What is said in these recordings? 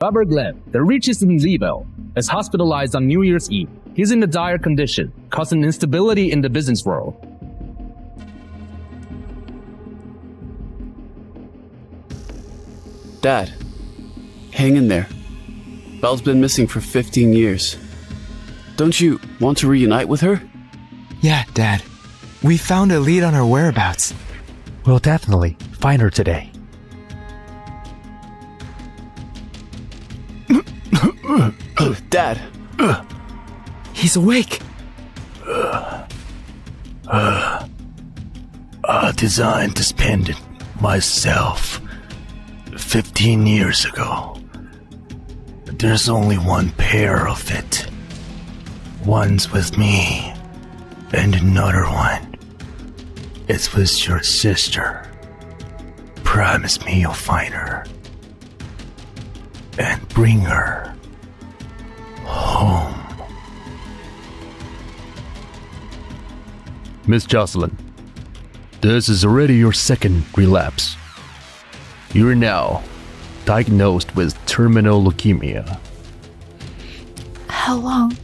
Robert Glenn, the richest in Louisville, is hospitalized on New Year's Eve. He's in a dire condition, causing instability in the business world. Dad, hang in there. Belle's been missing for 15 years. Don't you want to reunite with her? Yeah, Dad. We found a lead on her whereabouts. We'll definitely find her today. Dad. He's awake. I designed this pendant myself 15 years ago. There's only one pair of it. One's with me, and another one is with your sister. Promise me you'll find her and bring her home. Miss Jocelyn, this is already your second relapse. You are now diagnosed with terminal leukemia. How long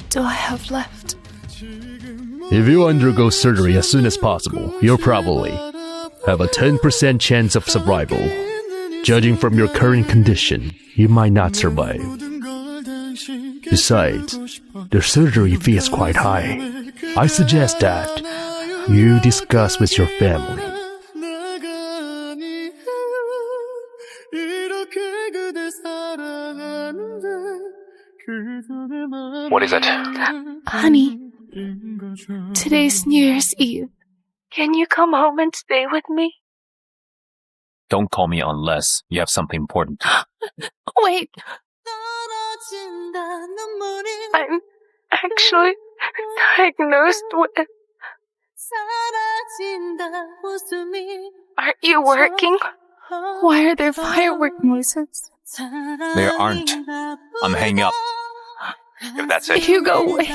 do I have left? If you undergo surgery as soon as possible, you'll probably have a 10% chance of survival. Judging from your current condition, you might not survive. Besides, the surgery fee is quite high. I suggest that you discuss with your family. What is it? Honey, today's New Year's Eve. Can you come home and stay with me? Don't call me unless you have something important. Wait. I'm actually diagnosed with... Aren't you working? Why are there firework noises? There aren't. I'm hanging up. If that's it. Hugo, wait.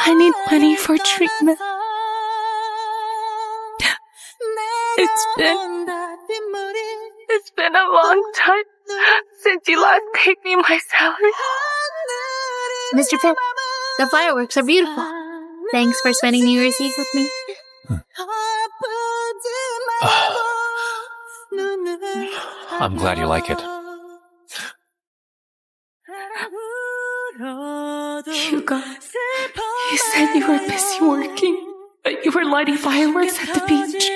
I need money for treatment. It's been a long time since you last paid me my salary. Mr. Pip, the fireworks are beautiful. Thanks for spending New Year's Eve with me. I'm glad you like it. Hugo, you said you were busy working, but you were lighting fireworks at the beach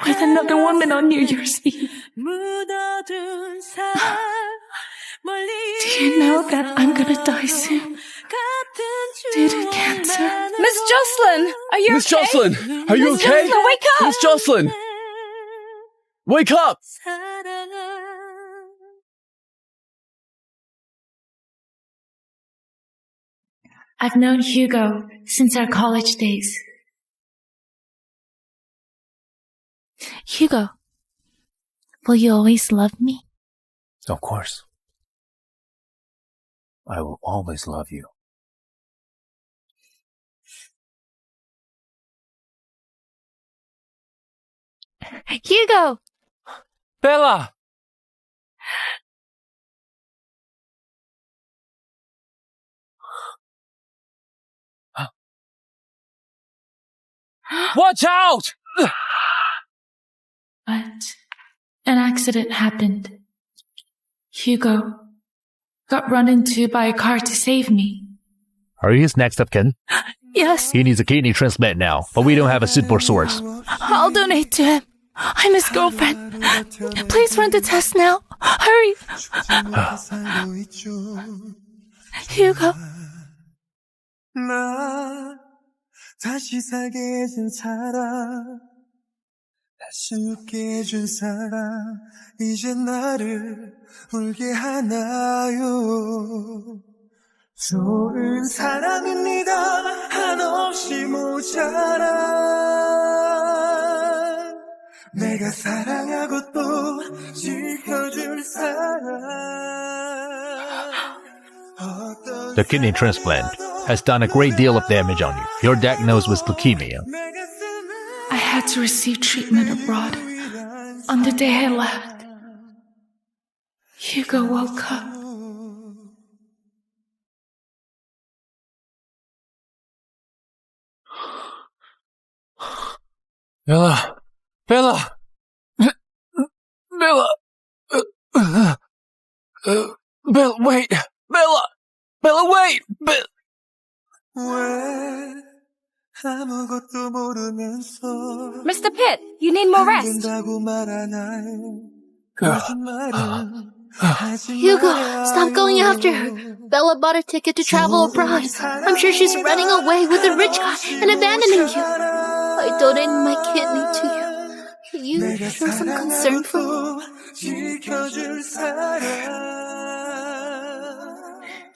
with another woman on New Year's Eve. Do you know that I'm gonna die soon due to cancer? Miss Jocelyn, are you Miss okay? Jocelyn, are you Miss okay? Jocelyn, wake up! Miss Jocelyn! Wake up! I've known Hugo since our college days. Hugo, will you always love me? Of course. I will always love you. Hugo! Bella! Watch out! But an accident happened. Hugo got run into by a car to save me. Are you his next of kin? Yes, He needs a kidney transplant now, but we don't have a suitable source. I'll donate to him. I'm his girlfriend. Please run the test now. Hurry. Hugo. 다시 살게 해준 사람 다시 웃게 해준 사람 이제 나를 울게 하나요 좋은 사람입니다 한없이 모자라 내가 사랑하고 또 지켜줄 사람 The kidney transplant has done a great deal of damage on you. You're diagnosed with leukemia. I had to receive treatment abroad. On the day I left, Hugo woke up. Bella! Bella! Bella! Bella, wait! Bella! Bella, wait! Mr. Pitt, you need more rest. Hugo, stop going after her. Bella bought a ticket to travel abroad. I'm sure she's running away with a rich guy and abandoning you. I donated my kidney to you. Can you show some concern for me?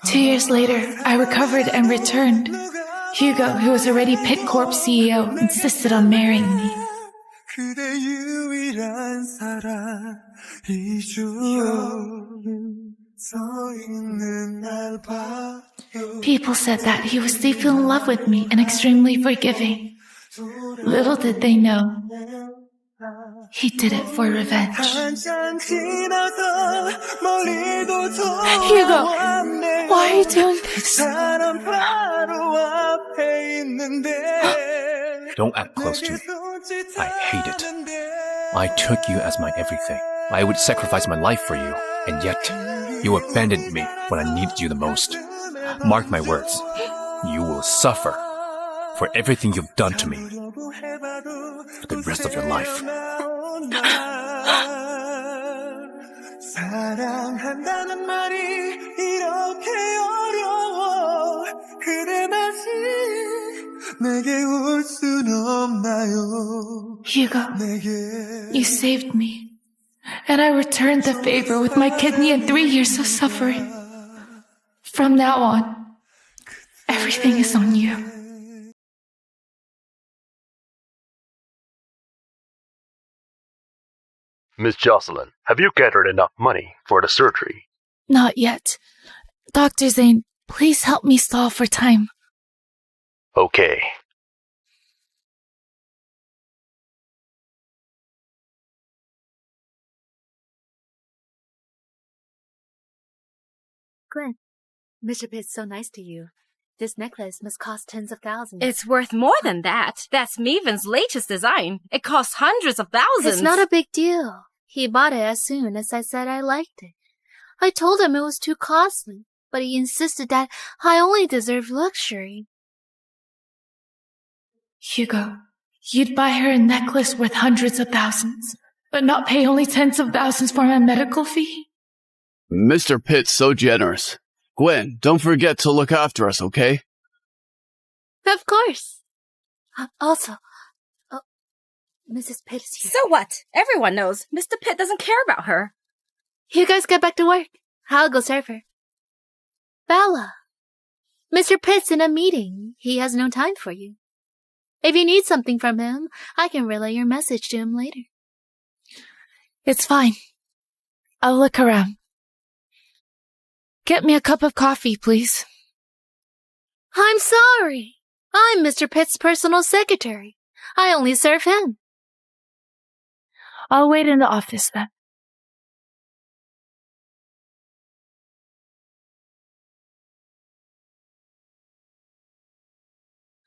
2 years later, I recovered and returned. Hugo, who was already Pitt Corp CEO, insisted on marrying me. People said that he was deeply in love with me and extremely forgiving. Little did they know, he did it for revenge. Hugo, why are you doing this? Don't act close to me. I hate it. I took you as my everything. I would sacrifice my life for you, and yet you abandoned me when I needed you the most. Mark my words, you will suffer for everything you've done to me for the rest of your life. 사랑한다는 말이 이렇게 어려워 그대 다시 내게 올 순 없나요 Hugo, you saved me, and I returned the favor with my kidney and 3 years of suffering. From now on, everything is on you. Miss Jocelyn, have you gathered enough money for the surgery? Not yet. Dr. Zane, please help me stall for time. Okay. Gwen, Mr. Pitt's so nice to you. This necklace must cost tens of thousands. It's worth more than that. That's Meven's latest design. It costs hundreds of thousands. It's not a big deal. He bought it as soon as I said I liked it. I told him it was too costly, but he insisted that I only deserved luxury. Hugo, you'd buy her a necklace worth hundreds of thousands, but not pay only tens of thousands for my medical fee? Mr. Pitt's so generous. Gwen, don't forget to look after us, okay? Of course. Also, Mrs. Pitt is here. So what? Everyone knows Mr. Pitt doesn't care about her. You guys get back to work. I'll go serve her. Bella, Mr. Pitt's in a meeting. He has no time for you. If you need something from him, I can relay your message to him later. It's fine. I'll look around. Get me a cup of coffee, please. I'm sorry. I'm Mr. Pitt's personal secretary. I only serve him. I'll wait in the office then.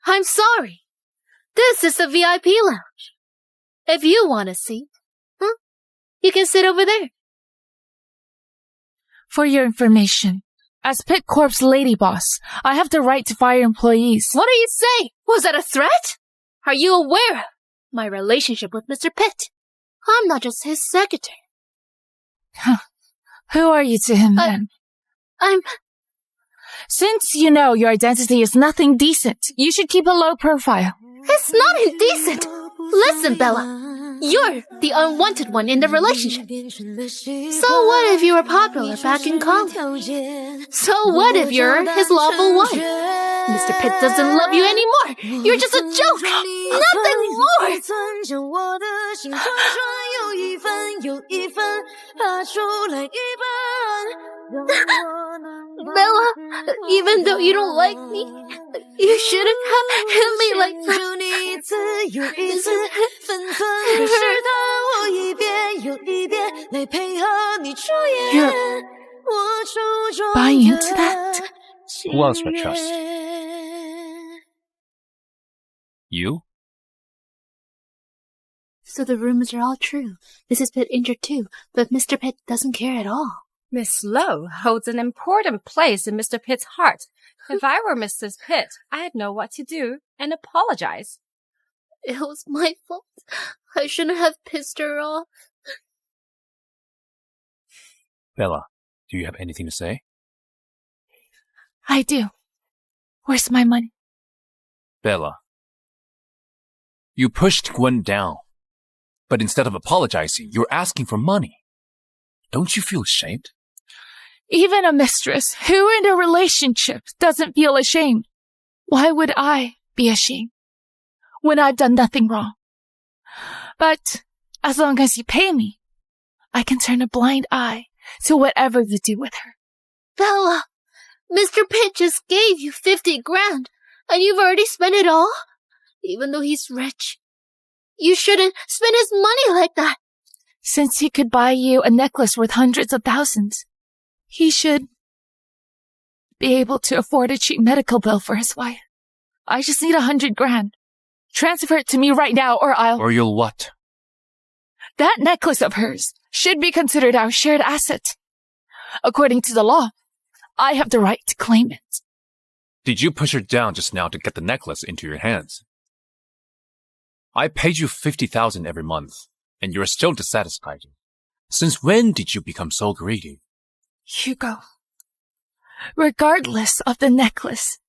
I'm sorry. This is the VIP lounge. If you want a seat, you can sit over there. For your information, as Pitt Corp's lady boss, I have the right to fire employees. What do you say? Was that a threat? Are you aware of my relationship with Mr. Pitt? I'm not just his secretary. Who are you to him then? Since you know your identity is nothing decent, you should keep a low profile. It's not indecent. Listen, Bella. You're the unwanted one in the relationship. So what if you were popular back in college? So what if you're his lawful wife? Mr. Pitt doesn't love you anymore. You're just a joke. Nothing more. Bella, even though you don't like me, you shouldn't have hit me like that. You're buying into that? Who else would I trust? You? So the rumors are all true. Mrs. Pitt injured too, but Mr. Pitt doesn't care at all. Miss Lowe holds an important place in Mr. Pitt's heart. If I were Mrs. Pitt, I'd know what to do and apologize. It was my fault. I shouldn't have pissed her off. Bella, do you have anything to say? I do. Where's my money? Bella, you pushed Gwen down, but instead of apologizing, you're asking for money. Don't you feel ashamed? Even a mistress who in a relationship doesn't feel ashamed. Why would I be ashamed when I've done nothing wrong? But as long as you pay me, I can turn a blind eye to whatever you do with her. Bella, Mr. Pitt just gave you 50 grand, and you've already spent it all? Even though he's rich. You shouldn't spend his money like that. Since he could buy you a necklace worth hundreds of thousands, he should be able to afford a cheap medical bill for his wife. I just need 100 grand. Transfer it to me right now or I'll... Or you'll what? That necklace of hers should be considered our shared asset. According to the law, I have the right to claim it. Did you push her down just now to get the necklace into your hands? I paid you 50,000 every month, and you're still dissatisfied. Since when did you become so greedy? Hugo, regardless of the necklace,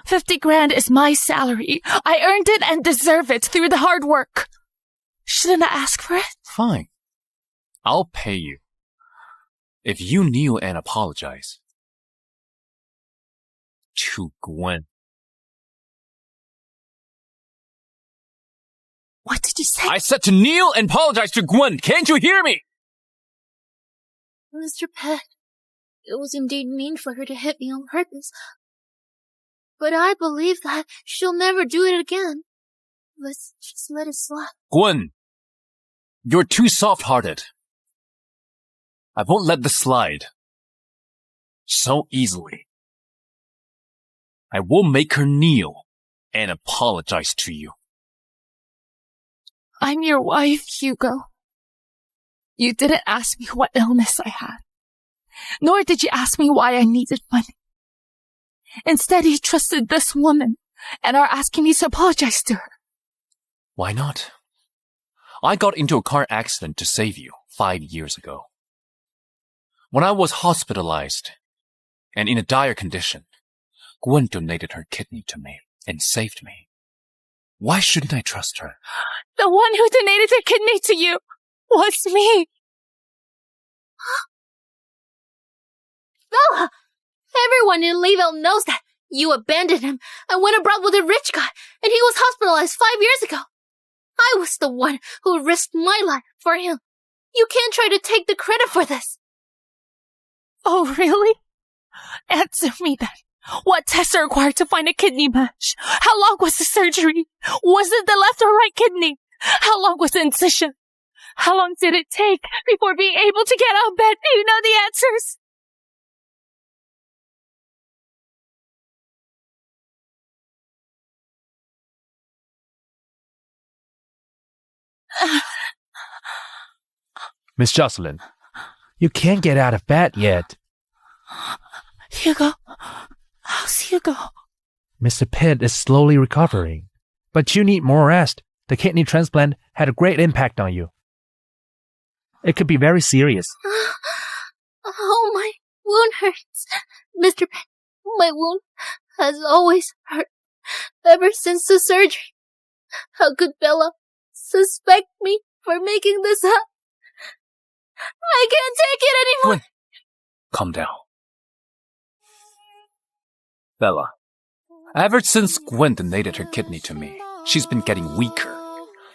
50 grand is my salary. I earned it and deserve it through the hard work. Shouldn't I ask for it? Fine. I'll pay you. If you kneel and apologize. To Gwen. What did you say? I said to kneel and apologize to Gwen. Can't you hear me? Mr. Pitt, it was indeed mean for her to hit me on purpose. But I believe that she'll never do it again. Let's just let it slide. Gwen, you're too soft-hearted. I won't let this slide so easily. I will make her kneel and apologize to you. I'm your wife, Hugo. You didn't ask me what illness I had, nor did you ask me why I needed money. Instead, you trusted this woman and are asking me to apologize to her. Why not? I got into a car accident to save you 5 years ago. When I was hospitalized and in a dire condition, Gwen donated her kidney to me and saved me. Why shouldn't I trust her? The one who donated her kidney to you was me. Bella! Everyone in Leeville knows that. You abandoned him and went abroad with a rich guy, and he was hospitalized 5 years ago. I was the one who risked my life for him. You can't try to take the credit for this. Oh, really? Answer me then. What tests are required to find a kidney match? How long was the surgery? Was it the left or right kidney? How long was the incision? How long did it take before being able to get out of bed? Do you know the answers? Miss Jocelyn, you can't get out of bed yet. Hugo? How's Hugo? Mr. Pitt is slowly recovering, but you need more rest. The kidney transplant had a great impact on you. It could be very serious. Oh, my wound hurts. Mr. Pitt, my wound has always hurt ever since the surgery. How could Bella suspect me for making this up? I can't take it anymore. Gwen, calm down. Bella, ever since Gwen donated her kidney to me, she's been getting weaker.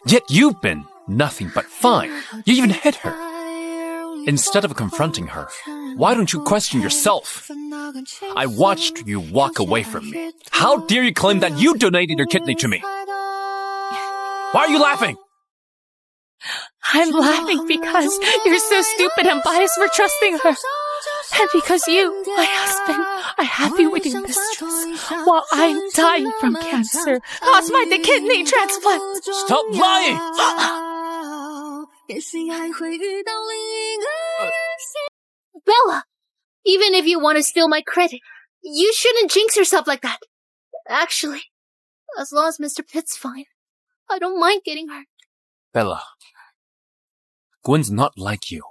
Yet you've been nothing but fine. You even hit her. Instead of confronting her, why don't you question yourself? I watched you walk away from me. How dare you claim that you donated your kidney to me? Why are you laughing? I'm laughing because you're so stupid and biased for trusting her. And because you, my husband, are happy with your mistress while I'm dying from cancer caused by the kidney transplant. Stop lying! Bella, even if you want to steal my credit, you shouldn't jinx yourself like that. Actually, as long as Mr. Pitt's fine, I don't mind getting hurt. Bella, Gwen's not like you.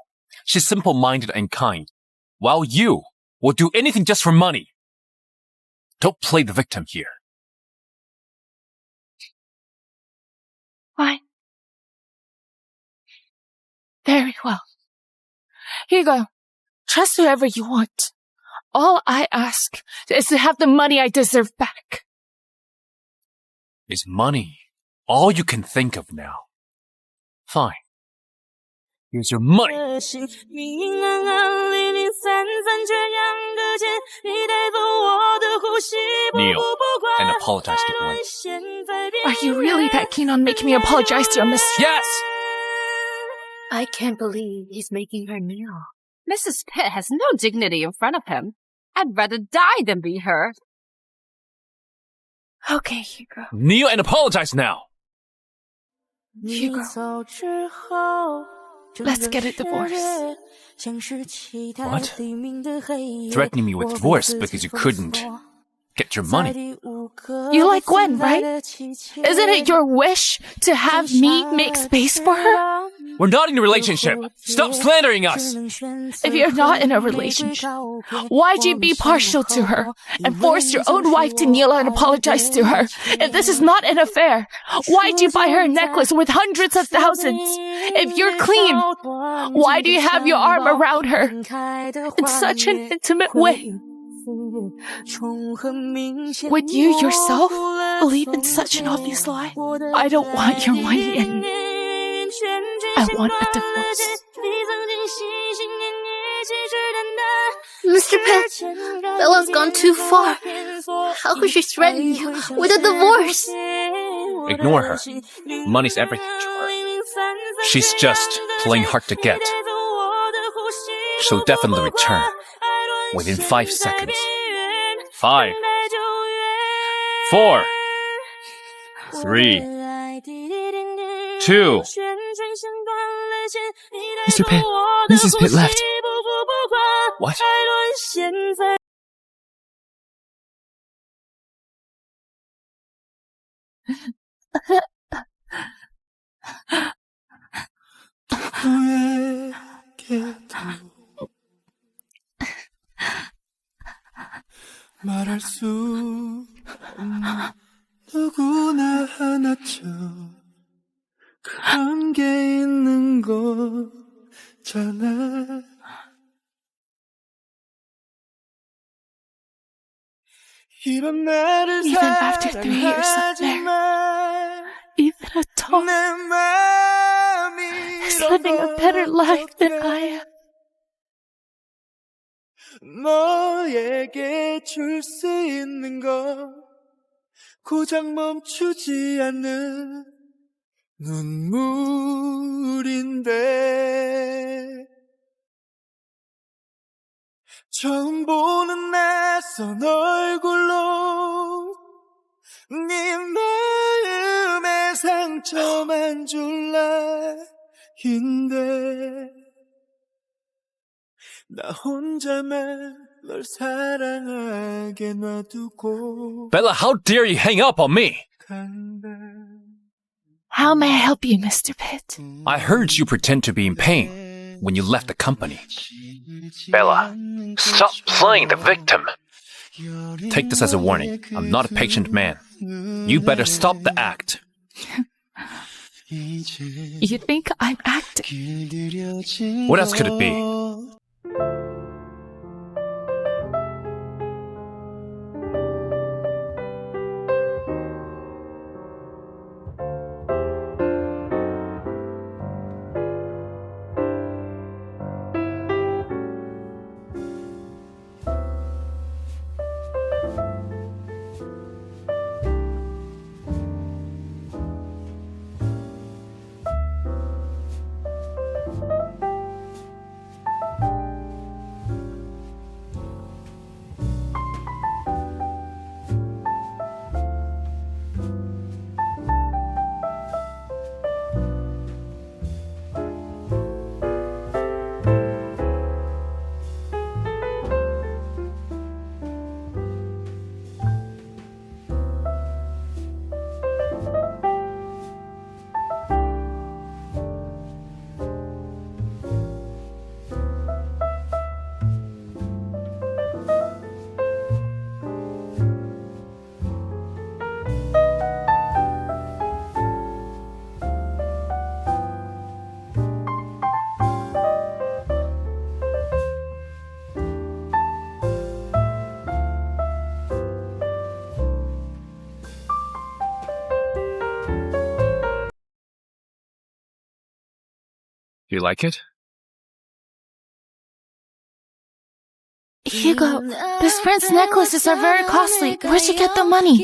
She's simple-minded and kind, while you will do anything just for money. Don't play the victim here. Fine. Very well. Here you go. Trust whoever you want. All I ask is to have the money I deserve back. Is money all you can think of now? Fine. Here's your money. Kneel and apologize to Gwen. Are you really that keen on making me apologize to your mistress? Yes! I can't believe he's making her kneel. Mrs. Pitt has no dignity in front of him. I'd rather die than be her. Okay, Hugo. Kneel and apologize now! Hugo. Let's get a divorce. What? Threatening me with divorce because you couldn't get your money. You like Gwen, right? Isn't it your wish to have me make space for her? We're not in a relationship. Stop slandering us. If you're not in a relationship, why'd you be partial to her and force your own wife to kneel and apologize to her? If this is not an affair, why'd you buy her a necklace worth hundreds of thousands? If you're clean, why do you have your arm around her in such an intimate way? Would you yourself believe in such an obvious lie? I don't want your money and I want a divorce. Mr. Pitt, Bella's gone too far. How could she threaten you with a divorce? Ignore her. Money's everything to her. She's just playing hard to get. She'll definitely return within 5 seconds. 5, 4, 3, 2. Mr. Pitt, Mrs. Pitt left. What? 말할 수 없는 누구나 하나쯤 그런 게 있는 거잖아. 이런 나를 Even after 3 years of marriage, even a dog is living a better life than I am. 너에게 줄 수 있는 건 고작 멈추지 않는 눈물인데 처음 보는 낯선 얼굴로 네 마음의 상처만 줄 나인데 나 혼자만 널 사랑하게 놔두고 Bella, how dare you hang up on me? How may I help you, Mr. Pitt? I heard you pretend to be in pain when you left the company. Bella, stop playing the victim. Take this as a warning. I'm not a patient man. You better stop the act. You think I'm acting? What else could it be? Do you like it? Hugo, this prince necklaces are very costly. Where'd you get the money?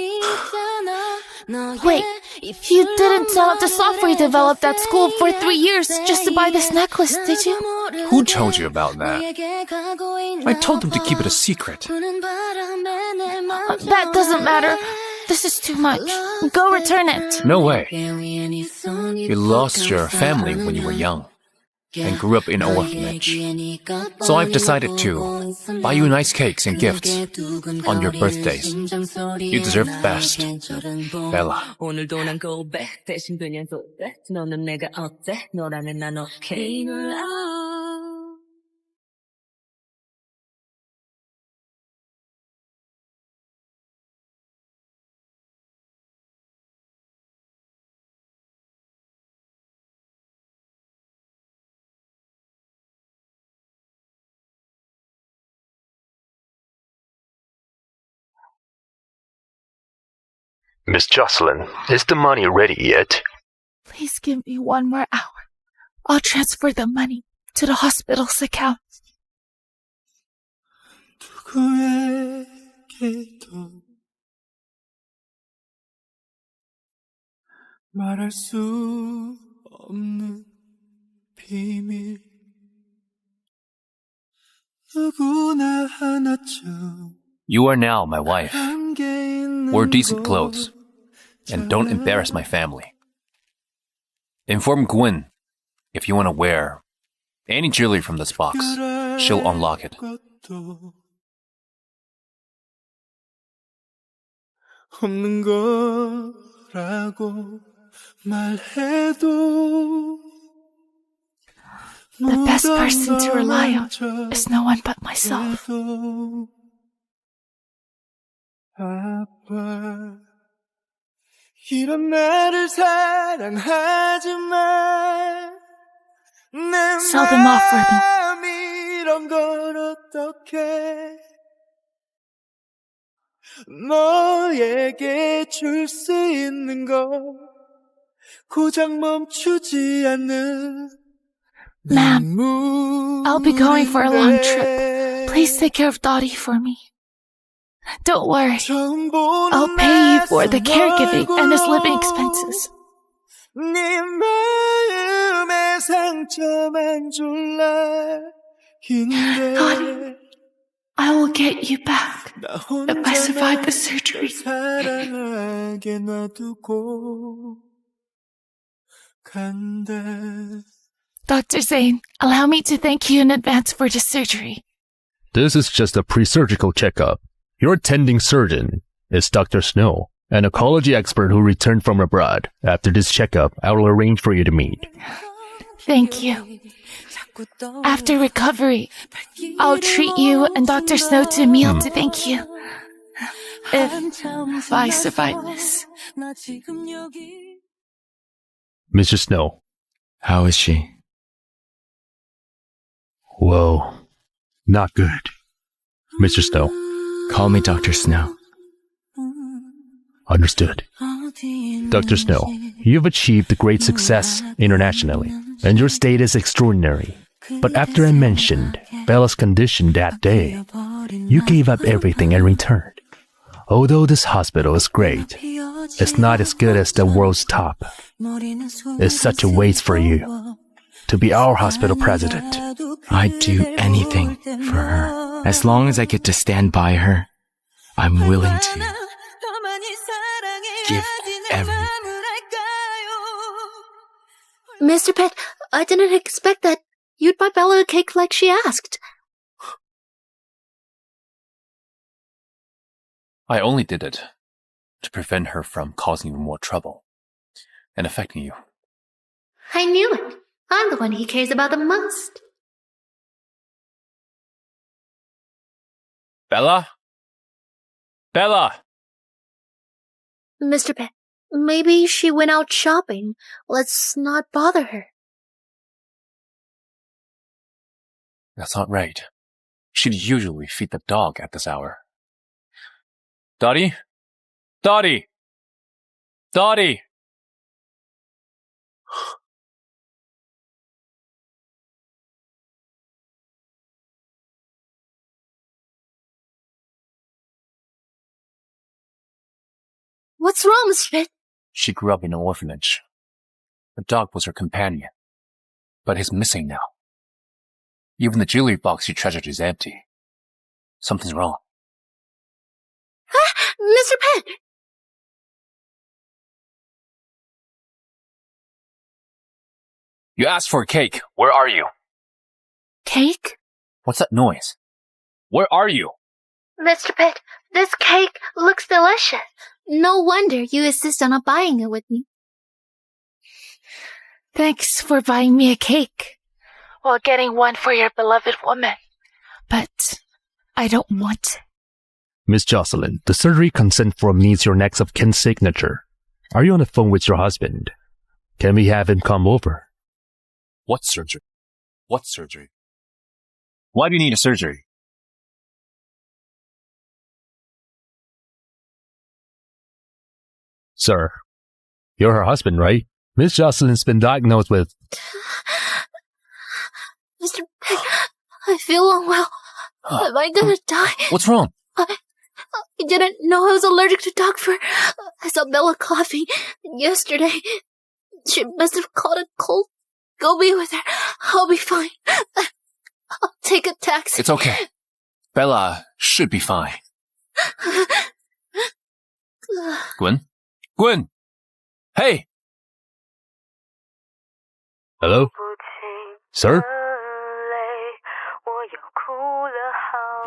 Wait, you didn't download the software you developed at school for 3 years just to buy this necklace, did you? Who told you about that? I told them to keep it a secret. That doesn't matter. This is too much. Go return it. No way. You lost your family when you were young and grew up in an orphanage. So I've decided to buy you nice cakes and gifts on your birthdays. You deserve the best, Bella. Miss Jocelyn, is the money ready yet? Please give me 1 more hour. I'll transfer the money to the hospital's account. 누구에게도 말할 수 없는 비밀 누구나 하나쯤 You are now my wife. Wear decent clothes and don't embarrass my family. Inform Gwen if you want to wear any jewelry from this box. She'll unlock it. 없는 거라고 말해도 The best person to rely on is no one but myself. 아빠 이런 나를 사랑하지만 내 Sell them off for me. 맘 이런 걸 어떡해 너에게 줄 수 있는 거 고작 멈추지 않는 Ma'am, I'll be going for a long trip. Please take care of Dottie for me. Don't worry. I'll pay you for the caregiving and his living expenses. 네 마음의 상처만 졸라긴데 Dottie, I will get you back if I survive the surgery. 사랑하게 놔두고 간다. Dr. Zane, allow me to thank you in advance for the surgery. This is just a pre-surgical checkup. Your attending surgeon is Dr. Snow, an oncology expert who returned from abroad. After this checkup, I will arrange for you to meet. Thank you. After recovery, I'll treat you and Dr. Snow to a meal to thank you. If I survive this. Mr. Snow. How is she? Whoa. Not good. Mr. Snow. Call me Dr. Snow. Understood. Dr. Snow, you've achieved great success internationally, and your state is extraordinary. But after I mentioned Bella's condition that day, you gave up everything and returned. Although this hospital is great, it's not as good as the world's top. It's such a waste for you to be our hospital president. I'd do anything for her. As long as I get to stand by her, I'm willing to give everything. Mr. Pet, I didn't expect that you'd buy Bella a cake like she asked. I only did it to prevent her from causing you more trouble and affecting you. I knew it. I'm the one he cares about the most. Bella? Bella! Mr. Pet, maybe she went out shopping. Let's not bother her. That's not right. She'd usually feed the dog at this hour. Dottie? Dottie! Dottie! What's wrong, Mr. Pitt? She grew up in an orphanage. The dog was her companion, but he's missing now. Even the jewelry box she treasured is empty. Something's wrong. Mr. Pitt! You asked for a cake. Where are you? Cake? What's that noise? Where are you? Mr. Pitt, this cake looks delicious. No wonder you insist on not buying it with me. Thanks for buying me a cake, while getting one for your beloved woman. But I don't want it. Miss Jocelyn, the surgery consent form needs your next of kin signature. Are you on the phone with your husband? Can we have him come over? What surgery? What surgery? Why do you need a surgery? Sir, you're her husband, right? Miss Jocelyn's been diagnosed with... Mr. Pitt, I feel unwell. Am I gonna die? What's wrong? I didn't know I was allergic to dog fur. I saw Bella coughing yesterday. She must have caught a cold. Go be with her. I'll be fine. I'll take a taxi. It's okay. Bella should be fine. Gwen? Gwen! Hey! Hello? Sir?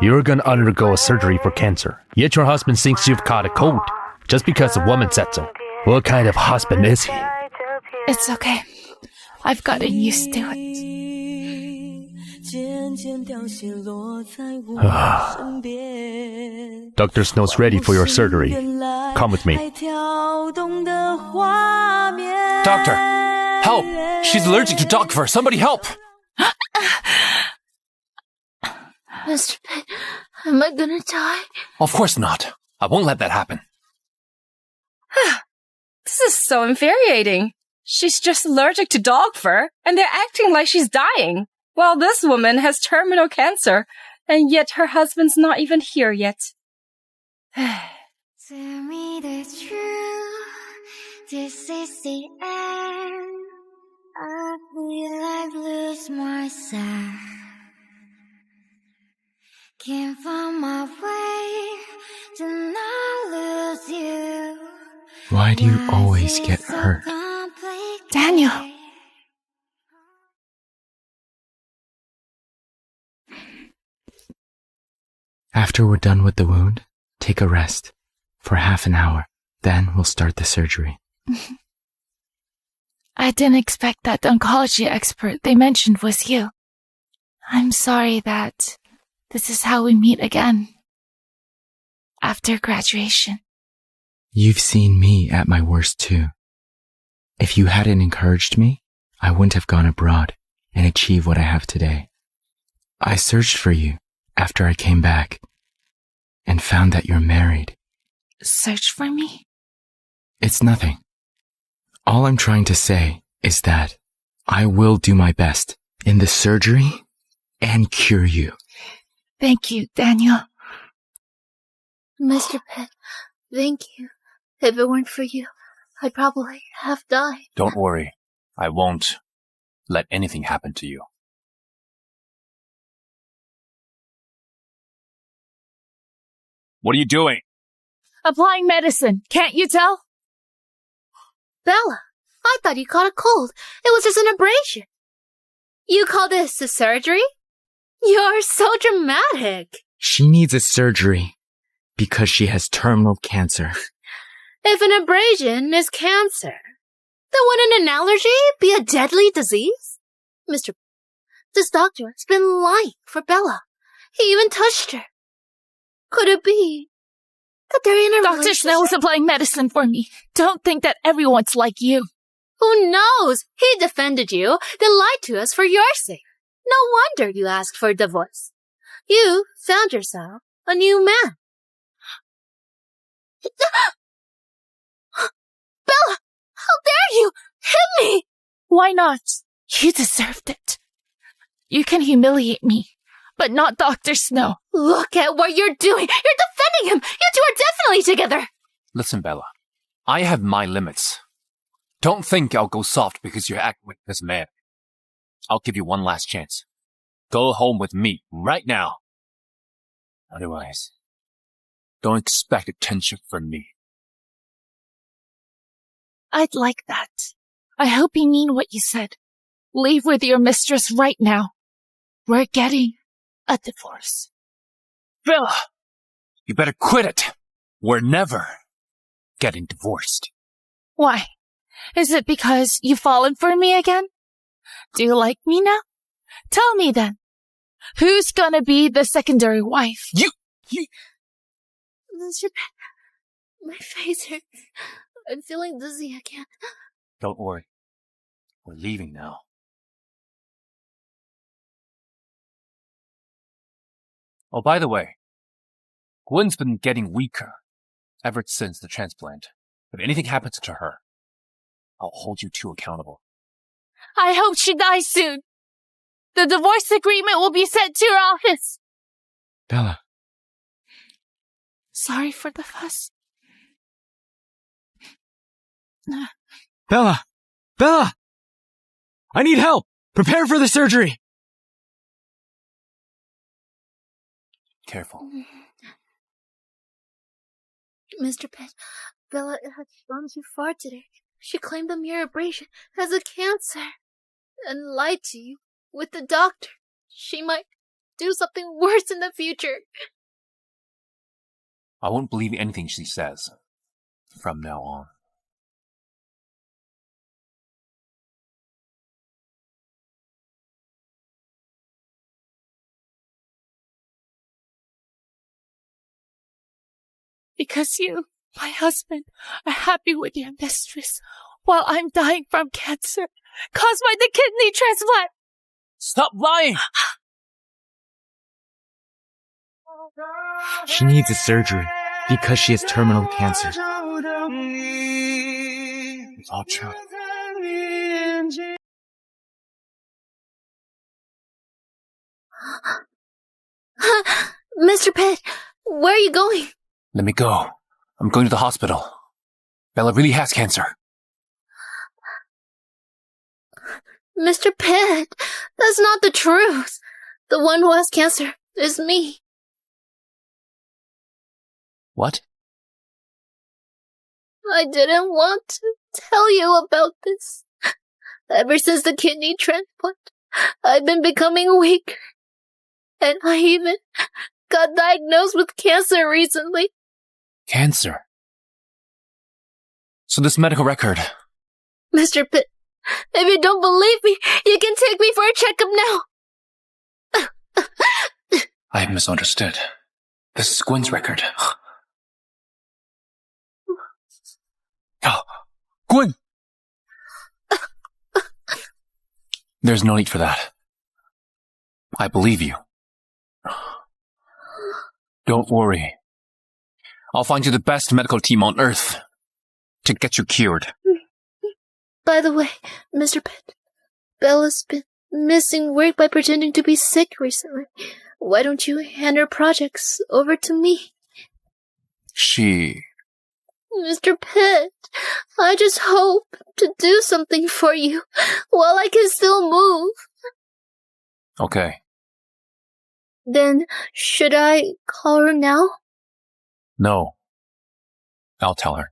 You're gonna undergo a surgery for cancer, yet your husband thinks you've caught a cold, just because a woman said so. What kind of husband is he? It's okay. I've gotten used to it. Dr. Snow's ready for your surgery. Come with me. Doctor! Help! She's allergic to dog fur. Somebody help! Mr. Pitt, am I gonna die? Of course not. I won't let that happen. This is so infuriating. She's just allergic to dog fur, and they're acting like she's dying, while this woman has terminal cancer, and yet her husband's not even here yet. To me the truth, this is the end. I feel I've lost myself. Can't find my way to not lose you. Why do you always get hurt? Daniel! After we're done with the wound, take a rest for half an hour. Then we'll start the surgery. I didn't expect that the oncology expert they mentioned was you. I'm sorry that this is how we meet again. After graduation. You've seen me at my worst too. If you hadn't encouraged me, I wouldn't have gone abroad and achieved what I have today. I searched for you after I came back and found that you're married. Search for me? It's nothing. All I'm trying to say is that I will do my best in the surgery and cure you. Thank you, Daniel. Mr. Pitt, thank you. If it weren't for you, I'd probably have died. Don't worry. I won't let anything happen to you. What are you doing? Applying medicine. Can't you tell? Bella, I thought you caught a cold. It was just an abrasion. You call this a surgery? You're so dramatic. She needs a surgery because she has terminal cancer. If an abrasion is cancer, then wouldn't an allergy be a deadly disease? Mr. This doctor has been lying for Bella. He even touched her. Could it be that they're in a Dr. relationship? Snow is applying medicine for me. Don't think that everyone's like you. Who knows? He defended you, then lied to us for your sake. No wonder you asked for a divorce. You found yourself a new man. Bella, how dare you hit me? Why not? You deserved it. You can humiliate me, but not Dr. Snow. Look at what you're doing. You're defending him. You two are definitely together. Listen, Bella. I have my limits. Don't think I'll go soft because you act with this man. I'll give you one last chance. Go home with me right now. Otherwise, don't expect attention from me. I'd like that. I hope you mean what you said. Leave with your mistress right now. We're getting a divorce. Bella! You better quit it. We're never getting divorced. Why? Is it because you've fallen for me again? Do you like me now? Tell me then. Who's gonna be the secondary wife? You... My face hurts. I'm feeling dizzy again. Don't worry. We're leaving now. Oh, by the way, Gwen's been getting weaker ever since the transplant. If anything happens to her, I'll hold you two accountable. I hope she dies soon. The divorce agreement will be sent to your office. Bella. Sorry for the fuss. Bella! Bella! I need help! Prepare for the surgery! Careful. Mr. Pitt, Bella had gone too far today. She claimed a mere abrasion has a cancer and lied to you with the doctor. She might do something worse in the future. I won't believe anything she says from now on. Because you, my husband, are happy with your mistress while I'm dying from cancer caused by the kidney transplant. Stop lying! She needs a surgery because she has terminal cancer. It's all true. Mr. Pitt, where are you going? Let me go. I'm going to the hospital. Bella really has cancer. Mr. Pitt, that's not the truth. The one who has cancer is me. What? I didn't want to tell you about this. Ever since the kidney transplant, I've been becoming weaker. And I even got diagnosed with cancer recently. Cancer? So this medical record... Mr. Pitt, if you don't believe me, you can take me for a checkup now. I have misunderstood. This is Gwen's record. Oh, Gwen! There's no need for that. I believe you. Don't worry. I'll find you the best medical team on Earth to get you cured. By the way, Mr. Pitt, Bella's been missing work by pretending to be sick recently. Why don't you hand her projects over to me? She... Mr. Pitt, I just hope to do something for you while I can still move. Okay. Then, should I call her now? No. I'll tell her.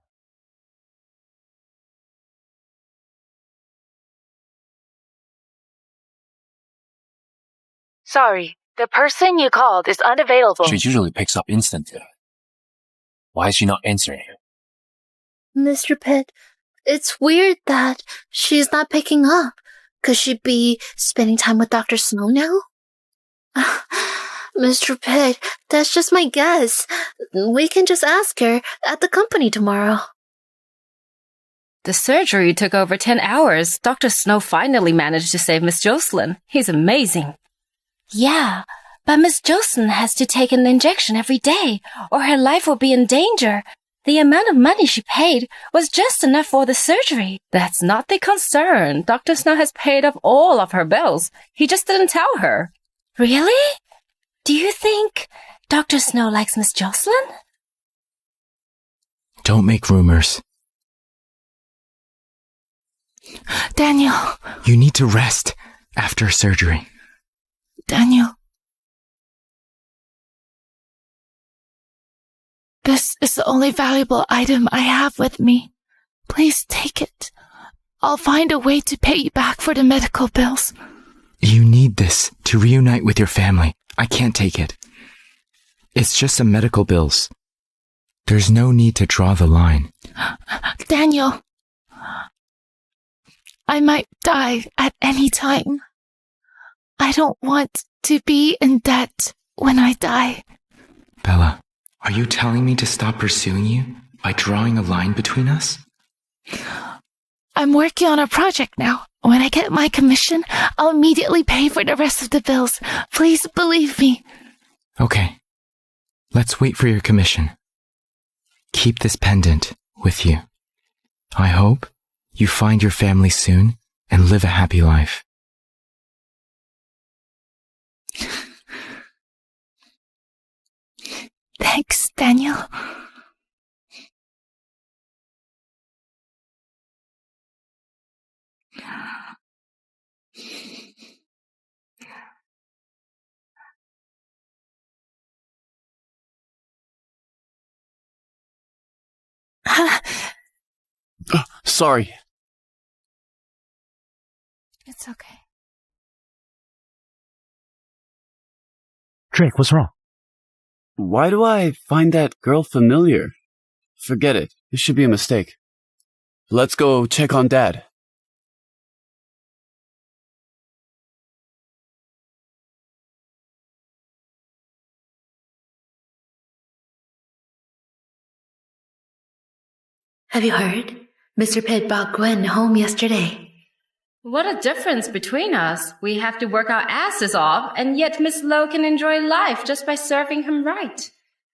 Sorry, the person you called is unavailable. She usually picks up instantly. Why is she not answering? Mr. Pitt, it's weird that she's not picking up. Could she be spending time with Dr. Snow now? Mr. Pitt, that's just my guess. We can just ask her at the company tomorrow. The surgery took over 10 hours. Dr. Snow finally managed to save Miss Jocelyn. He's amazing. Yeah, but Miss Jocelyn has to take an injection every day, or her life will be in danger. The amount of money she paid was just enough for the surgery. That's not the concern. Dr. Snow has paid off all of her bills. He just didn't tell her. Really? Do you think Dr. Snow likes Miss Jocelyn? Don't make rumors. Daniel. You need to rest after surgery. Daniel. This is the only valuable item I have with me. Please take it. I'll find a way to pay you back for the medical bills. You need this to reunite with your family. I can't take it. It's just some medical bills. There's no need to draw the line. Daniel. I might die at any time. I don't want to be in debt when I die. Bella, are you telling me to stop pursuing you by drawing a line between us? I'm working on a project now. When I get my commission, I'll immediately pay for the rest of the bills. Please believe me. Okay. Let's wait for your commission. Keep this pendant with you. I hope you find your family soon and live a happy life. Thanks, Daniel. Sorry. It's okay. Drake, what's wrong? Why do I find that girl familiar? Forget it. It should be a mistake. Let's go check on Dad. Have you heard? Mr. Pitt brought Gwen home yesterday. What a difference between us. We have to work our asses off, and yet Miss Lowe can enjoy life just by serving him right.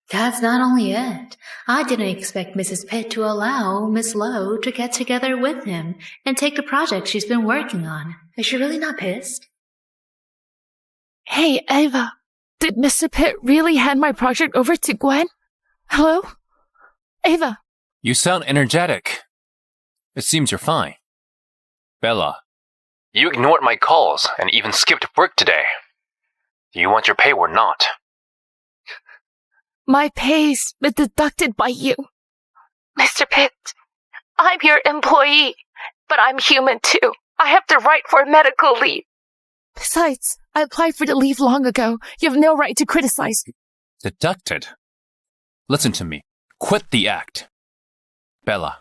That's not only it. I didn't expect Mrs. Pitt to allow Miss Lowe to get together with him and take the project she's been working on. Is she really not pissed? Hey, Ava. Did Mr. Pitt really hand my project over to Gwen? Hello? Ava. You sound energetic. It seems you're fine. Bella, you ignored my calls and even skipped work today. Do you want your pay or not? My pay's been deducted by you. Mr. Pitt, I'm your employee, but I'm human too. I have the right for medical leave. Besides, I applied for the leave long ago. You have no right to criticize me. Deducted? Listen to me. Quit the act. Bella,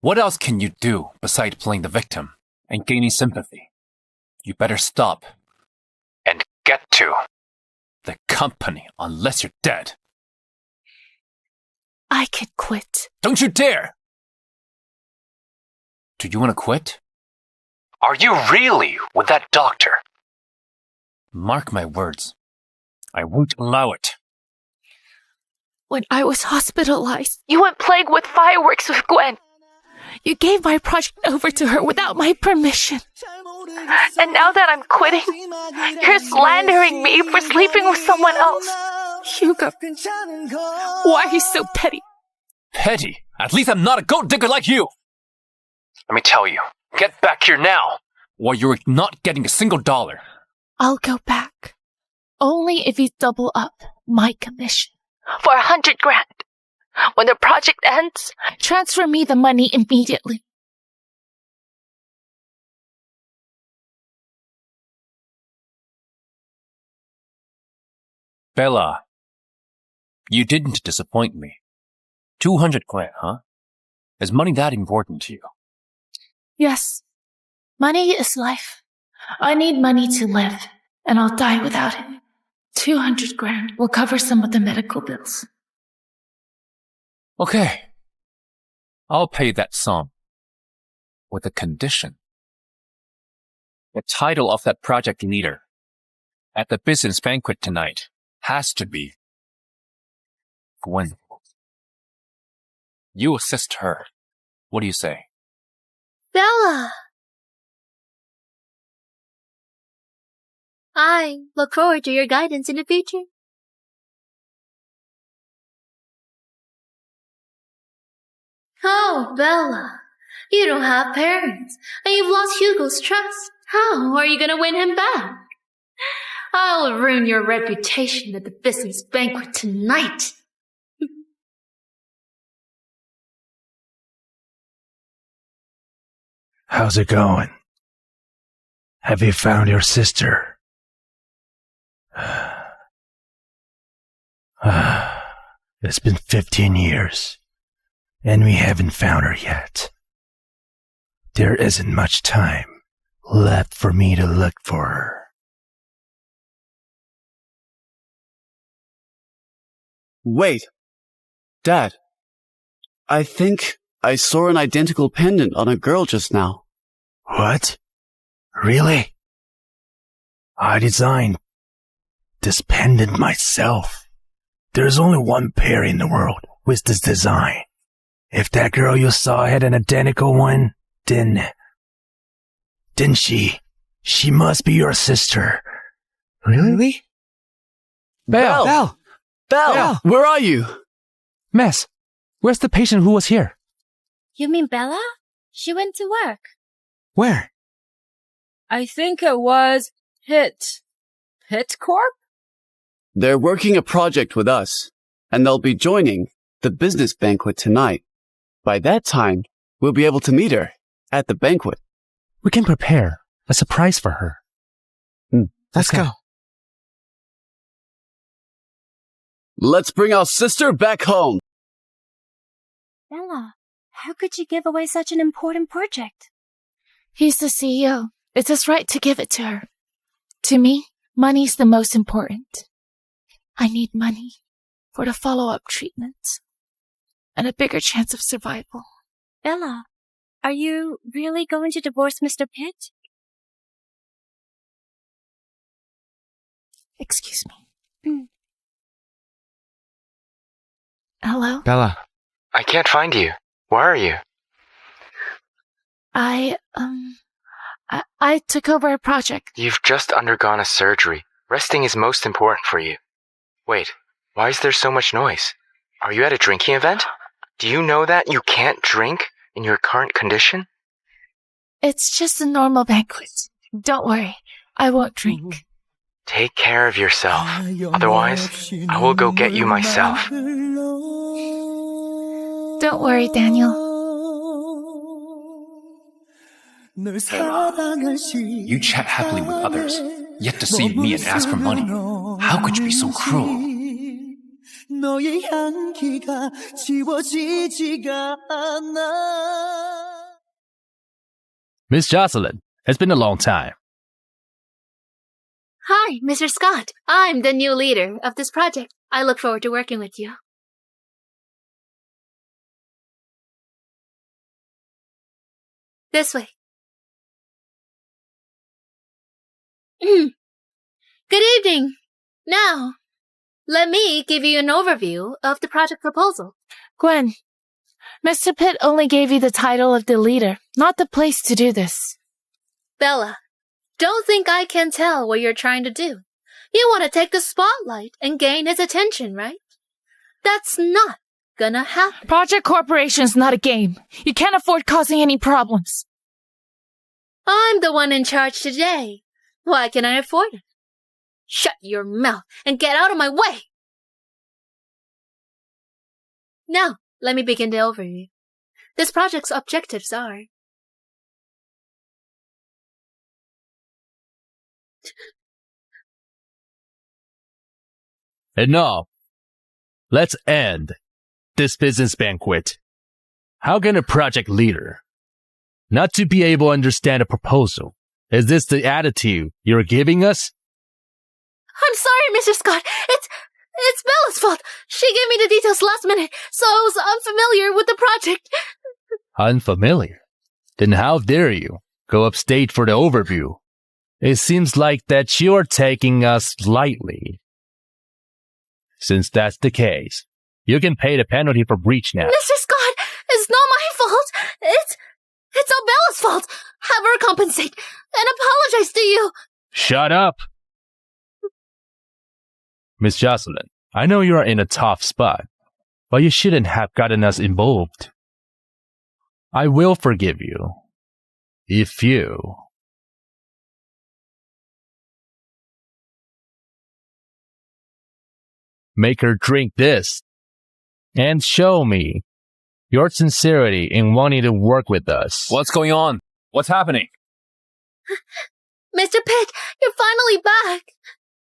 what else can you do besides playing the victim and gaining sympathy? You better stop and get to the company unless you're dead. I could quit. Don't you dare! Do you want to quit? Are you really with that doctor? Mark my words. I won't allow it. When I was hospitalized, you went playing with fireworks with Gwen. You gave my project over to her without my permission. And now that I'm quitting, you're slandering me for sleeping with someone else. Hugo, why are you so petty? Petty? At least I'm not a goat digger like you! Let me tell you, get back here now, or you're not getting a single dollar. I'll go back. Only if you double up my commission. For 100 grand. When the project ends, transfer me the money immediately. Bella, you didn't disappoint me. 200 grand, huh? Is money that important to you? Yes. Money is life. I need money to live, and I'll die without it. 200 grand will cover some of the medical bills. Okay. I'll pay that sum. With a condition. The title of that project leader at the business banquet tonight has to be Gwen. You assist her. What do you say? Bella! I look forward to your guidance in the future. Oh, Bella. You don't have parents, and you've lost Hugo's trust. How are you going to win him back? I'll ruin your reputation at the business banquet tonight. How's it going? Have you found your sister? It's been 15 years, and we haven't found her yet. There isn't much time left for me to look for her. Wait. Dad, I think I saw an identical pendant on a girl just now. What? Really? I designed this pendant myself. There's only one pair in the world with this design. If that girl you saw had an identical one, then she must be your sister. Really? Belle! Belle! Where are you? Miss, where's the patient who was here? You mean Bella? She went to work. Where? I think it was Hit Corp? They're working a project with us, and they'll be joining the business banquet tonight. By that time, we'll be able to meet her at the banquet. We can prepare a surprise for her. Let's go. Let's bring our sister back home. Bella, how could you give away such an important project? He's the CEO. It's his right to give it to her. To me, money's the most important. I need money for the follow-up treatments and a bigger chance of survival. Bella, are you really going to divorce Mr. Pitt? Excuse me. Hello? Bella, I can't find you. Where are you? I took over a project. You've just undergone a surgery. Resting is most important for you. Wait, why is there so much noise? Are you at a drinking event? Do you know that you can't drink in your current condition? It's just a normal banquet. Don't worry, I won't drink. Take care of yourself. Otherwise, I will go get you myself. Don't worry, Daniel. You chat happily with others, yet deceive me and ask for money. How could you be so cruel? Miss Jocelyn, it's been a long time. Hi, Mr. Scott. I'm the new leader of this project. I look forward to working with you. This way. Good evening. Now, let me give you an overview of the project proposal. Gwen, Mr. Pitt only gave you the title of the leader, not the place to do this. Bella, don't think I can tell what you're trying to do. You want to take the spotlight and gain his attention, right? That's not gonna happen. Project Corporation's not a game. You can't afford causing any problems. I'm the one in charge today. Why can I afford it? Shut your mouth and get out of my way! Now, let me begin the overview. This project's objectives are... Enough. Let's end this business banquet. How can a project leader not to be able to understand a proposal? Is this the attitude you're giving us? I'm sorry, Mr. Scott. It's Bella's fault. She gave me the details last minute, so I was unfamiliar with the project. Unfamiliar? Then how dare you go upstate for the overview? It seems like that you're taking us lightly. Since that's the case, you can pay the penalty for breach now. Mr. Scott, it's not my fault. It's all Bella's fault. Have her compensate and apologize to you. Shut up. Miss Jocelyn, I know you are in a tough spot, but you shouldn't have gotten us involved. I will forgive you. If you... make her drink this. And show me your sincerity in wanting to work with us. What's going on? What's happening? Mr. Pitt, you're finally back.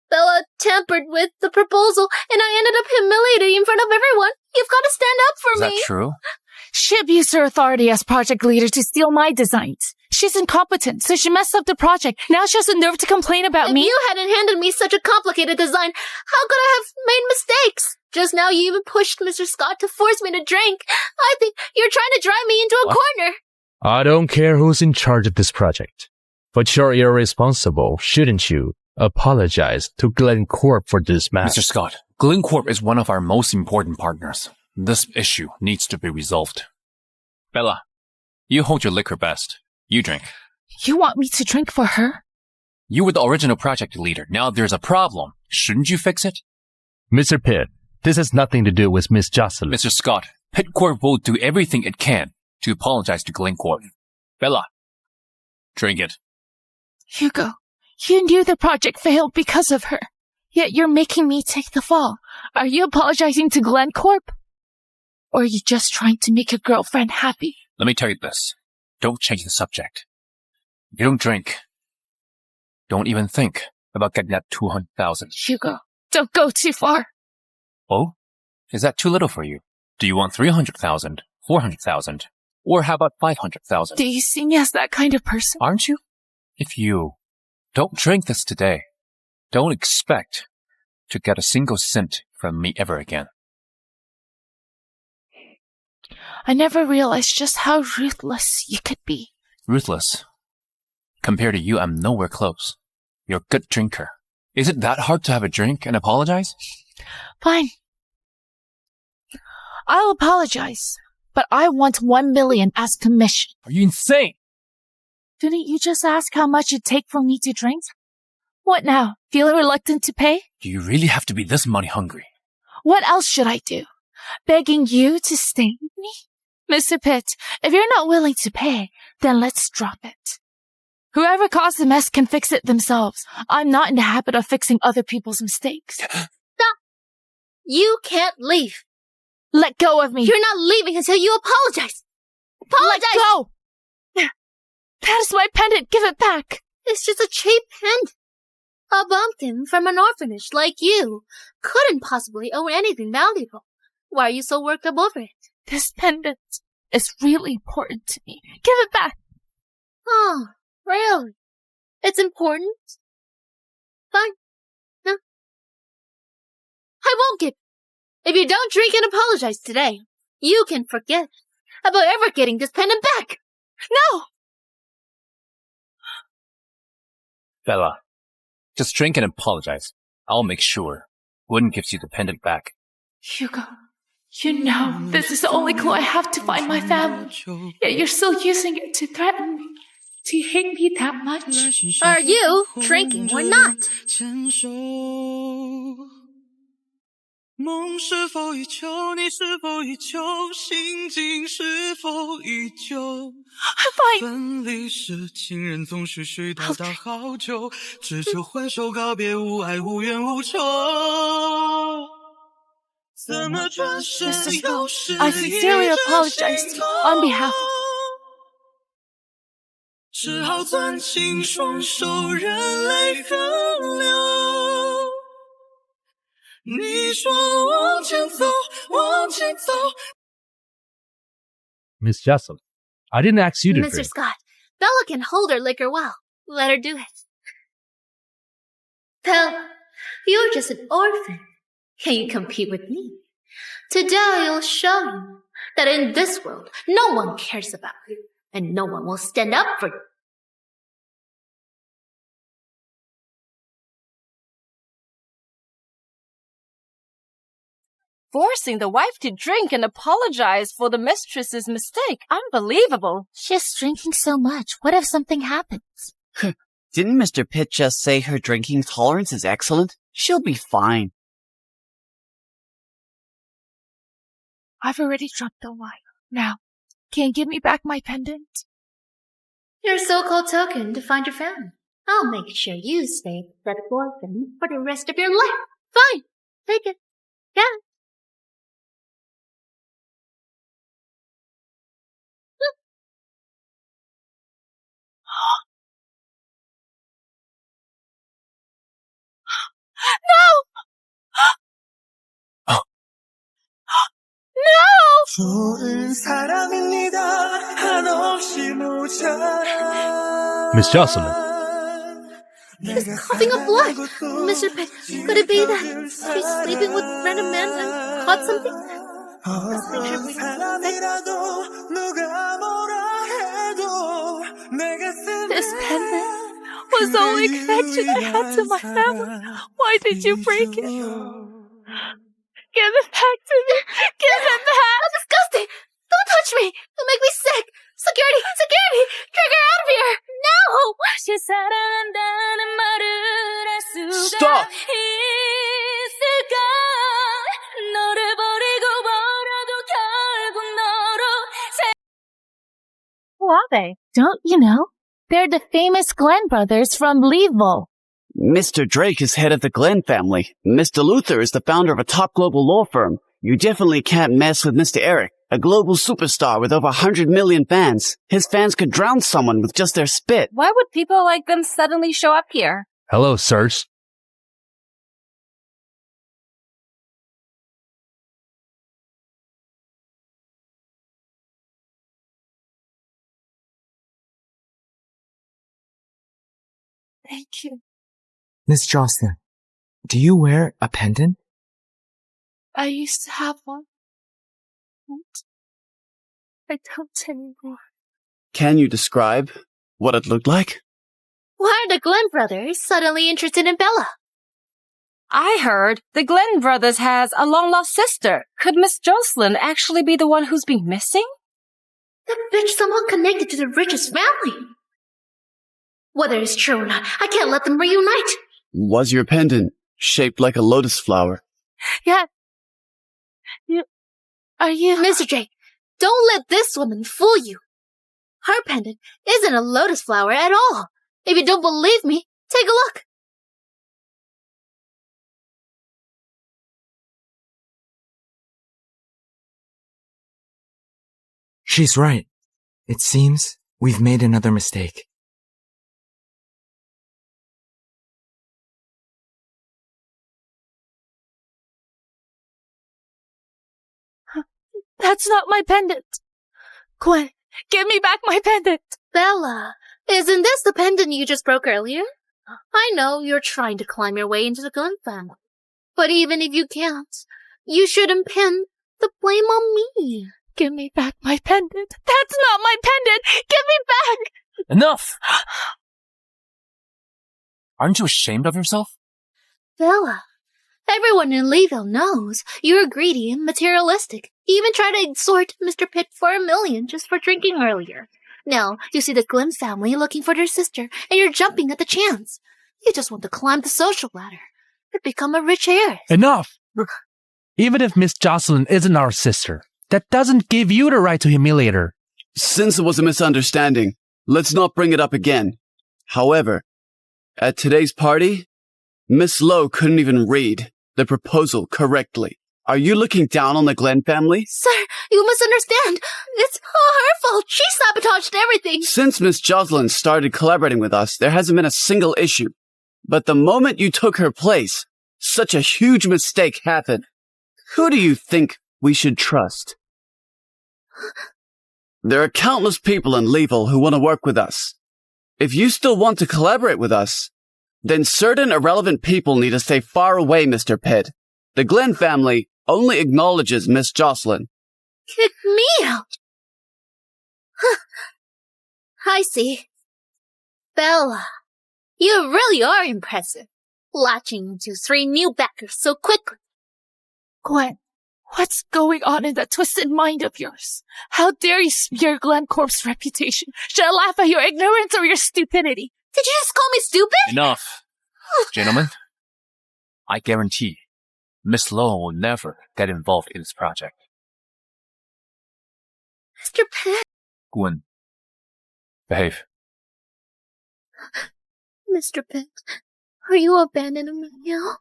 Bella tampered with the proposal, and I ended up humiliated in front of everyone. You've got to stand up for me. Is that true? She abused her authority as project leader to steal my designs. She's incompetent, so she messed up the project. Now she has the nerve to complain about me. If you hadn't handed me such a complicated design, how could I have made mistakes? Just now you even pushed Mr. Scott to force me to drink. I think you're trying to drive me into a corner. I don't care who's in charge of this project. But you're irresponsible, shouldn't you? Apologize to Glenn Corp for this matter. Mr. Scott, Glenn Corp is one of our most important partners. This issue needs to be resolved. Bella, you hold your liquor best. You drink. You want me to drink for her? You were the original project leader. Now there's a problem. Shouldn't you fix it? Mr. Pitt, this has nothing to do with Miss Jocelyn. Mr. Scott, Pitt Corp will do everything it can to apologize to Glenn Corp. Bella, drink it. Hugo, you knew the project failed because of her. Yet you're making me take the fall. Are you apologizing to Glenn Corp? Or are you just trying to make your girlfriend happy? Let me tell you this. Don't change the subject. If you don't drink, don't even think about getting that 200,000. Hugo, don't go too far. Oh? Is that too little for you? Do you want 300,000, 400,000, or how about 500,000? Do you see me as that kind of person? Aren't you? If you don't drink this today, don't expect to get a single cent from me ever again. I never realized just how ruthless you could be. Ruthless? Compared to you, I'm nowhere close. You're a good drinker. Is it that hard to have a drink and apologize? Fine. I'll apologize, but I want 1 million as commission. Are you insane? Didn't you just ask how much it'd take for me to drink? What now? Feeling reluctant to pay? Do you really have to be this money hungry? What else should I do? Begging you to stay with me? Mr. Pitt, if you're not willing to pay, then let's drop it. Whoever caused the mess can fix it themselves. I'm not in the habit of fixing other people's mistakes. Stop! You can't leave. Let go of me. You're not leaving until you apologize. Apologize! Let go! That is my pendant. Give it back. It's just a cheap pendant. A bumpkin from an orphanage like you couldn't possibly own anything valuable. Why are you so worked up over it? This pendant is really important to me. Give it back. Oh, really? It's important? Fine. No. I won't give it. If you don't drink and apologize today, you can forget about ever getting this pendant back. No! Bella, just drink and apologize. I'll make sure Gwen gives you the pendant back. Hugo, you know this is the only clue I have to find my family. Yet you're still using it to threaten me. Do you hate me that much? Are you drinking or not? 梦是否依旧？你是否依旧？心境是否依旧？分离时，情人总是絮叨叨好久，只求挥手告别，无爱无怨无仇。怎么转身又是 I sincerely apologize to you on behalf. 只好攥紧双手，任泪横流。 你说往前走，往前走。 Miss Jocelyn, I didn't ask you to Mr. drink. Scott, Bella can hold her liquor well. Let her do it. Bella, you're just an orphan. Can you compete with me? Today I'll show you that in this world, no one cares about you, and no one will stand up for you. Forcing the wife to drink and apologize for the mistress's mistake. Unbelievable. She's drinking so much. What if something happens? Didn't Mr. Pitt just say her drinking tolerance is excellent? She'll be fine. I've already dropped the wine. Now, Can't give me back my pendant. Your so-called token to find your family. I'll make sure you stay with that orphan for the rest of your life. Fine. Take it. Yeah. Miss Jocelyn. He's coughing up blood. Mr. Pitt, could it be that he's sleeping with random men and caught something? Let's make sure we This pendant was the only connection I had to my family. Why did you break it? Give it back to me. Give it back. That's disgusting. Don't touch me. You'll make me sick. Security! Security! Drag her out of here! No! Stop! Who are they? Don't you know? They're the famous Glenn brothers from Leeville. Mr. Drake is head of the Glenn family. Mr. Luther is the founder of a top global law firm. You definitely can't mess with Mr. Eric, a global superstar with over 100 million fans. His fans could drown someone with just their spit. Why would people like them suddenly show up here? Hello, sirs. Thank you. Miss Jocelyn, do you wear a pendant? I used to have one. I don't anymore. Can you describe what it looked like? Why are the Glenn brothers suddenly interested in Bella? I heard the Glenn brothers has a long-lost sister. Could Miss Jocelyn actually be the one who's been missing? That bitch somehow connected to the richest family. Whether it's true or not, I can't let them reunite. Was your pendant shaped like a lotus flower? Yeah. Are you... Mr. J, don't let this woman fool you. Her pendant isn't a lotus flower at all. If you don't believe me, take a look. She's right. It seems we've made another mistake. That's not my pendant. Gwen, give me back my pendant. Bella, isn't this the pendant you just broke earlier? I know you're trying to climb your way into the Glenn family. But even if you can't, you shouldn't pin the blame on me. Give me back my pendant. That's not my pendant. Give me back. Enough! Aren't you ashamed of yourself? Bella, everyone in Leeville knows you're greedy and materialistic. You even tried to extort Mr. Pitt for $1 million just for drinking earlier. Now, you see the Glenn family looking for their sister, and you're jumping at the chance. You just want to climb the social ladder and become a rich heiress. Enough! Even if Miss Jocelyn isn't our sister, that doesn't give you the right to humiliate her. Since it was a misunderstanding, let's not bring it up again. However, at today's party, Miss Lowe couldn't even read the proposal correctly. Are you looking down on the Glenn family? Sir, you misunderstand. It's her fault. She sabotaged everything. Since Miss Jocelyn started collaborating with us, there hasn't been a single issue. But the moment you took her place, such a huge mistake happened. Who do you think we should trust? There are countless people in Leeville who want to work with us. If you still want to collaborate with us, then certain irrelevant people need to stay far away, Mr. Pitt. The Glenn family only acknowledges Miss Jocelyn. Kick me out. I see. Bella, you really are impressive. Latching into 3 new backers so quickly. Gwen, what's going on in that twisted mind of yours? How dare you smear Glencorp's reputation? Should I laugh at your ignorance or your stupidity? Did you just call me stupid? Enough. Gentlemen, I guarantee Miss Lowe will never get involved in this project. Mr. Pitt. Gwen, behave. Mr. Pitt, are you abandoning me now?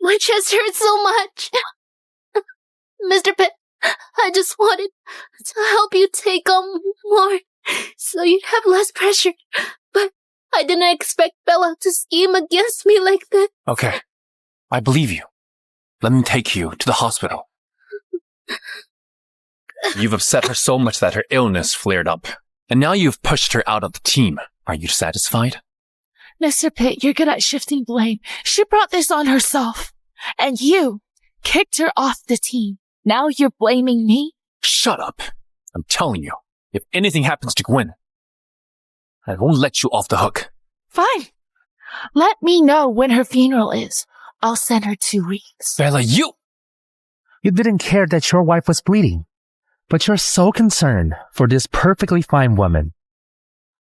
My chest hurts so much. Mr. Pitt, I just wanted to help you take on more so you'd have less pressure. But I didn't expect Bella to scheme against me like this. Okay, I believe you. Let me take you to the hospital. You've upset her so much that her illness flared up. And now you've pushed her out of the team. Are you satisfied? Mr. Pitt, you're good at shifting blame. She brought this on herself. And you kicked her off the team. Now you're blaming me? Shut up. I'm telling you, if anything happens to Gwen, I won't let you off the hook. Fine. Let me know when her funeral is. I'll send her 2 weeks. Bella, you didn't care that your wife was bleeding, but you're so concerned for this perfectly fine woman.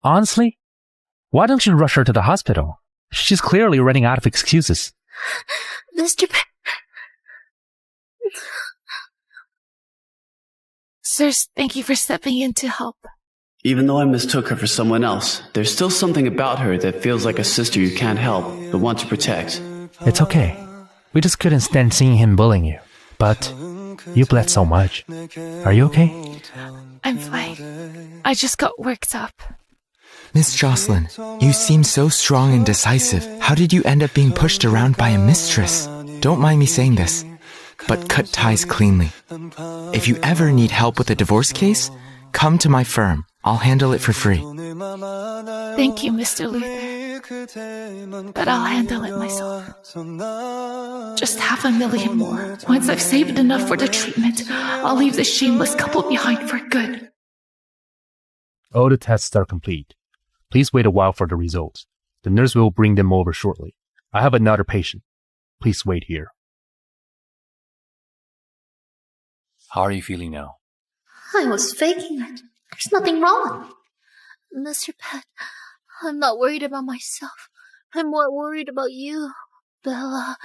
Honestly, why don't you rush her to the hospital? She's clearly running out of excuses. Mr. Pitt. Sirs, thank you for stepping in to help. Even though I mistook her for someone else, there's still something about her that feels like a sister you can't help, but want to protect. It's okay. We just couldn't stand seeing him bullying you. But you bled so much. Are you okay? I'm fine. I just got worked up. Miss Jocelyn, you seem so strong and decisive. How did you end up being pushed around by a mistress? Don't mind me saying this, but cut ties cleanly. If you ever need help with a divorce case, come to my firm. I'll handle it for free. Thank you, Mr. Luther. But I'll handle it myself. Just $500,000 more. Once I've saved enough for the treatment, I'll leave this shameless couple behind for good. All the tests are complete. Please wait a while for the results. The nurse will bring them over shortly. I have another patient. Please wait here. How are you feeling now? I was faking it. There's nothing wrong. Mr. Pitt, I'm not worried about myself. I'm more worried about you. Bella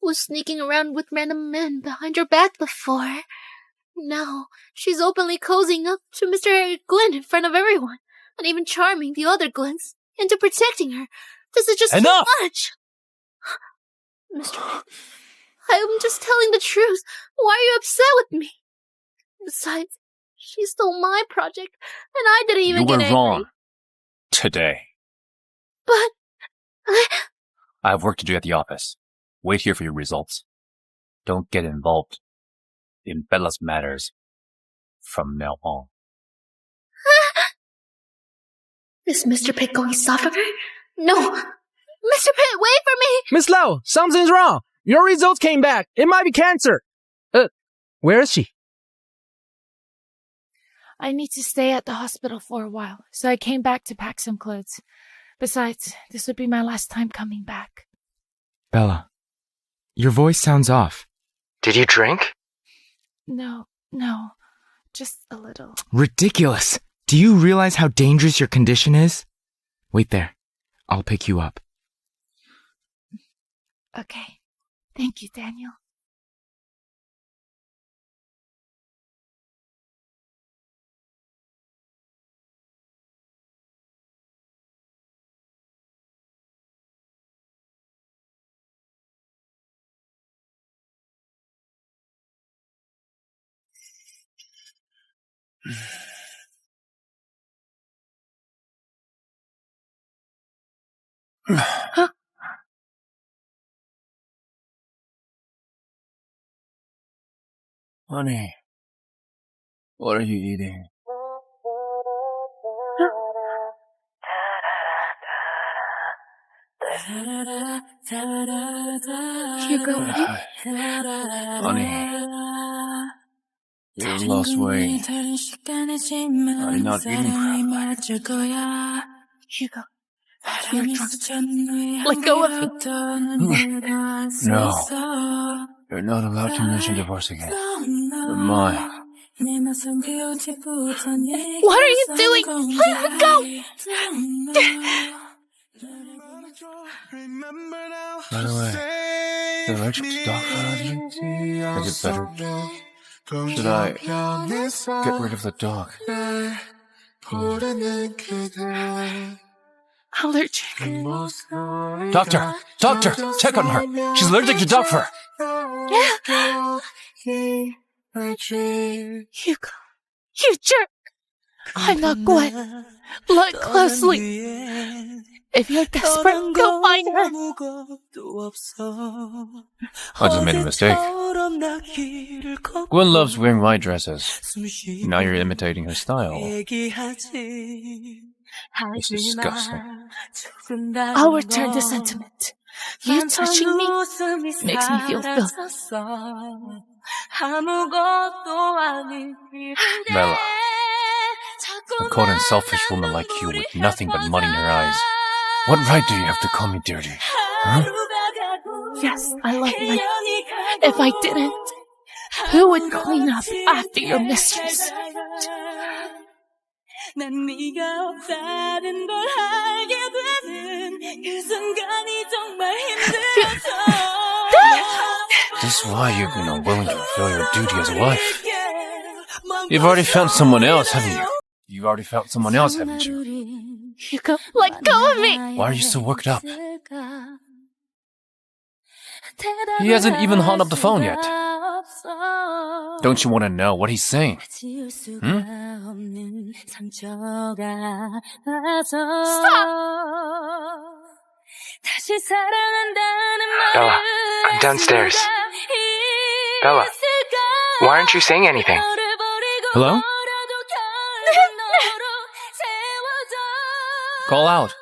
was sneaking around with random men behind your back before. Now, she's openly cozying up to Mr. Glenn in front of everyone, and even charming the other Glens into protecting her. This is just Enough! too much. Mr. Pitt, I'm just telling the truth. Why are you upset with me? Besides, she stole my project, and I didn't even get angry. You were wrong. Today. But I have work to do at the office. Wait here for your results. Don't get involved in Bella's matters from now on. Is Mr. Pitt going soft on her? No! Mr. Pitt, wait for me! Miss Lau, something's wrong. Your results came back. It might be cancer. Where is she? I need to stay at the hospital for a while, so I came back to pack some clothes. Besides, this would be my last time coming back. Bella, your voice sounds off. Did you drink? No, just a little. Ridiculous. Do you realize how dangerous your condition is? Wait there. I'll pick you up. Okay. Thank you, Daniel. Huh? Honey, what are you eating? Hugo. Honey, you lost weight. Are you not eating properly? Hugo. You're drunk. Let go of me. No. You're not allowed to mention divorce again. You're mine. What are you doing? Let me go! By the way, You're allergic to dog food? Is it better? Should I get rid of the dog? Allergic. Doctor! Doctor! Check on her! She's allergic to dog fur! Yeah. Hugo, you jerk! I'm not Gwen. Look closely. If you're desperate, go find her. I just made a mistake. Gwen loves wearing white dresses. Now you're imitating her style. It's disgusting. I'll return the sentiment. You touching me makes me feel filthy. Bella, a cold and selfish woman like you with nothing but mud in her eyes. What right do you have to call me dirty? Huh? Yes, I love life. If I didn't, who would clean up after your mistress? This is why you've been unwilling to fulfill your duty as a wife. You've already found someone else, haven't you? You've already found someone else, haven't you? Hugo, let go of me! Why are you so worked up? He hasn't even hung up the phone yet. Don't you want to know what he's saying? Hmm? Stop! Bella, I'm downstairs. Bella, why aren't you saying anything? Hello? Call out.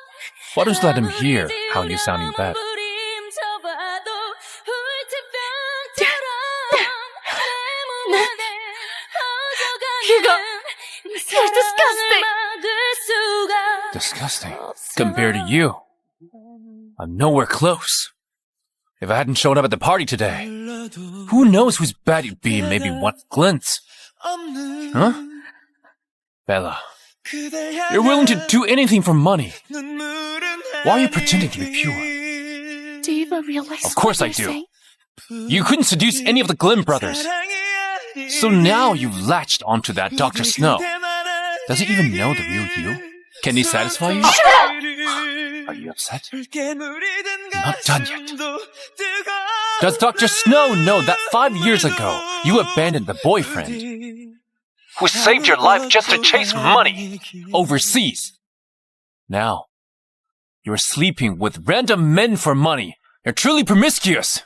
Why don't you let him hear how you're sounding bad? Hugo, you're disgusting. Disgusting. Compared to you, I'm nowhere close. If I hadn't shown up at the party today, who knows whose bad you'd be in maybe one glance? Huh? Bella, you're willing to do anything for money. Why are you pretending to be pure? Do you even realize Of course I what you're do. saying? You couldn't seduce any of the Glim brothers. So now you've latched onto that Dr. Snow. Does he even know the real you? Can he satisfy you? Are you upset? I'm not done yet. Does Dr. Snow know that 5 years ago you abandoned the boyfriend who saved your life just to chase money overseas? Now, you're sleeping with random men for money. You're truly promiscuous.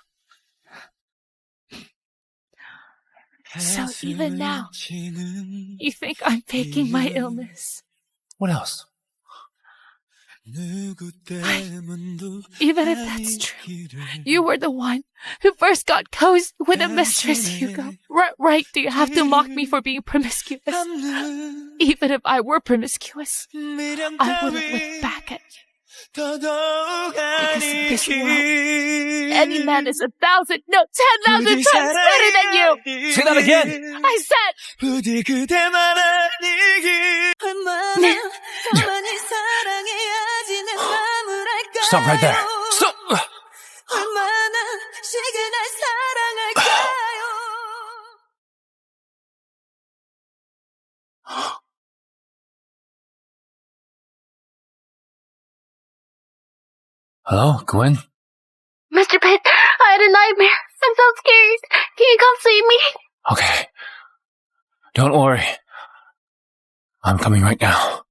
So even now, you think I'm faking my illness? What else? Even if that's true, you were the one who first got cozy with a mistress, Hugo. Right, do you have to mock me for being promiscuous? Even if I were promiscuous, I wouldn't look back at you. Because in this world, any man is 1,000, no, 10,000 times better than you! Say that again! I said... Stop right there! Stop! Hello, Gwen? Mr. Pitt, I had a nightmare. I'm so scared. Can you come see me? Okay. Don't worry. I'm coming right now.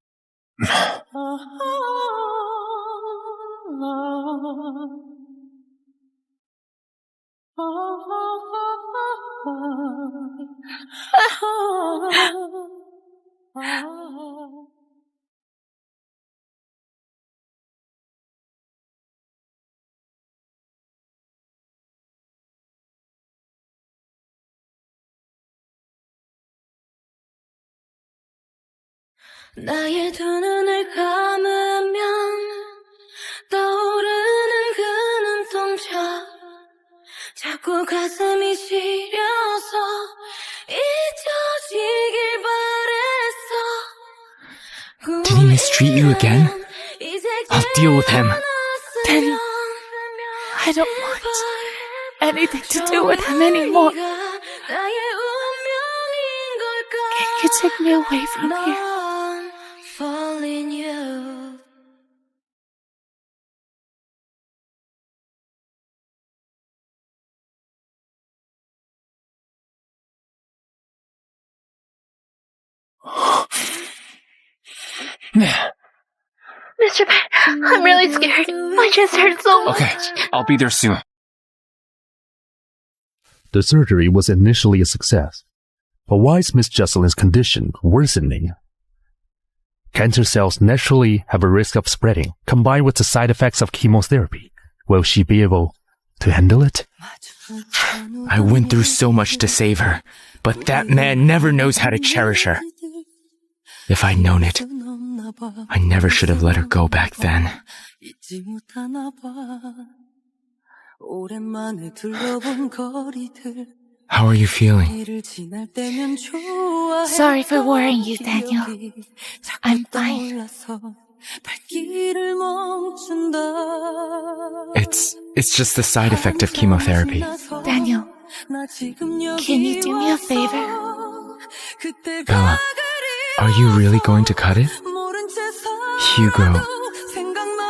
나의 두 눈을 감으면 떠오르는 그 눈동자 자꾸 가슴이 시려서 잊혀지길 바랬어. Did he mistreat you again? I'll deal with him. Then I don't want anything to do with him anymore. Can you take me away from here? Mr. Pitt, I'm really scared. My chest hurts so much. Okay, I'll be there soon. The surgery was initially a success, but why is Miss Jocelyn's condition worsening? Cancer cells naturally have a risk of spreading, combined with the side effects of chemotherapy. Will she be able to handle it? I went through so much to save her, but that man never knows how to cherish her. If I'd known it, I never should have let her go back then. How are you feeling? Sorry for worrying you, Daniel. I'm fine. It's just the side effect of chemotherapy. Daniel, can you do me a favor? Bella, are you really going to cut it? Hugo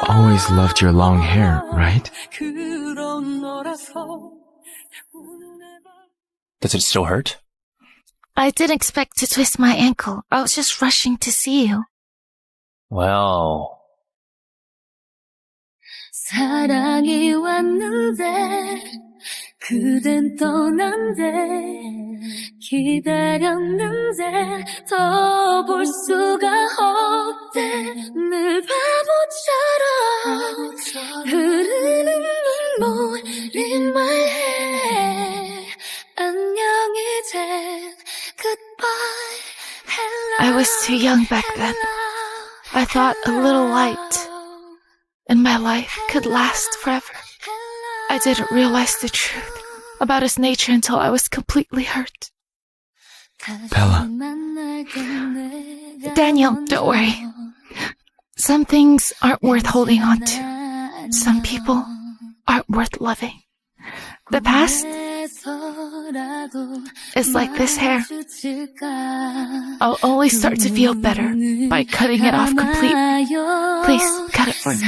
always loved your long hair, right? Does it still hurt? I didn't expect to twist my ankle. I was just rushing to see you. Well... 사랑이 왔는데 그댄 떠난대 기다렸는데 더 볼 수가 없대 늘 바보처럼 흐르는 눈물이 안녕 이젠 goodbye hello I was too young back then. I thought a little light in my life could last forever. I didn't realize the truth about his nature until I was completely hurt. Bella. Daniel, don't worry. Some things aren't worth holding on to. Some people aren't worth loving. The past is like this hair. I'll only start to feel better by cutting it off completely. Please, cut it for me.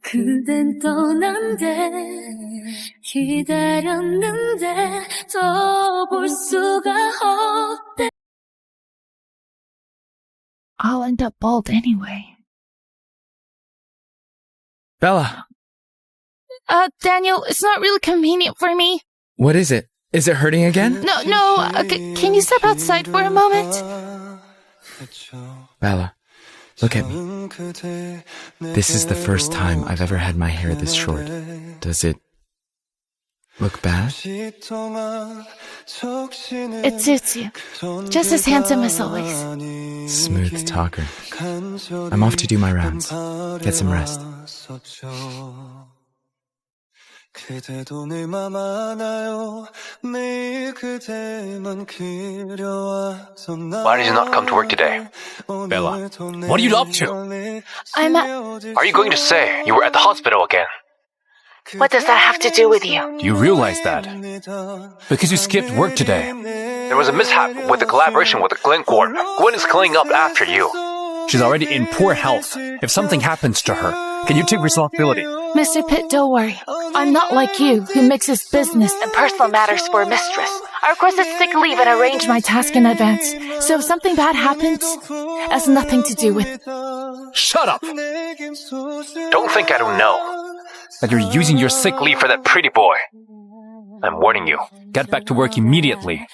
그댄 떠난대 기다렸는데 더 볼 수가 없대 I'll end up bald anyway. Bella. Daniel, it's not really convenient for me. What is it? Is it hurting again? No, can you step outside for a moment? Bella, look at me. This is the first time I've ever had my hair this short. Does it look bad? It suits you. Just as handsome as always. Smooth talker. I'm off to do my rounds. Get some rest. 그대도 내 맘 알아요 매일 그대만 그려와서 Why did you not come to work today? Bella, what are you up to? Are you going to say you were at the hospital again? What does that have to do with you? Do you realize that? Because you skipped work today. There was a mishap with the collaboration with the Glencore. Gwen is cleaning up after you. She's already in poor health. If something happens to her, can you take responsibility? Mr. Pitt, don't worry. I'm not like you, who mixes business and personal matters for a mistress. I requested sick leave and arranged my task in advance. So if something bad happens, it has nothing to do with... Shut up! Don't think I don't know that you're using your sick leave for that pretty boy. I'm warning you, get back to work immediately.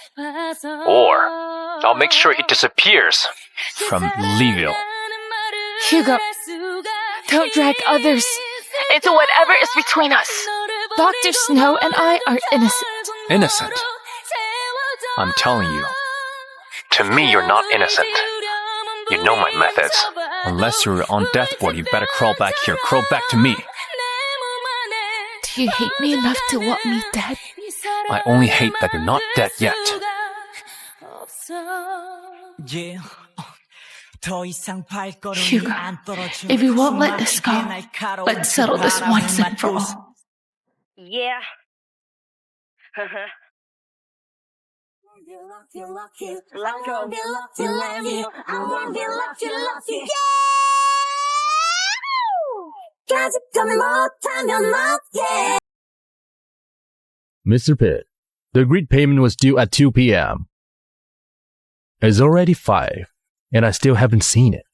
Or I'll make sure it disappears from Leeville. Hugo, don't drag others into whatever is between us. Dr. Snow and I are innocent. Innocent? I'm telling you, to me you're not innocent. You know my methods. Unless you're on death board, you better crawl back here. Crawl back to me. Do you hate me enough to want me dead? I only hate that you're not dead yet. Yeah. Hugo, if you won't let this go, let's settle this once and for all. Yeah. Mr. Pitt, the agreed payment was due at 2 p.m. It's already 5, and I still haven't seen it.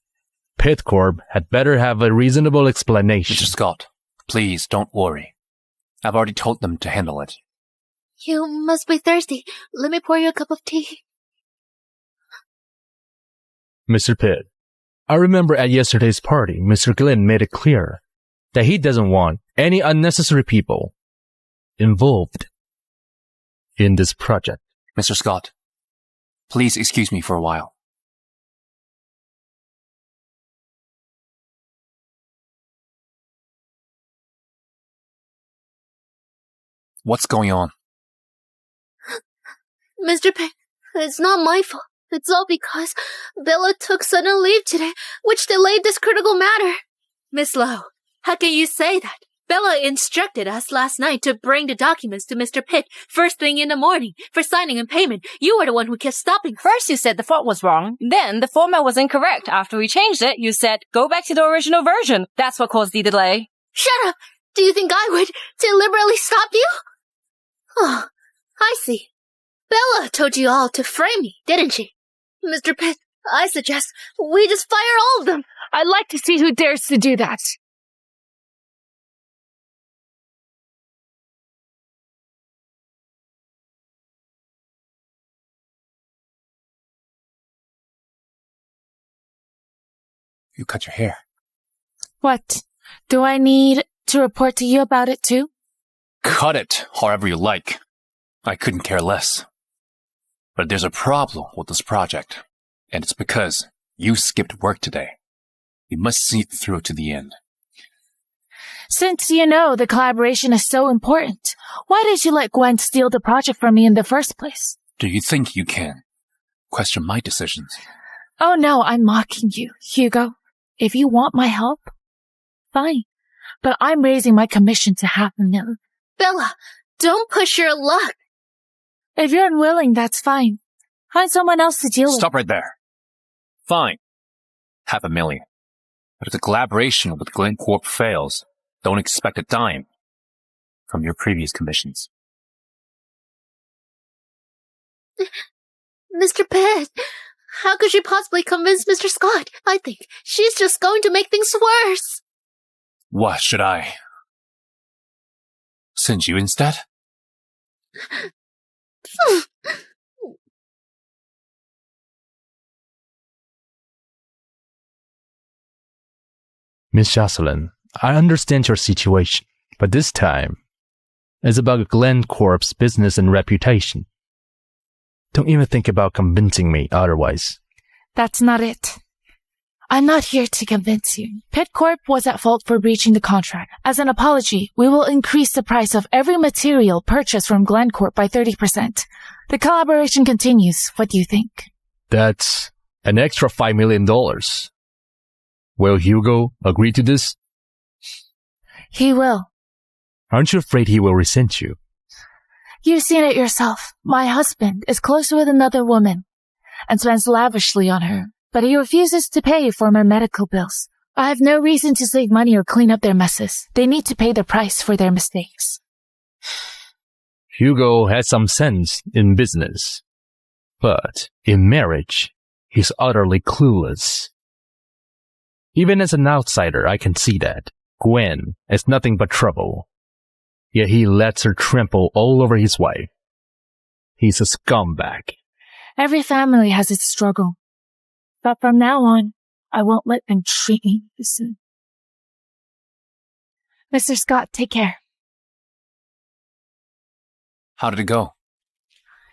Pitt Corp had better have a reasonable explanation. Mr. Scott, please don't worry. I've already told them to handle it. You must be thirsty. Let me pour you a cup of tea. Mr. Pitt, I remember at yesterday's party, Mr. Glenn made it clear that he doesn't want any unnecessary people involved in this project. Mr. Scott, please excuse me for a while. What's going on? Mr. Pitt, it's not my fault. It's all because Bella took sudden leave today, which delayed this critical matter. Miss Lowe, how can you say that? Bella instructed us last night to bring the documents to Mr. Pitt first thing in the morning for signing and payment. You were the one who kept stopping. First you said the font was wrong, then the format was incorrect. After we changed it, you said, go back to the original version. That's what caused the delay. Shut up! Do you think I would deliberately stop you? Oh, I see. Bella told you all to frame me, didn't she? Mr. Pitt, I suggest we just fire all of them. I'd like to see who dares to do that. You cut your hair. What? Do I need to report to you about it too? Cut it however you like. I couldn't care less. But there's a problem with this project, and it's because you skipped work today. You must see it through to the end. Since you know the collaboration is so important, why did you let Gwen steal the project from me in the first place? Do you think you can question my decisions? Oh no, I'm mocking you, Hugo. If you want my help, fine. But I'm raising my commission to $500,000. Bella, don't push your luck. If you're unwilling, that's fine. Find someone else to deal with. Stop right there. Fine. $500,000. But if the collaboration with Glen Corp fails, don't expect a dime from your previous commissions. Mr. Pitt, how could she possibly convince Mr. Scott? I think she's just going to make things worse. What should I? Send you instead? Miss Jocelyn, I understand your situation, but this time, it's about Glen Corp's business and reputation. Don't even think about convincing me otherwise. That's not it. I'm not here to convince you. Pitt Corp was at fault for breaching the contract. As an apology, we will increase the price of every material purchased from Glen Corp by 30%. The collaboration continues. What do you think? That's an extra $5 million. Will Hugo agree to this? He will. Aren't you afraid he will resent you? You've seen it yourself. My husband is close with another woman and spends lavishly on her, but he refuses to pay for my medical bills. I have no reason to save money or clean up their messes. They need to pay the price for their mistakes. Hugo has some sense in business, but in marriage, he's utterly clueless. Even as an outsider, I can see that. Gwen is nothing but trouble. Yet he lets her trample all over his wife. He's a scumbag. Every family has its struggle. But from now on, I won't let them treat me this way. Mr. Scott, take care. How did it go?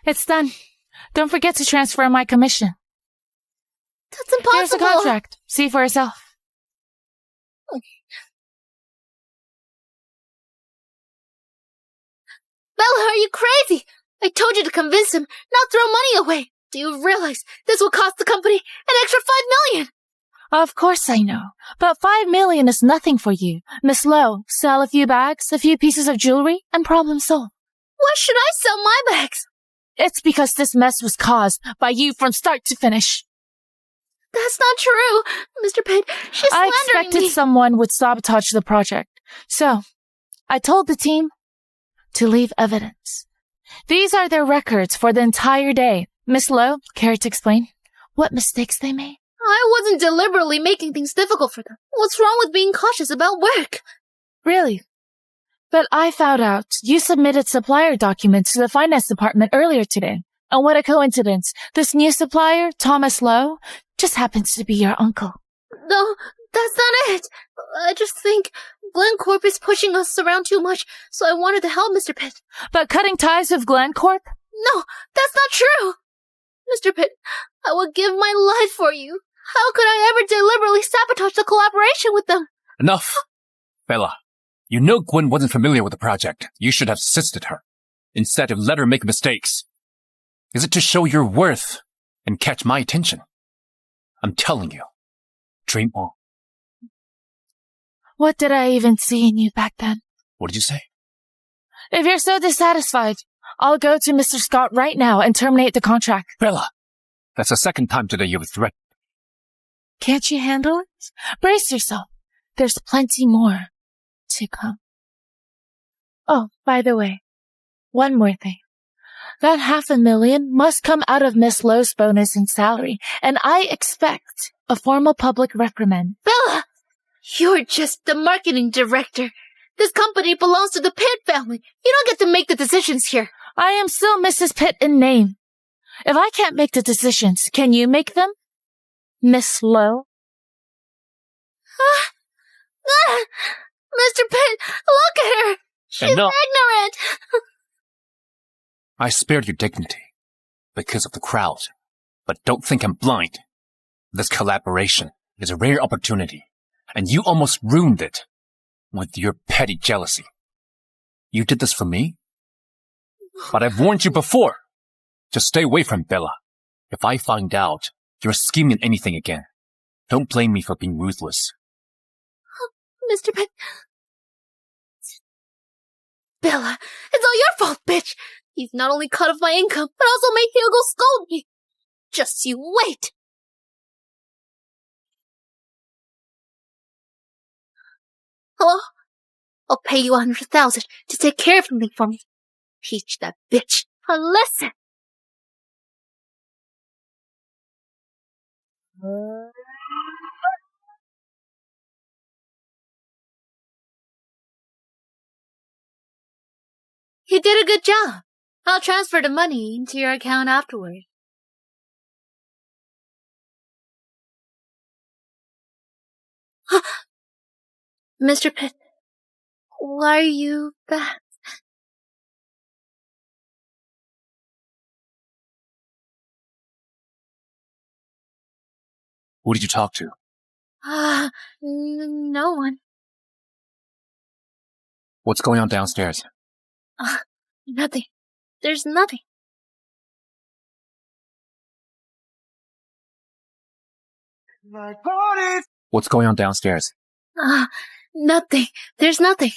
It's done. Don't forget to transfer my commission. That's impossible. Here's the contract. See for yourself. Bella, are you crazy? I told you to convince him, not throw money away. Do you realize this will cost the company an extra $5 million? Of course I know. But 5 million is nothing for you. Miss Lowe, sell a few bags, a few pieces of jewelry, and problem solved. Why should I sell my bags? It's because this mess was caused by you from start to finish. That's not true, Mr. Pitt. She's slandering me. I expected someone would sabotage the project. So, I told the team to leave evidence. These are their records for the entire day. Miss Lowe, care to explain what mistakes they made? I wasn't deliberately making things difficult for them. What's wrong with being cautious about work? Really? But I found out you submitted supplier documents to the finance department earlier today. And what a coincidence. This new supplier, Thomas Lowe, just happens to be your uncle. No, that's not it. I just think Glencorp is pushing us around too much, so I wanted to help Mr. Pitt. But cutting ties with Glencorp? No, that's not true. Mr. Pitt, I would give my life for you. How could I ever deliberately sabotage the collaboration with them? Enough! Bella, you know Gwen wasn't familiar with the project. You should have assisted her, instead of let her make mistakes. Is it to show your worth and catch my attention? I'm telling you, dream on. What did I even see in you back then? What did you say? If you're so dissatisfied, I'll go to Mr. Scott right now and terminate the contract. Bella, that's the second time today you've threatened. Can't you handle it? Brace yourself. There's plenty more to come. Oh, by the way, one more thing. That $500,000 must come out of Miss Lowe's bonus and salary, and I expect a formal public reprimand. Bella! You're just the marketing director. This company belongs to the Pitt family. You don't get to make the decisions here. I am still Mrs. Pitt in name. If I can't make the decisions, can you make them? Miss Lowe? Mr. Pitt, look at her! She's ignorant! I spared your dignity because of the crowd, but don't think I'm blind. This collaboration is a rare opportunity, and you almost ruined it with your petty jealousy. You did this for me? But I've warned you before. Just stay away from Bella. If I find out you're scheming anything again, don't blame me for being ruthless. Mr. Pitt. Bella, it's all your fault, bitch! He's not only cut off my income, but also made Hugo scold me! Just you wait! Hello? I'll pay you $100,000 to take care of something for me. Teach that bitch a lesson! You did a good job. I'll transfer the money into your account afterward. Mr. Pitt, why are you back? Who did you talk to? No one. What's going on downstairs? Nothing. There's nothing. What's going on downstairs? Nothing. There's nothing.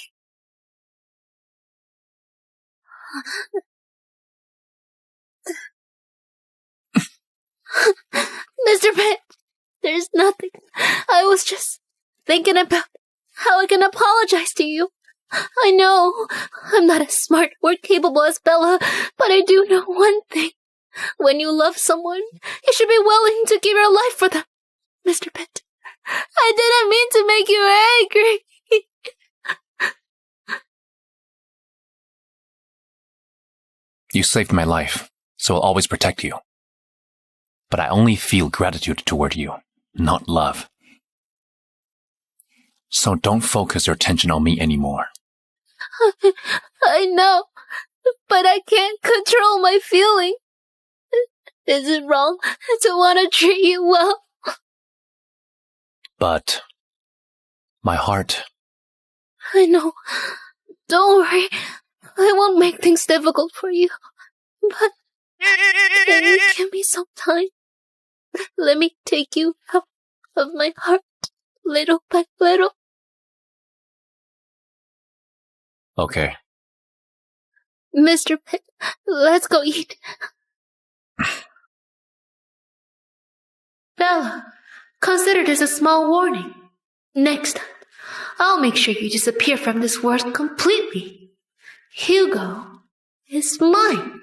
Mr. Pitt, there's nothing. I was just thinking about how I can apologize to you. I know I'm not as smart or capable as Bella, but I do know one thing. When you love someone, you should be willing to give your life for them. Mr. Pitt, I didn't mean to make you angry. You saved my life, so I'll always protect you. But I only feel gratitude toward you, not love. So don't focus your attention on me anymore. I know, but I can't control my feeling. Is it wrong to want to treat you well? But my heart... I know. Don't worry. I won't make things difficult for you. But can you give me some time? Let me take you out of my heart, little by little. Okay. Mr. Pitt, let's go eat. Bella, consider this a small warning. Next time, I'll make sure you disappear from this world completely. Hugo is mine.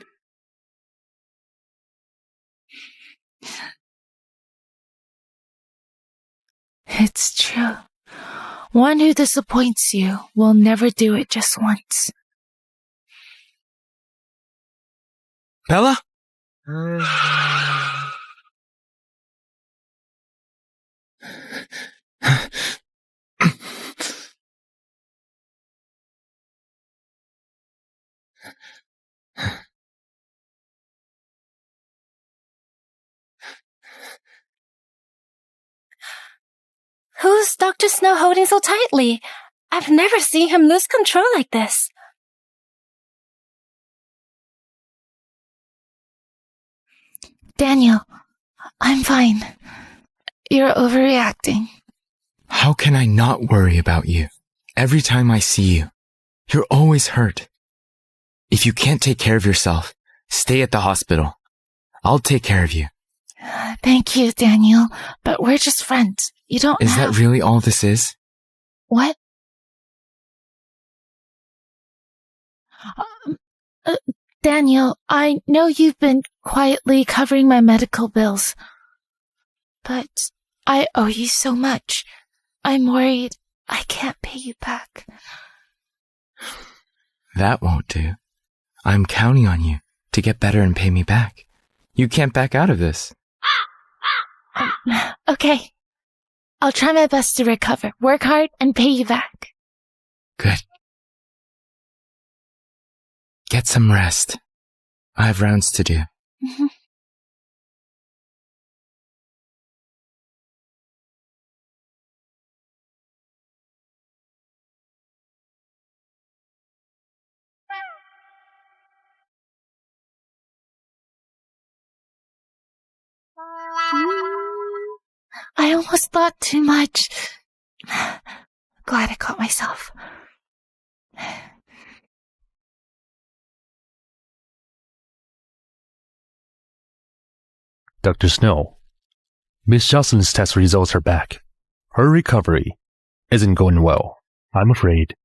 It's true. One who disappoints you will never do it just once. Bella? Who's Dr. Snow holding so tightly? I've never seen him lose control like this. Daniel, I'm fine. You're overreacting. How can I not worry about you? Every time I see you, you're always hurt. If you can't take care of yourself, stay at the hospital. I'll take care of you. Thank you, Daniel, but we're just friends. You don't Is that really all this is? What? Daniel, I know you've been quietly covering my medical bills, but I owe you so much. I'm worried I can't pay you back. That won't do. I'm counting on you to get better and pay me back. You can't back out of this. Okay. I'll try my best to recover, work hard, and pay you back. Good. Get some rest. I have rounds to do. Mm-hmm. I almost thought too much. Glad I caught myself. Dr. Snow, Miss Jocelyn's test results are back. Her recovery isn't going well, I'm afraid.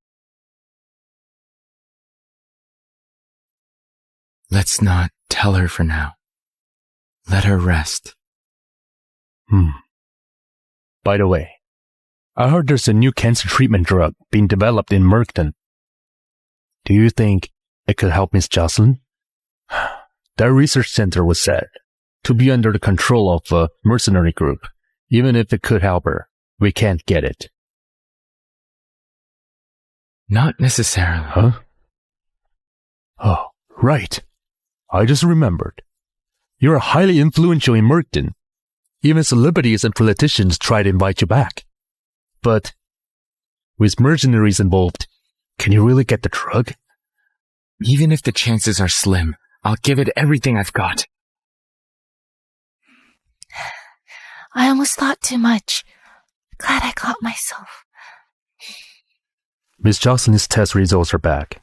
Let's not tell her for now. Let her rest. By the way, I heard there's a new cancer treatment drug being developed in Merkton. Do you think it could help Miss Jocelyn? That research center was said to be under the control of a mercenary group. Even if it could help her, we can't get it. Not necessarily. Huh? Oh, right. I just remembered. You're highly influential in Merkton. Even celebrities and politicians try to invite you back. But with mercenaries involved, can you really get the drug? Even if the chances are slim, I'll give it everything I've got. I almost thought too much. Glad I caught myself. Miss Jocelyn's test results are back.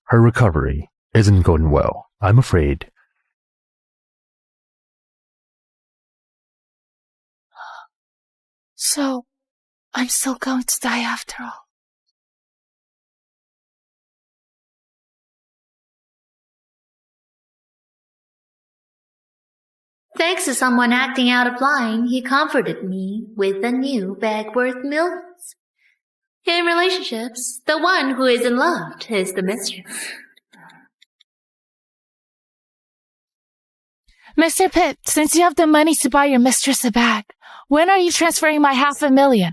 Her recovery isn't going well, I'm afraid. So, I'm still going to die after all. Thanks to someone acting out of line, he comforted me with a new bag worth millions. In relationships, the one who is in love is the mistress. Mr. Pitt, since you have the money to buy your mistress a bag, when are you transferring my $500,000?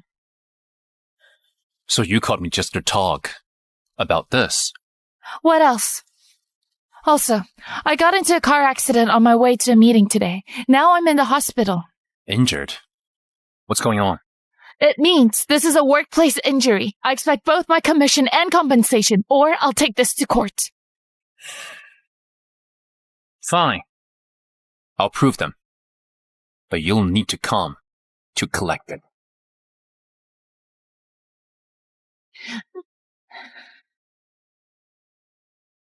So you called me just to talk about this. What else? Also, I got into a car accident on my way to a meeting today. Now I'm in the hospital. Injured? What's going on? It means this is a workplace injury. I expect both my commission and compensation, or I'll take this to court. Fine. I'll prove them. But you'll need to come to collect it.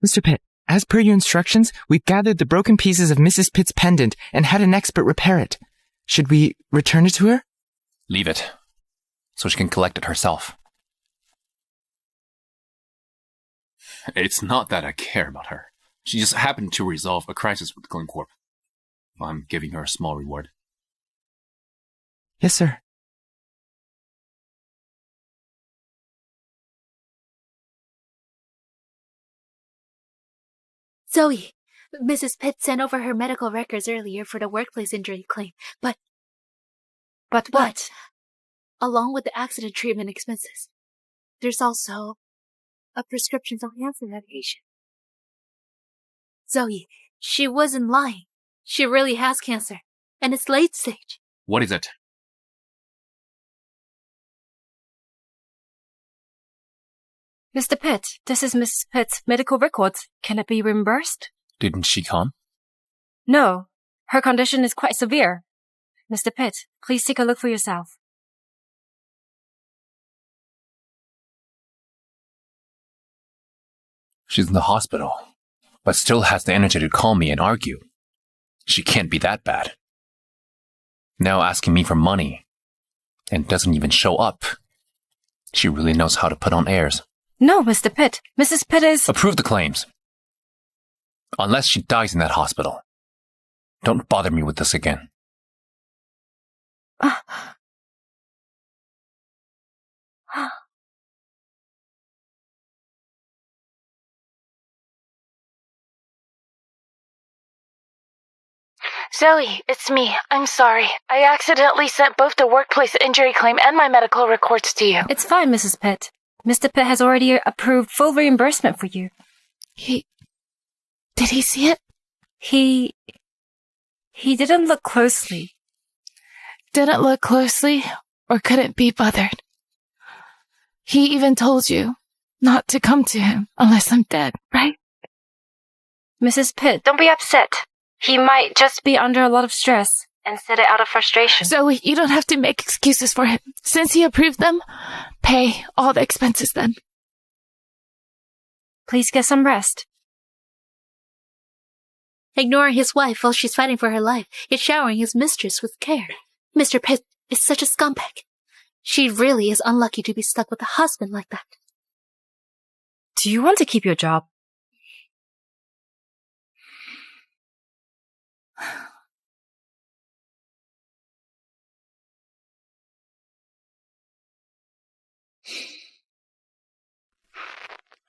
Mr. Pitt, as per your instructions, we've gathered the broken pieces of Mrs. Pitt's pendant and had an expert repair it. Should we return it to her? Leave it, so she can collect it herself. It's not that I care about her. She just happened to resolve a crisis with Glen Corp. I'm giving her a small reward. Yes, sir. Zoe, Mrs. Pitt sent over her medical records earlier for the workplace injury claim, but what? Along with the accident treatment expenses, there's also a prescription for cancer medication. Zoe, she wasn't lying. She really has cancer, and it's late stage. What is it? Mr. Pitt, this is Mrs. Pitt's medical records. Can it be reimbursed? Didn't she come? No. Her condition is quite severe. Mr. Pitt, please take a look for yourself. She's in the hospital, but still has the energy to call me and argue. She can't be that bad. Now asking me for money, and doesn't even show up. She really knows how to put on airs. No, Mr. Pitt. Mrs. Pitt is... Approve the claims. Unless she dies in that hospital. Don't bother me with this again. Zoe, it's me. I'm sorry. I accidentally sent both the workplace injury claim and my medical records to you. It's fine, Mrs. Pitt. Mr. Pitt has already approved full reimbursement for you. Did he see it? He didn't look closely. Didn't look closely, or couldn't be bothered. He even told you not to come to him unless I'm dead, right? Mrs. Pitt, don't be upset. He might just be under a lot of stress and said it out of frustration. Zoe, you don't have to make excuses for him. Since he approved them, pay all the expenses then. Please get some rest. Ignoring his wife while she's fighting for her life, yet showering his mistress with care. Mr. Pitt is such a scumbag. She really is unlucky to be stuck with a husband like that. Do you want to keep your job?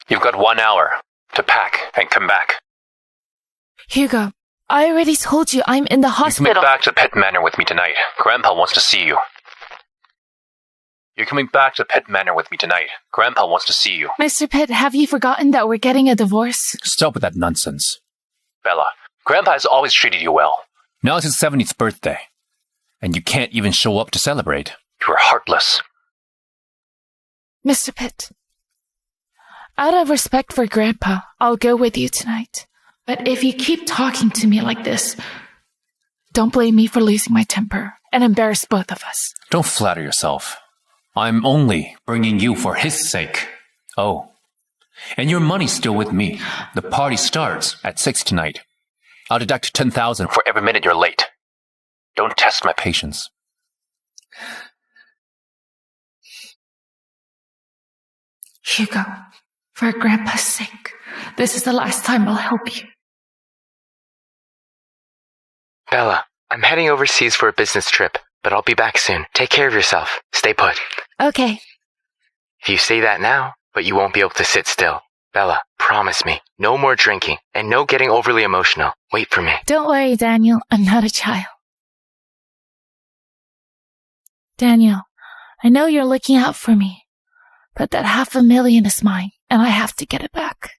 You've got 1 hour to pack and come back. Hugo, I already told you I'm in the hospital. You're coming back to Pitt Manor with me tonight. Grandpa wants to see you. You're coming back to Pitt Manor with me tonight. Grandpa wants to see you. Mr. Pitt, have you forgotten that we're getting a divorce? Stop with that nonsense. Bella, Grandpa has always treated you well. Now it's his 70th birthday. And you can't even show up to celebrate. You're heartless. Mr. Pitt, out of respect for Grandpa, I'll go with you tonight. But if you keep talking to me like this, don't blame me for losing my temper and embarrass both of us. Don't flatter yourself. I'm only bringing you for his sake. Oh, and your money's still with me. The party starts at 6 tonight. I'll deduct 10,000 for every minute you're late. Don't test my patience. Hugo, for Grandpa's sake, this is the last time I'll help you. Bella, I'm heading overseas for a business trip, but I'll be back soon. Take care of yourself. Stay put. Okay. If you say that now, but you won't be able to sit still. Bella, promise me, no more drinking, and no getting overly emotional. Wait for me. Don't worry, Daniel. I'm not a child. Daniel, I know you're looking out for me, but that $500,000 is mine, and I have to get it back.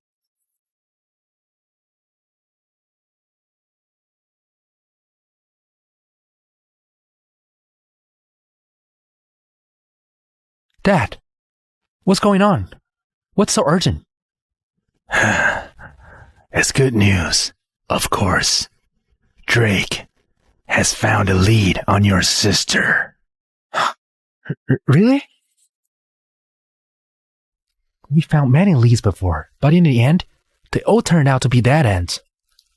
Dad, what's going on? What's so urgent? It's good news, of course. Drake has found a lead on your sister. Really? We found many leads before, but in the end, they all turned out to be dead ends.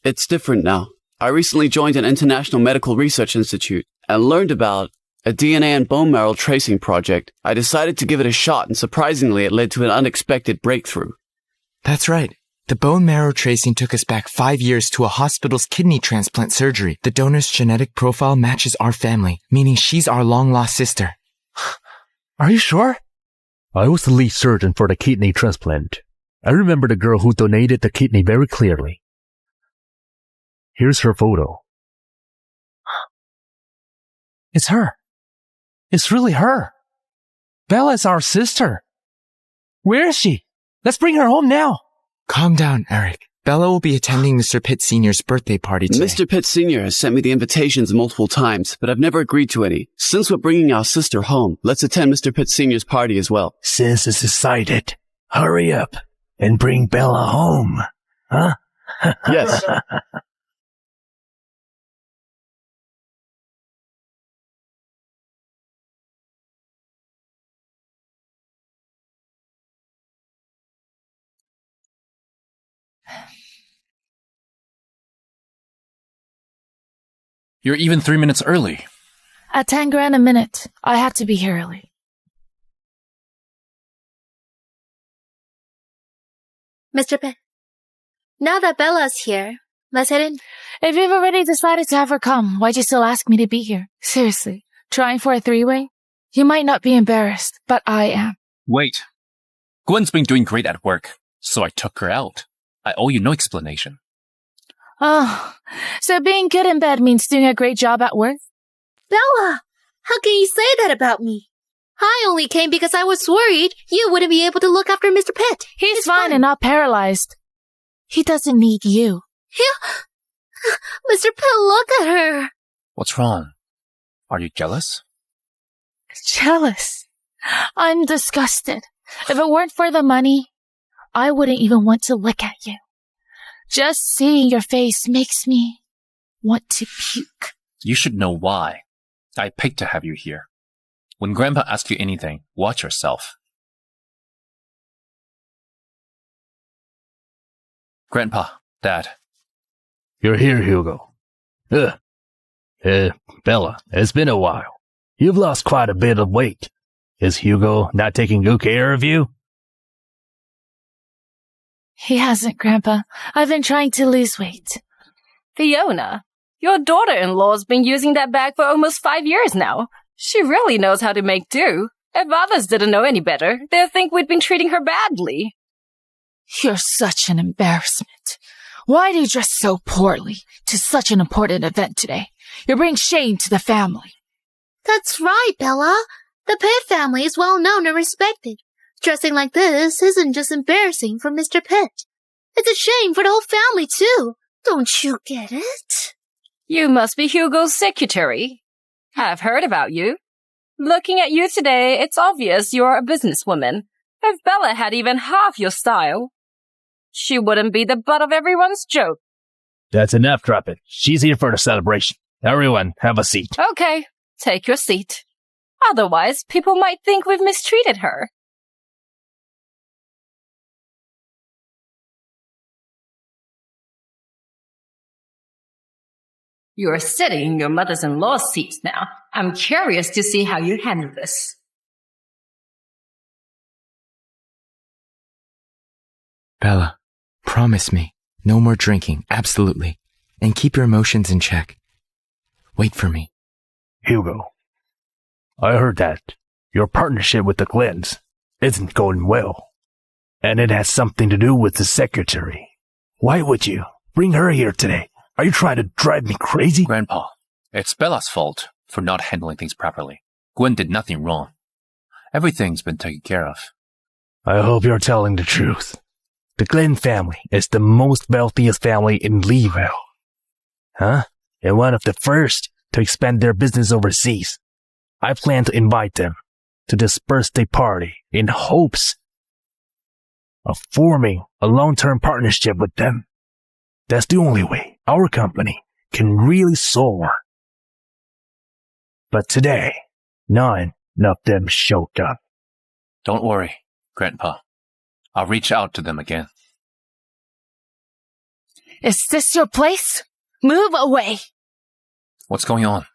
It's different now. I recently joined an international medical research institute and learned about a DNA and bone marrow tracing project. I decided to give it a shot, and surprisingly, it led to an unexpected breakthrough. That's right. The bone marrow tracing took us back 5 years to a hospital's kidney transplant surgery. The donor's genetic profile matches our family, meaning she's our long-lost sister. Are you sure? I was the lead surgeon for the kidney transplant. I remember the girl who donated the kidney very clearly. Here's her photo. It's her. It's really her. Bella is our sister. Where is she? Let's bring her home now. Calm down, Eric. Bella will be attending Mr. Pitt Sr.'s birthday party today. Mr. Pitt Sr. has sent me the invitations multiple times, but I've never agreed to any. Since we're bringing our sister home, let's attend Mr. Pitt Sr.'s party as well. Since it's decided, hurry up and bring Bella home. Huh? Yes. You're even 3 minutes early. At 10 grand a minute, I have to be here early. Mr. Pitt, now that Bella's here, let's head in. If you've already decided to have her come, why'd you still ask me to be here? Seriously, trying for a three-way? You might not be embarrassed, but I am. Wait. Gwen's been doing great at work, so I took her out. I owe you no explanation. Oh, so being good in bed means doing a great job at work? Bella, how can you say that about me? I only came because I was worried you wouldn't be able to look after Mr. Pitt. He's fine and not paralyzed. He doesn't need you. Mr. Pitt, look at her. What's wrong? Are you jealous? Jealous? I'm disgusted. If it weren't for the money, I wouldn't even want to look at you. Just seeing your face makes me want to puke. You should know why. I picked to have you here. When Grandpa asks you anything, watch yourself. Grandpa, Dad. You're here, Hugo. Bella, it's been a while. You've lost quite a bit of weight. Is Hugo not taking good care of you? He hasn't, Grandpa. I've been trying to lose weight. Fiona, your daughter-in-law's been using that bag for almost 5 years now. She really knows how to make do. If others didn't know any better, they'd think we'd been treating her badly. You're such an embarrassment. Why do you dress so poorly to such an important event today? You're bringing shame to the family. That's right, Bella. The Pitt family is well known and respected. Dressing like this isn't just embarrassing for Mr. Pitt. It's a shame for the whole family, too. Don't you get it? You must be Hugo's secretary. I've heard about you. Looking at you today, it's obvious you're a businesswoman. If Bella had even half your style, she wouldn't be the butt of everyone's joke. That's enough, drop it. She's here for the celebration. Everyone, have a seat. Okay, take your seat. Otherwise, people might think we've mistreated her. You're sitting in your mother-in-law's seat now. I'm curious to see how you handle this. Bella, promise me, no more drinking, absolutely. And keep your emotions in check. Wait for me. Hugo, I heard that your partnership with the Glens isn't going well. And it has something to do with the secretary. Why would you bring her here today? Are you trying to drive me crazy? Grandpa, it's Bella's fault for not handling things properly. Gwen did nothing wrong. Everything's been taken care of. I hope you're telling the truth. The Glen family is the most wealthiest family in Leeville. Huh? And one of the first to expand their business overseas. I plan to invite them to this birthday party in hopes of forming a long-term partnership with them. That's the only way our company can really soar. But today, none of them showed up. Don't worry, Grandpa. I'll reach out to them again. Is this your place? Move away. What's going on?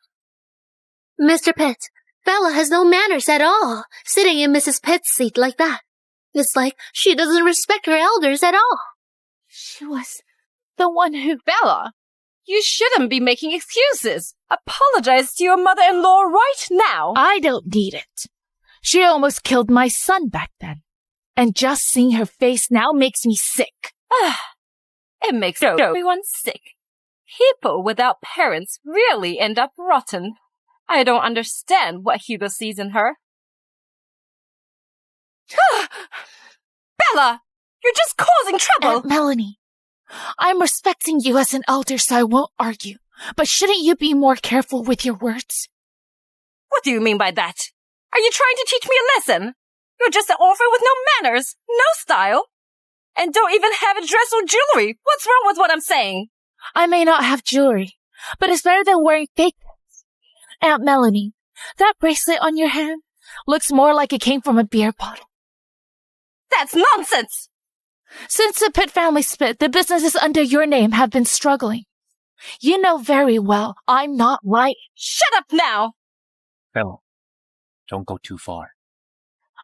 Mr. Pitt, Bella has no manners at all, sitting in Mrs. Pitt's seat like that. It's like she doesn't respect her elders at all. She was the one who... Bella, you shouldn't be making excuses. Apologize to your mother-in-law right now. I don't need it. She almost killed my son back then. And just seeing her face now makes me sick. It makes everyone sick. People without parents really end up rotten. I don't understand what Hugo sees in her. Bella, you're just causing trouble. Aunt Melanie, I'm respecting you as an elder, so I won't argue. But shouldn't you be more careful with your words? What do you mean by that? Are you trying to teach me a lesson? You're just an orphan with no manners, no style, and don't even have a dress or jewelry. What's wrong with what I'm saying? I may not have jewelry, but it's better than wearing fake ones. Aunt Melanie, that bracelet on your hand looks more like it came from a beer bottle. That's nonsense! Since the Pitt family split, the businesses under your name have been struggling. You know very well I'm not lying. Shut up now! Bella, don't go too far.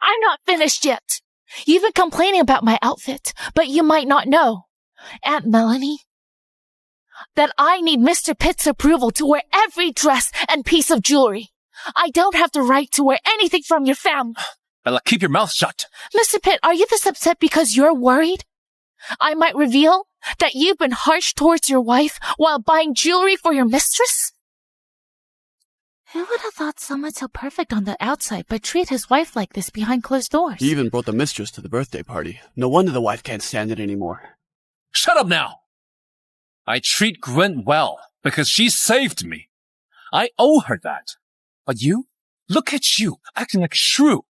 I'm not finished yet. You've been complaining about my outfit, but you might not know, Aunt Melanie, that I need Mr. Pitt's approval to wear every dress and piece of jewelry. I don't have the right to wear anything from your family. Bella, keep your mouth shut. Mr. Pitt, are you this upset because you're worried I might reveal that you've been harsh towards your wife while buying jewelry for your mistress? Who would have thought someone so perfect on the outside but treat his wife like this behind closed doors? He even brought the mistress to the birthday party. No wonder the wife can't stand it anymore. Shut up now! I treat Gwen well because she saved me. I owe her that. But you? Look at you, acting like a shrew.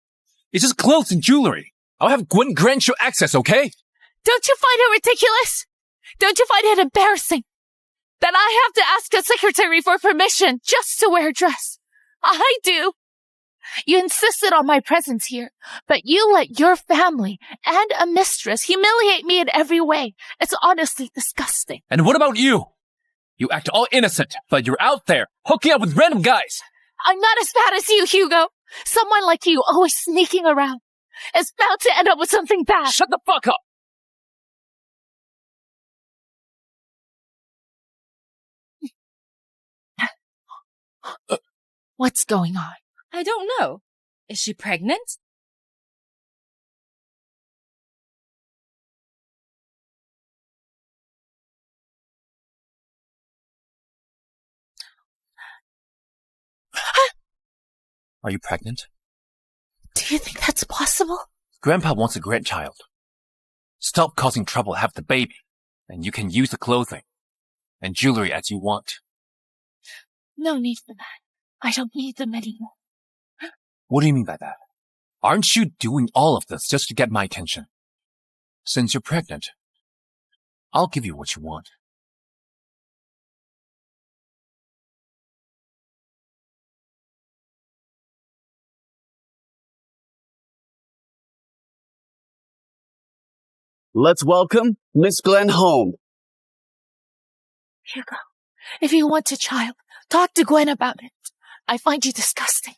It's just clothes and jewelry. I'll have Gwen grant you access, okay? Don't you find it ridiculous? Don't you find it embarrassing that I have to ask a secretary for permission just to wear a dress? I do. You insisted on my presence here, but you let your family and a mistress humiliate me in every way. It's honestly disgusting. And what about you? You act all innocent, but you're out there hooking up with random guys. I'm not as bad as you, Hugo. Someone like you always sneaking around is bound to end up with something bad. Shut the fuck up! What's going on? I don't know. Is she pregnant? Are you pregnant? Do you think that's possible? Grandpa wants a grandchild. Stop causing trouble, have the baby, and you can use the clothing and jewelry as you want. No need for that. I don't need them anymore. What do you mean by that? Aren't you doing all of this just to get my attention? Since you're pregnant, I'll give you what you want. Let's welcome Miss Glenn home. Hugo, if you want a child, talk to Gwen about it. I find you disgusting.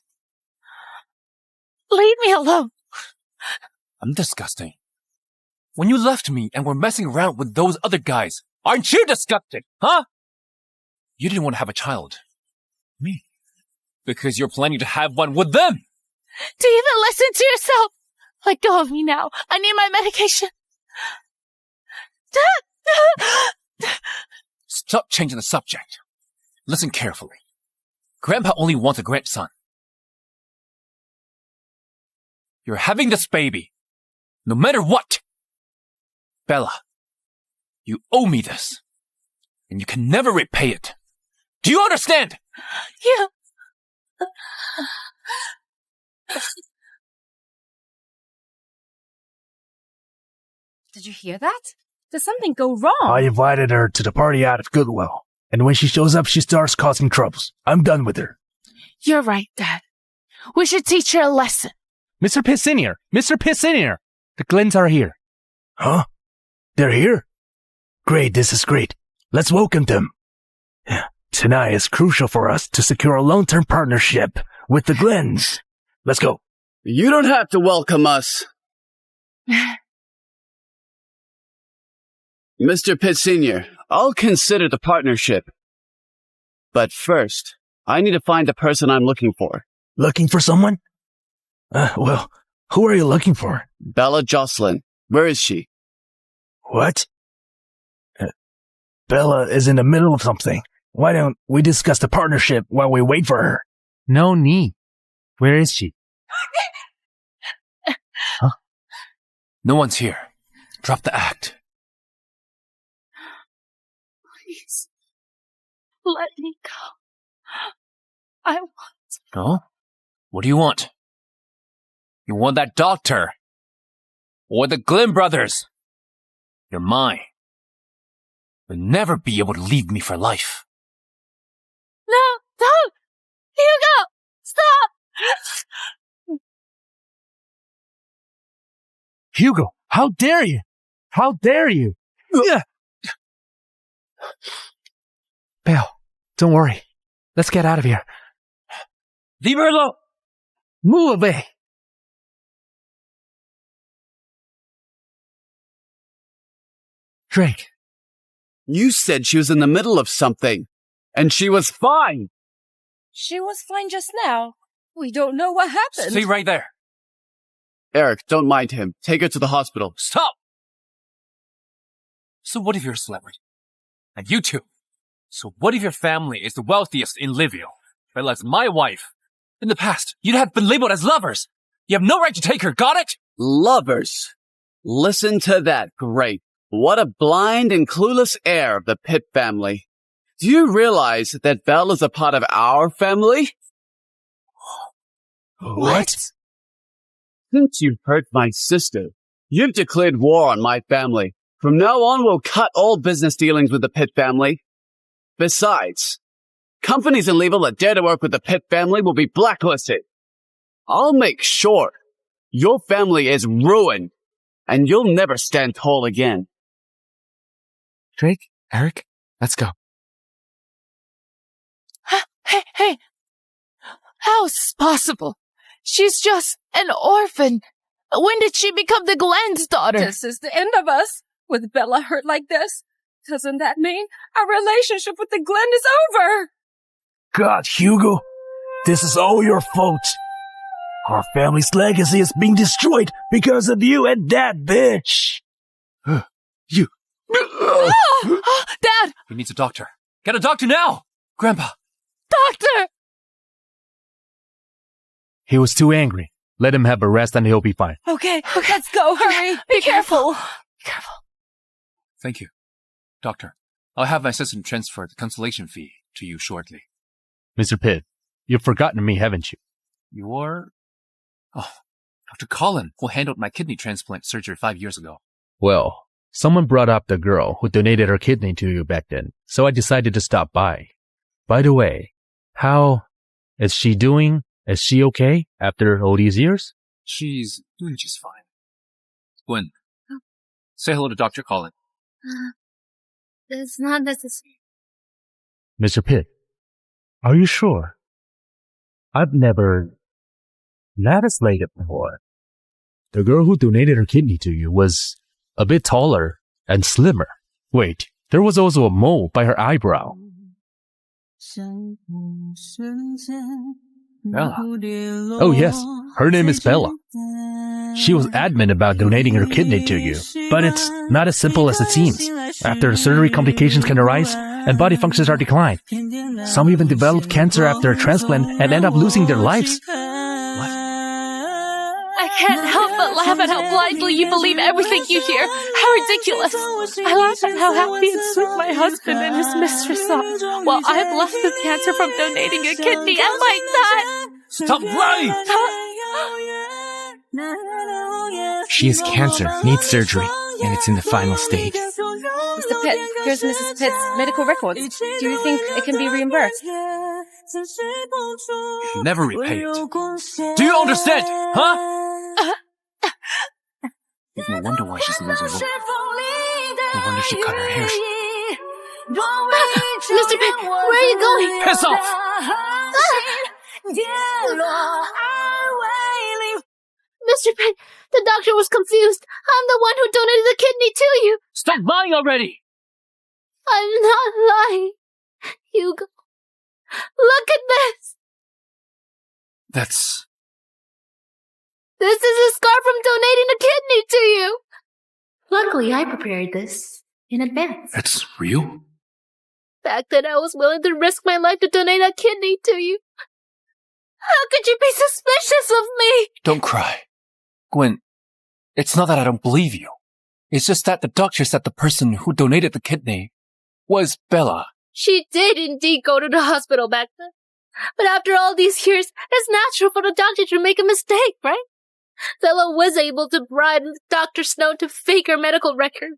Leave me alone. I'm disgusting. When you left me and were messing around with those other guys, aren't you disgusting, huh? You didn't want to have a child. Me. Because you're planning to have one with them. Do you even listen to yourself? Let go of me now. I need my medication. Stop changing the subject. Listen carefully. Grandpa only wants a grandson. You're having this baby, no matter what. Bella, you owe me this, and you can never repay it. Do you understand? You... Did you hear that? Did something go wrong? I invited her to the party out of goodwill, and when she shows up, she starts causing troubles. I'm done with her. You're right, Dad. We should teach her a lesson. Mr. Pitt Senior! Mr. Pitt Senior! The Glens are here. Huh? They're here? Great, this is great. Let's welcome them. Tonight is crucial for us to secure a long-term partnership with the Glens. Let's go. You don't have to welcome us. Mr. Pitt Sr., I'll consider the partnership. But first, I need to find the person I'm looking for. Looking for someone? Well, who are you looking for? Bella Jocelyn. Where is she? What? Bella is in the middle of something. Why don't we discuss the partnership while we wait for her? No need. Where is she? Huh? No one's here. Drop the act. Please, let me go. I want... Oh? What do you want? You want that doctor? Or the Glenn brothers? You're mine. You'll never be able to leave me for life. No, don't! Hugo! Stop! Hugo, how dare you? How dare you? Belle, don't worry. Let's get out of here. Leave her alone! Move away! Drake. You said she was in the middle of something, and she was fine. She was fine just now. We don't know what happened. Stay right there. Eric, don't mind him. Take her to the hospital. Stop! So what if you're a celebrity? And you too. So what if your family is the wealthiest in Livio? Bella's my wife. In the past, you'd have been labeled as lovers. You have no right to take her, got it? Lovers. Listen to that. Great. What a blind and clueless heir of the Pitt family. Do you realize that Belle is a part of our family? What? Since you've hurt my sister, you've declared war on my family. From now on, we'll cut all business dealings with the Pitt family. Besides, companies in Leeville that dare to work with the Pitt family will be blacklisted. I'll make sure your family is ruined, and you'll never stand tall again. Drake, Eric, let's go. Hey! How is this possible? She's just an orphan. When did she become the Glenn's daughter? This is the end of us. With Bella hurt like this, doesn't that mean our relationship with the Glenn is over? God, Hugo, this is all your fault. Our family's legacy is being destroyed because of you and that bitch. You. Dad! He needs a doctor. Get a doctor now! Grandpa! Doctor! He was too angry. Let him have a rest and he'll be fine. Okay, let's go. Hurry. Be careful. Be careful. Thank you. Doctor, I'll have my assistant transfer the consultation fee to you shortly. Mr. Pitt, you've forgotten me, haven't you? You're... Oh, Dr. Colin, who handled my kidney transplant surgery 5 years ago. Well, someone brought up the girl who donated her kidney to you back then, so I decided to stop by. By the way, how is she doing? Is she okay after all these years? She's doing just fine. Gwen, say hello to Dr. Colin. It's not necessary. Mr. Pitt, are you sure? I've never legislated before. The girl who donated her kidney to you was a bit taller and slimmer. Wait, there was also a mole by her eyebrow. Bella. Oh yes, her name is Bella. She was adamant about donating her kidney to you, but it's not as simple as it seems. After surgery, complications can arise and body functions are declined. Some even develop cancer after a transplant and end up losing their lives. I can't help but laugh at how blindly you believe everything you hear. How ridiculous. I laugh at how happy and sweet my husband and his mistress are, while I'm left with cancer from donating a kidney and like that. Stop lying! She has cancer, needs surgery, and it's in the final stage. Mr. Pitt, here's Mrs. Pitt's medical records. Do you think it can be reimbursed? You never repay it. Do you understand? Huh? No wonder why she's losing weight. No wonder she cut her hair. Mr. Pitt, where are you going? Piss off! Mr. Pitt, the doctor was confused. I'm the one who donated the kidney to you. Stop lying already! I'm not lying. Hugo, look at this. This is a scar from donating a kidney to you. Luckily, I prepared this in advance. It's real? The fact that I was willing to risk my life to donate a kidney to you. How could you be suspicious of me? Don't cry. Gwen, it's not that I don't believe you. It's just that the doctor said the person who donated the kidney was Bella. She did indeed go to the hospital back then. But after all these years, it's natural for the doctor to make a mistake, right? Bella was able to bribe Dr. Snow to fake her medical record.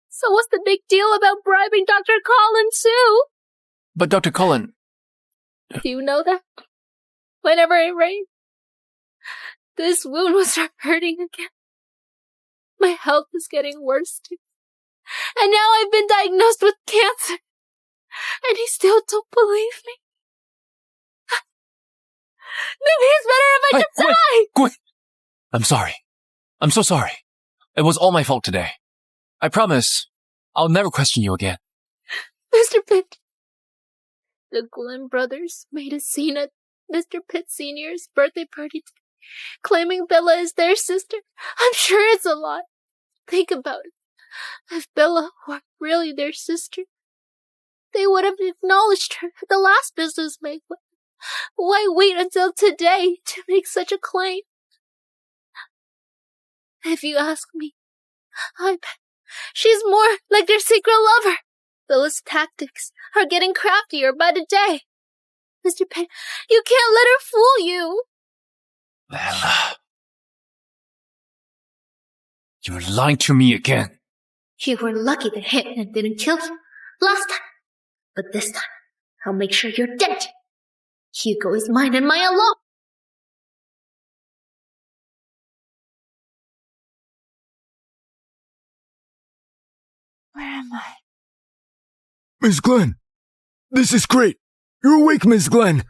So what's the big deal about bribing Dr. Cullen, too? But Dr. Cullen... Do you know that? Whenever it rained, this wound will start hurting again. My health is getting worse, too. And now I've been diagnosed with cancer. And he still don't believe me. Maybe it's better if I just die! Gwen! I'm sorry. I'm so sorry. It was all my fault today. I promise I'll never question you again. Mr. Pitt, the Glenn brothers made a scene at Mr. Pitt Sr.'s birthday party claiming Bella is their sister. I'm sure it's a lie. Think about it. If Bella were really their sister, they would have acknowledged her at the last business meeting. Why wait until today to make such a claim? If you ask me, I bet she's more like their secret lover. Bella's tactics are getting craftier by the day. Mr. Pitt, you can't let her fool you. Bella. You're lying to me again. You were lucky the hitman didn't kill you last time. But this time, I'll make sure you're dead. Hugo is mine and mine alone. Where am I? Miss Glenn! This is great! You're awake, Miss Glenn!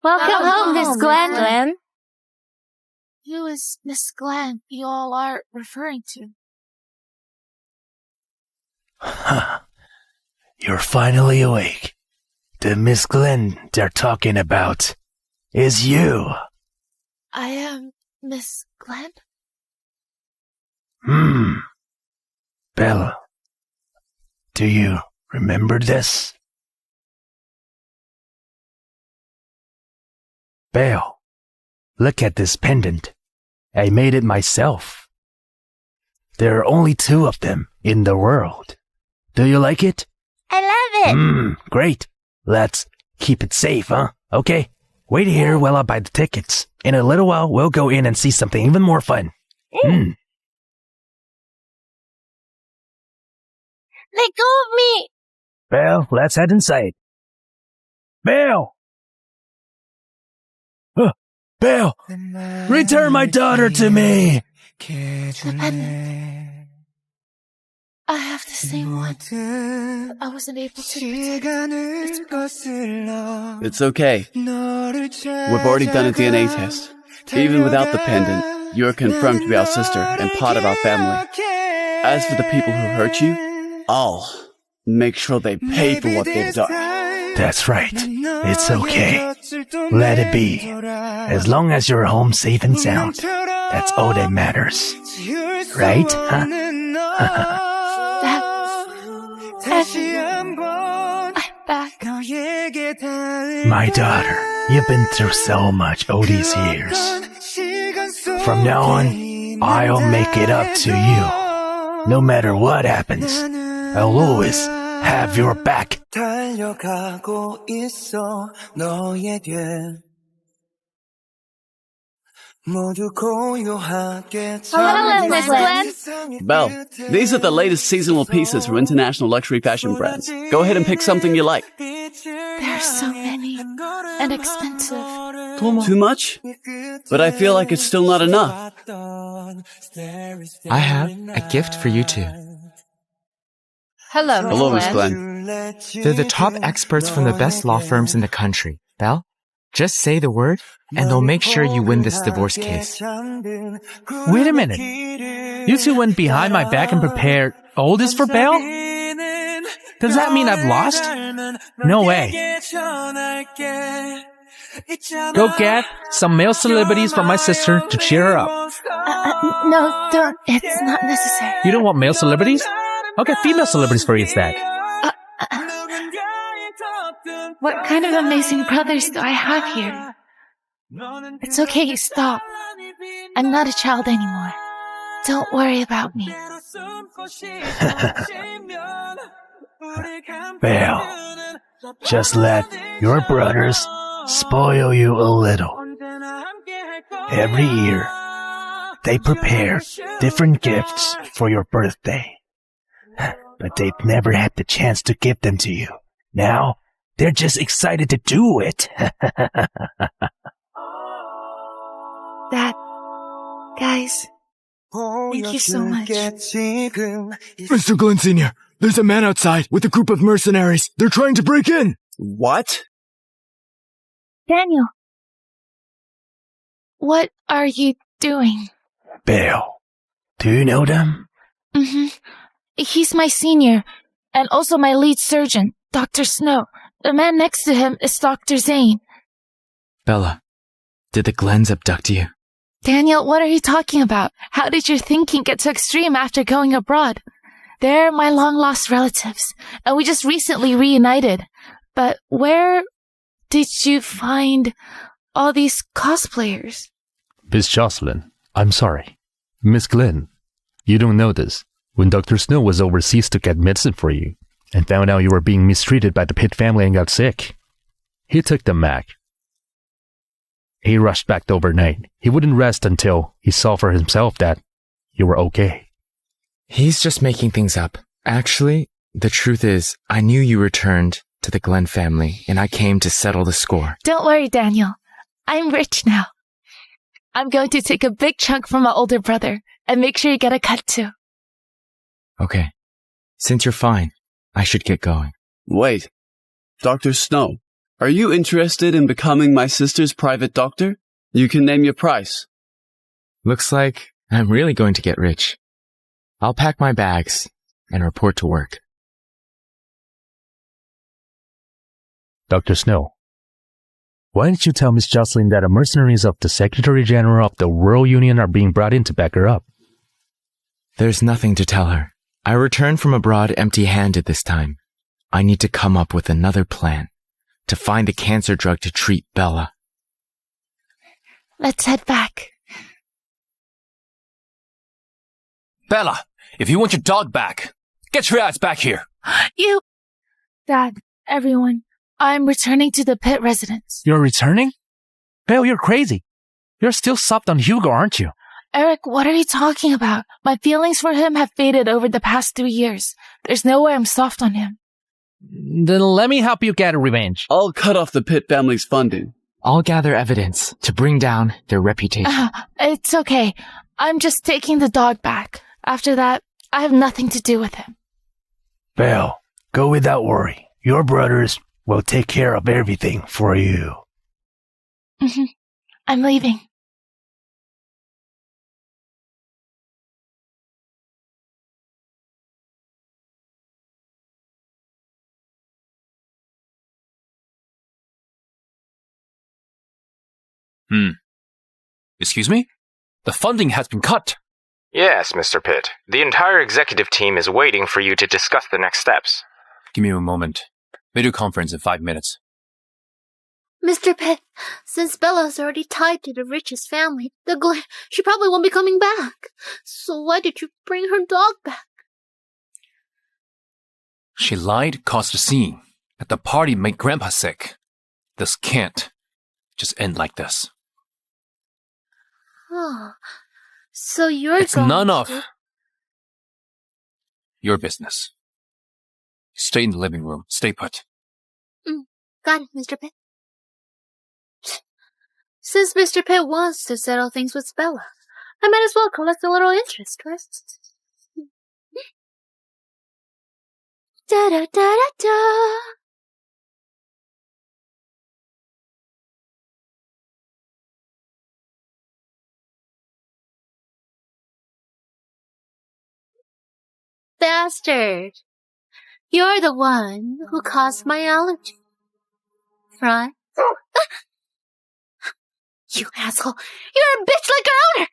Welcome home, Miss Glenn. Who is Miss Glenn you all are referring to? You're finally awake. The Miss Glenn they're talking about is you. I am Miss Glenn? Bella, do you remember this? Belle, look at this pendant. I made it myself. There are only 2 of them in the world. Do you like it? I love it! Great. Let's keep it safe, huh? Okay. Wait here while I buy the tickets. In a little while, we'll go in and see something even more fun. Let go of me! Belle, let's head inside. Belle! Belle! Return my daughter to me! The pendant. I have the same one. I wasn't able to It's okay. We've already done a DNA test. Even without the pendant, you are confirmed to be our sister and part of our family. As for the people who hurt you, I'll make sure they pay for what they've done. That's right. It's okay. Let it be. As long as you're home safe and sound, that's all that matters. Right? Huh? I'm back. My daughter, you've been through so much all these years. From now on, I'll make it up to you. No matter what happens, I'll always have your back. Hello, Miss Glenn. Belle, these are the latest seasonal pieces from international luxury fashion brands. Go ahead and pick something you like. There are so many. And expensive. Too much? But I feel like it's still not enough. I have a gift for you two. Hello, Hello, Miss Glenn. Glenn. They're the top experts from the best law firms in the country. Belle, just say the word, and they'll make sure you win this divorce case. Wait a minute. You two went behind my back and prepared all this for Belle? Does that mean I've lost? No way. Go get some male celebrities from my sister to cheer her up. No, don't. It's not necessary. You don't want male celebrities? I'll get female celebrities for you instead. What kind of amazing brothers do I have here? It's okay, stop. I'm not a child anymore. Don't worry about me. Belle, just let your brothers spoil you a little. Every year, they prepare different gifts for your birthday. But they've never had the chance to give them to you. Now, they're just excited to do it. Dad, guys, thank you so much. Mr. Glenn Sr., there's a man outside with a group of mercenaries. They're trying to break in. What? Daniel, what are you doing? Belle, do you know them? Mm-hmm. He's my senior, and also my lead surgeon, Dr. Snow. The man next to him is Dr. Zane. Bella, did the Glens abduct you? Daniel, what are you talking about? How did your thinking get so extreme after going abroad? They're my long-lost relatives, and we just recently reunited. But where did you find all these cosplayers? Miss Jocelyn, I'm sorry. Miss Glenn, you don't know this. When Dr. Snow was overseas to get medicine for you, and found out you were being mistreated by the Pitt family and got sick, he took them back. He rushed back overnight. He wouldn't rest until he saw for himself that you were okay. He's just making things up. Actually, the truth is, I knew you returned to the Glenn family, and I came to settle the score. Don't worry, Daniel. I'm rich now. I'm going to take a big chunk from my older brother, and make sure you get a cut too. Okay. Since you're fine, I should get going. Wait. Dr. Snow, are you interested in becoming my sister's private doctor? You can name your price. Looks like I'm really going to get rich. I'll pack my bags and report to work. Dr. Snow, why didn't you tell Miss Jocelyn that the mercenaries of the Secretary General of the World Union are being brought in to back her up? There's nothing to tell her. I returned from abroad empty-handed this time. I need to come up with another plan to find the cancer drug to treat Bella. Let's head back. Bella, if you want your dog back, get your ass back here. You... Dad, everyone, I'm returning to the Pitt residence. You're returning? Belle, you're crazy. You're still soft on Hugo, aren't you? Eric, what are you talking about? My feelings for him have faded over the past 3 years. There's no way I'm soft on him. Then let me help you get revenge. I'll cut off the Pitt family's funding. I'll gather evidence to bring down their reputation. It's okay. I'm just taking the dog back. After that, I have nothing to do with him. Belle, go without worry. Your brothers will take care of everything for you. Mm-hmm. I'm leaving. Excuse me? The funding has been cut. Yes, Mr. Pitt. The entire executive team is waiting for you to discuss the next steps. Give me a moment. Video conference in 5 minutes. Mr. Pitt, since Bella's already tied to the richest family, she probably won't be coming back. So why did you bring her dog back? She lied, caused a scene. At the party, made Grandpa sick. This can't just end like this. Oh, so you're It's going none to... of your business. Stay in the living room. Stay put. Got it, Mr. Pitt. Since Mr. Pitt wants to settle things with Bella, I might as well collect a little interest first. Da-da-da-da-da. Bastard. You're the one who caused my allergy. Right? You asshole. You're a bitch like your owner.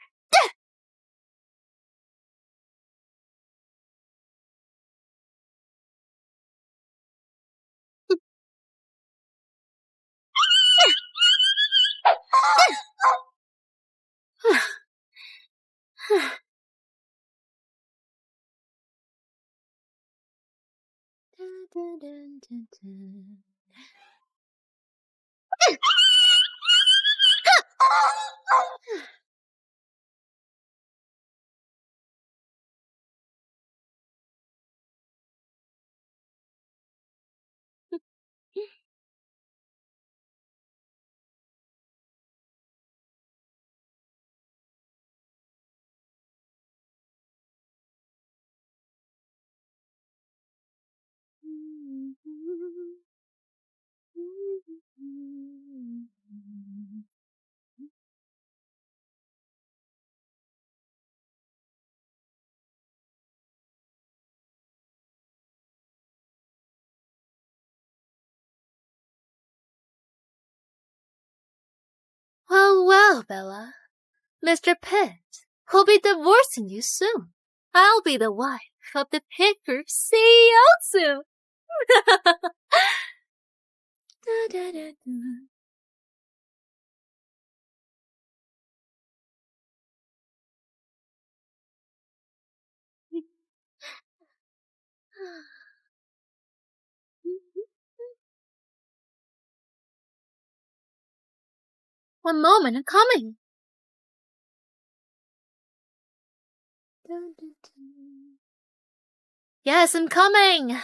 Well, Bella. Mr. Pitt will be divorcing you soon. I'll be the wife of the Pitt Group CEO soon. One moment, I'm coming. Yes, I'm coming.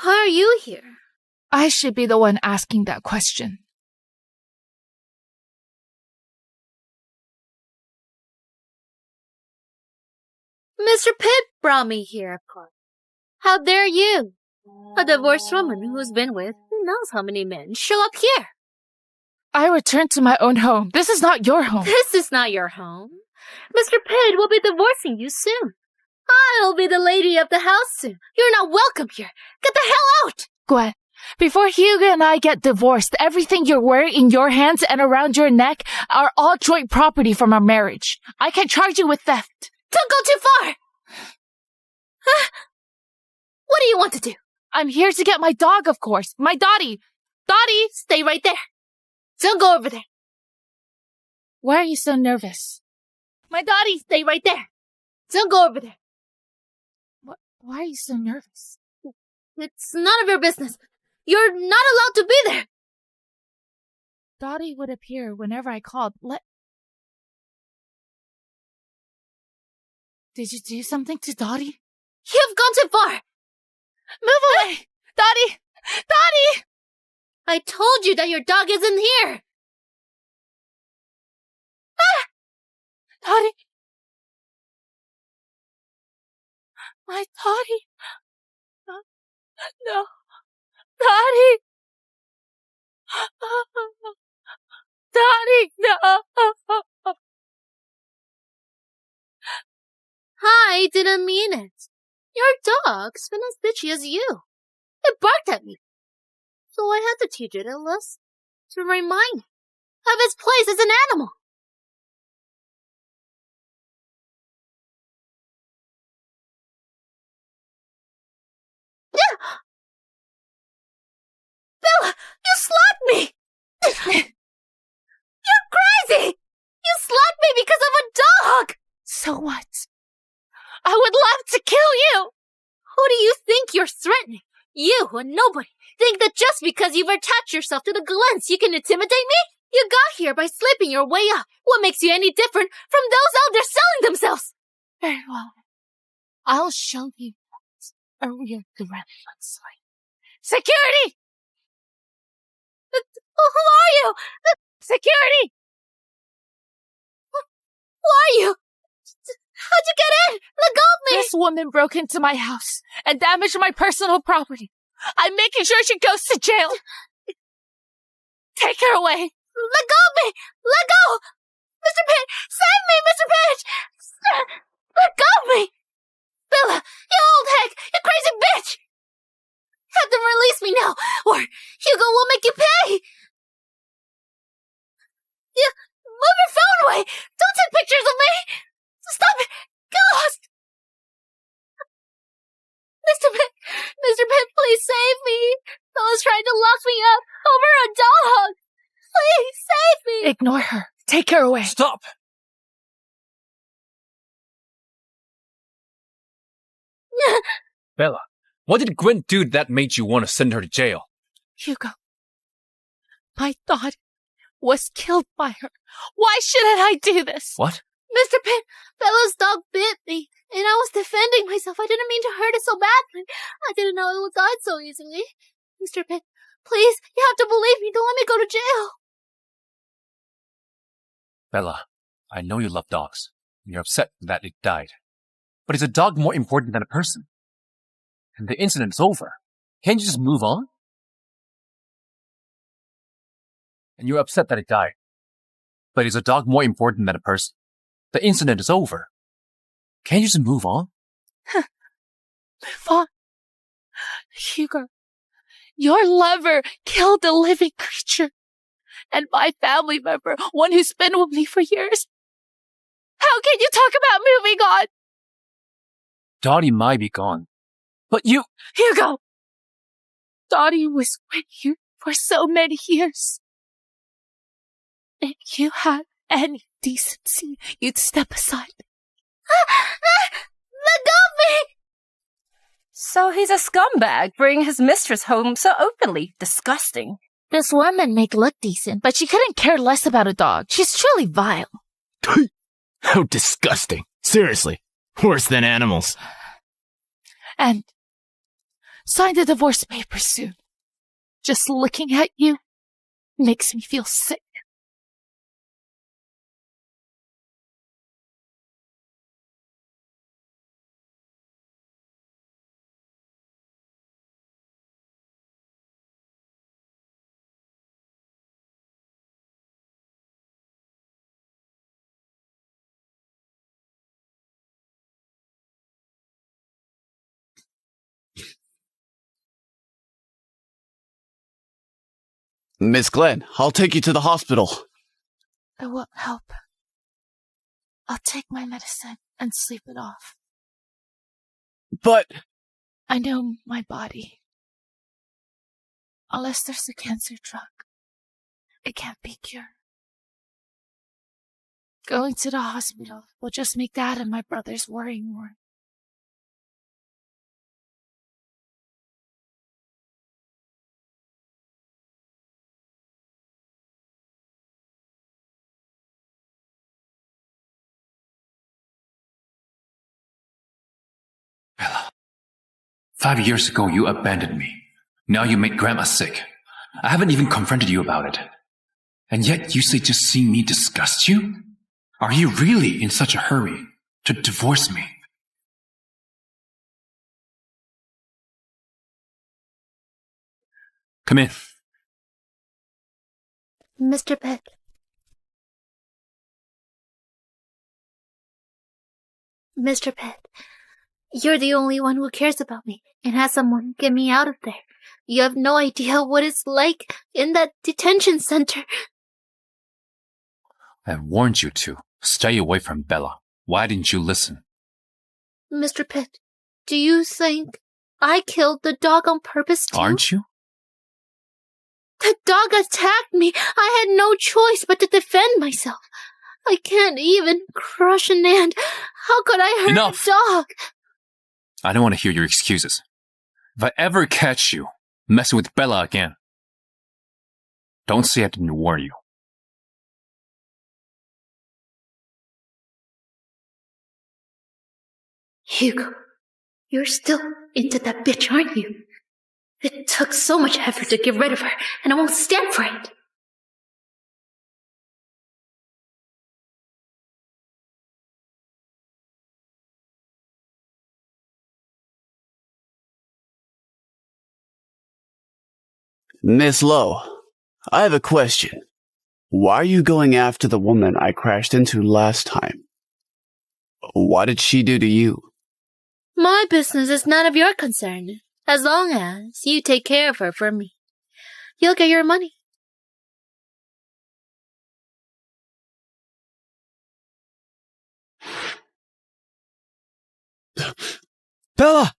Why are you here? I should be the one asking that question. Mr. Pitt brought me here, of course. How dare you? A divorced woman who's been with who knows how many men show up here. I returned to my own home. This is not your home. This is not your home. Mr. Pitt will be divorcing you soon. I'll be the lady of the house soon. You're not welcome here. Get the hell out! Gwen, before Hugo and I get divorced, everything you're wearing in your hands and around your neck are all joint property from our marriage. I can charge you with theft. Don't go too far! What do you want to do? I'm here to get my dog, of course. My Dottie. Dottie, stay right there. Don't go over there. Why are you so nervous? My Dottie, stay right there. Don't go over there. Why are you so nervous? It's none of your business. You're not allowed to be there. Dottie would appear whenever I called. Did you do something to Dottie? You've gone too far. Move away! Dottie! Dottie! I told you that your dog isn't here. Dottie! My Dottie! No. Dottie! Dottie, no! I didn't mean it. Your dog's been as bitchy as you. It barked at me. So I had to teach it a lesson to remind it of its place as an animal. Bella, you slapped me! You're crazy! You slapped me because of a dog! So what? I would love to kill you! Who do you think you're threatening? You, a nobody, think that just because you've attached yourself to the Glens you can intimidate me? You got here by slipping your way up. What makes you any different from those out there selling themselves? Very well. I'll show you what a real threat looks like. Security! Who are you? Security! Who are you? How'd you get in? Let go of me! This woman broke into my house and damaged my personal property. I'm making sure she goes to jail. Take her away. Let go of me! Let go! Mr. Pitt! Save me, Mr. Pitt! Let go of me! Bella, you old heck! You crazy bitch! Have them release me now, or Hugo will make you pay! You move your phone away! Don't take pictures of me! Stop it! Get lost! Mr. Pitt, please save me! Bella's trying to lock me up over a dog! Please save me! Ignore her. Take her away. Stop! Bella, what did Gwen do that made you want to send her to jail? Hugo, my daughter was killed by her. Why shouldn't I do this? What? Mr. Pitt, Bella's dog bit me, and I was defending myself. I didn't mean to hurt it so badly. I didn't know it would die so easily. Mr. Pitt, please, you have to believe me. Don't let me go to jail. Bella, I know you love dogs. You're upset that it died. But is a dog more important than a person? And the incident's over. Can't you just move on? And you're upset that it died. But is a dog more important than a person? The incident is over. Can't you just move on? Move on? Hugo, your lover killed a living creature. And my family member, one who's been with me for years. How can you talk about moving on? Dottie might be gone. But you... Hugo! Dottie was with you for so many years. If you had any decency, you'd step aside. Let go of me! So he's a scumbag, bringing his mistress home so openly. Disgusting. This woman may look decent, but she couldn't care less about a dog. She's truly vile. How disgusting. Seriously. Worse than animals. And sign the divorce papers soon. Just looking at you makes me feel sick. Miss Glenn, I'll take you to the hospital. It won't help. I'll take my medicine and sleep it off. But... I know my body. Unless there's a cancer drug, it can't be cured. Going to the hospital will just make Dad and my brothers worry more. Bella, 5 years ago you abandoned me. Now you make Grandma sick. I haven't even confronted you about it. And yet you say just seeing me disgust you? Are you really in such a hurry to divorce me? Come in. Mr. Pitt. Mr. Pitt, you're the only one who cares about me and has someone get me out of there. You have no idea what it's like in that detention center. I warned you to stay away from Bella. Why didn't you listen? Mr. Pitt, do you think I killed the dog on purpose too? Aren't you? The dog attacked me. I had no choice but to defend myself. I can't even crush an ant. How could I hurt Enough. a dog? I don't want to hear your excuses. If I ever catch you messing with Bella again, don't say I didn't warn you. Hugo, you're still into that bitch, aren't you? It took so much effort to get rid of her, and I won't stand for it. Miss Lowe, I have a question. Why are you going after the woman I crashed into last time? What did she do to you? My business is none of your concern. As long as you take care of her for me, you'll get your money. Bella!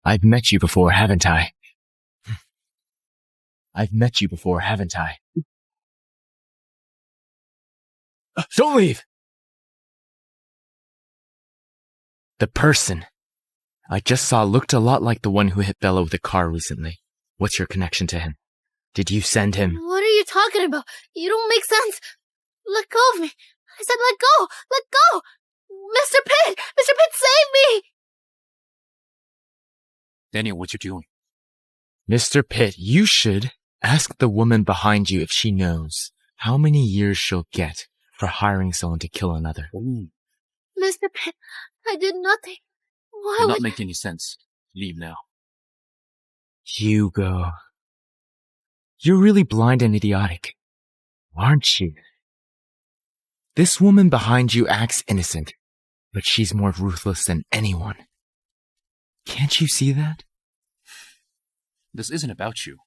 I've met you before, haven't I? I've met you before, haven't I? Don't leave! The person I just saw looked a lot like the one who hit Bella with a car recently. What's your connection to him? Did you send him? What are you talking about? You don't make sense. Let go of me. I said let go. Let go. Mr. Pitt! Mr. Pitt, save me! Daniel, what you doing? Mr. Pitt, you should ask the woman behind you if she knows how many years she'll get for hiring someone to kill another. Ooh. Mr. Pitt, I did nothing. Why Does would... not make any sense. Leave now. Hugo. You're really blind and idiotic, aren't you? This woman behind you acts innocent, but she's more ruthless than anyone. Can't you see that? This isn't about you.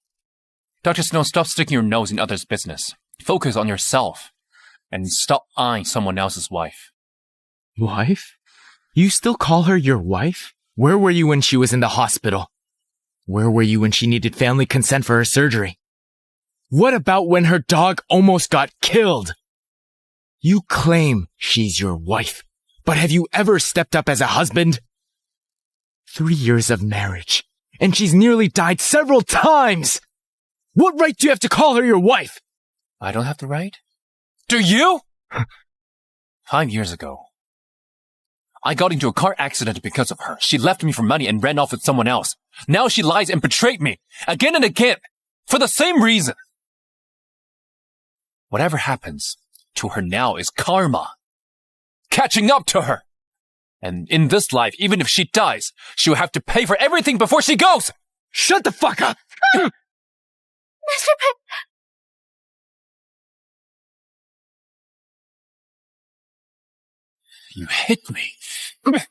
Dr. Snow, stop sticking your nose in others' business. Focus on yourself. And stop eyeing someone else's wife. Wife? You still call her your wife? Where were you when she was in the hospital? Where were you when she needed family consent for her surgery? What about when her dog almost got killed? You claim she's your wife, but have you ever stepped up as a husband? 3 years of marriage, and she's nearly died several times! What right do you have to call her your wife? I don't have the right? Do you? 5 years ago, I got into a car accident because of her. She left me for money and ran off with someone else. Now she lies and betrayed me, again and again, for the same reason. Whatever happens to her now is karma. Catching up to her. And in this life, even if she dies, she'll have to pay for everything before she goes! Shut the fuck up! Mr. Pitt! You hit me. Mr. Pitt!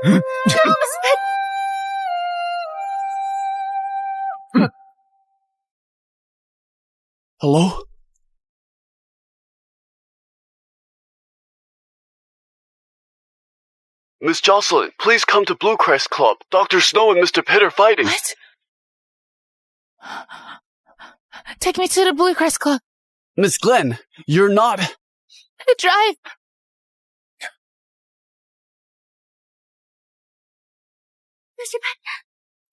No, Mr. Pitt! Hello? Miss Jocelyn, please come to Blue Crest Club. Dr. Snow and Mr. Pitt are fighting. What? Take me to the Blue Crest Club. Miss Glenn, you're not... Drive. Mr. Pitt.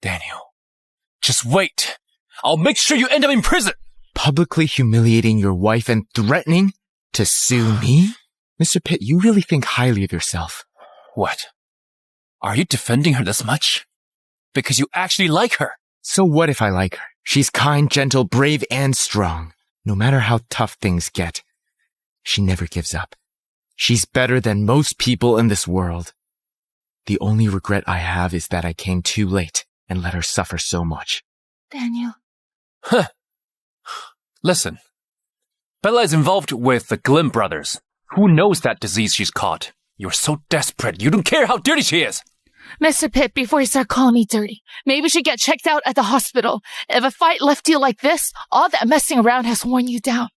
Daniel, just wait. I'll make sure you end up in prison. Publicly humiliating your wife and threatening to sue me? Mr. Pitt, you really think highly of yourself. What? Are you defending her this much? Because you actually like her. So what if I like her? She's kind, gentle, brave, and strong. No matter how tough things get, she never gives up. She's better than most people in this world. The only regret I have is that I came too late and let her suffer so much. Daniel. Huh. Listen. Bella is involved with the Glim brothers. Who knows that disease she's caught? You're so desperate, you don't care how dirty she is! Mr. Pitt, before you start calling me dirty, maybe you should get checked out at the hospital. If a fight left you like this, all that messing around has worn you down.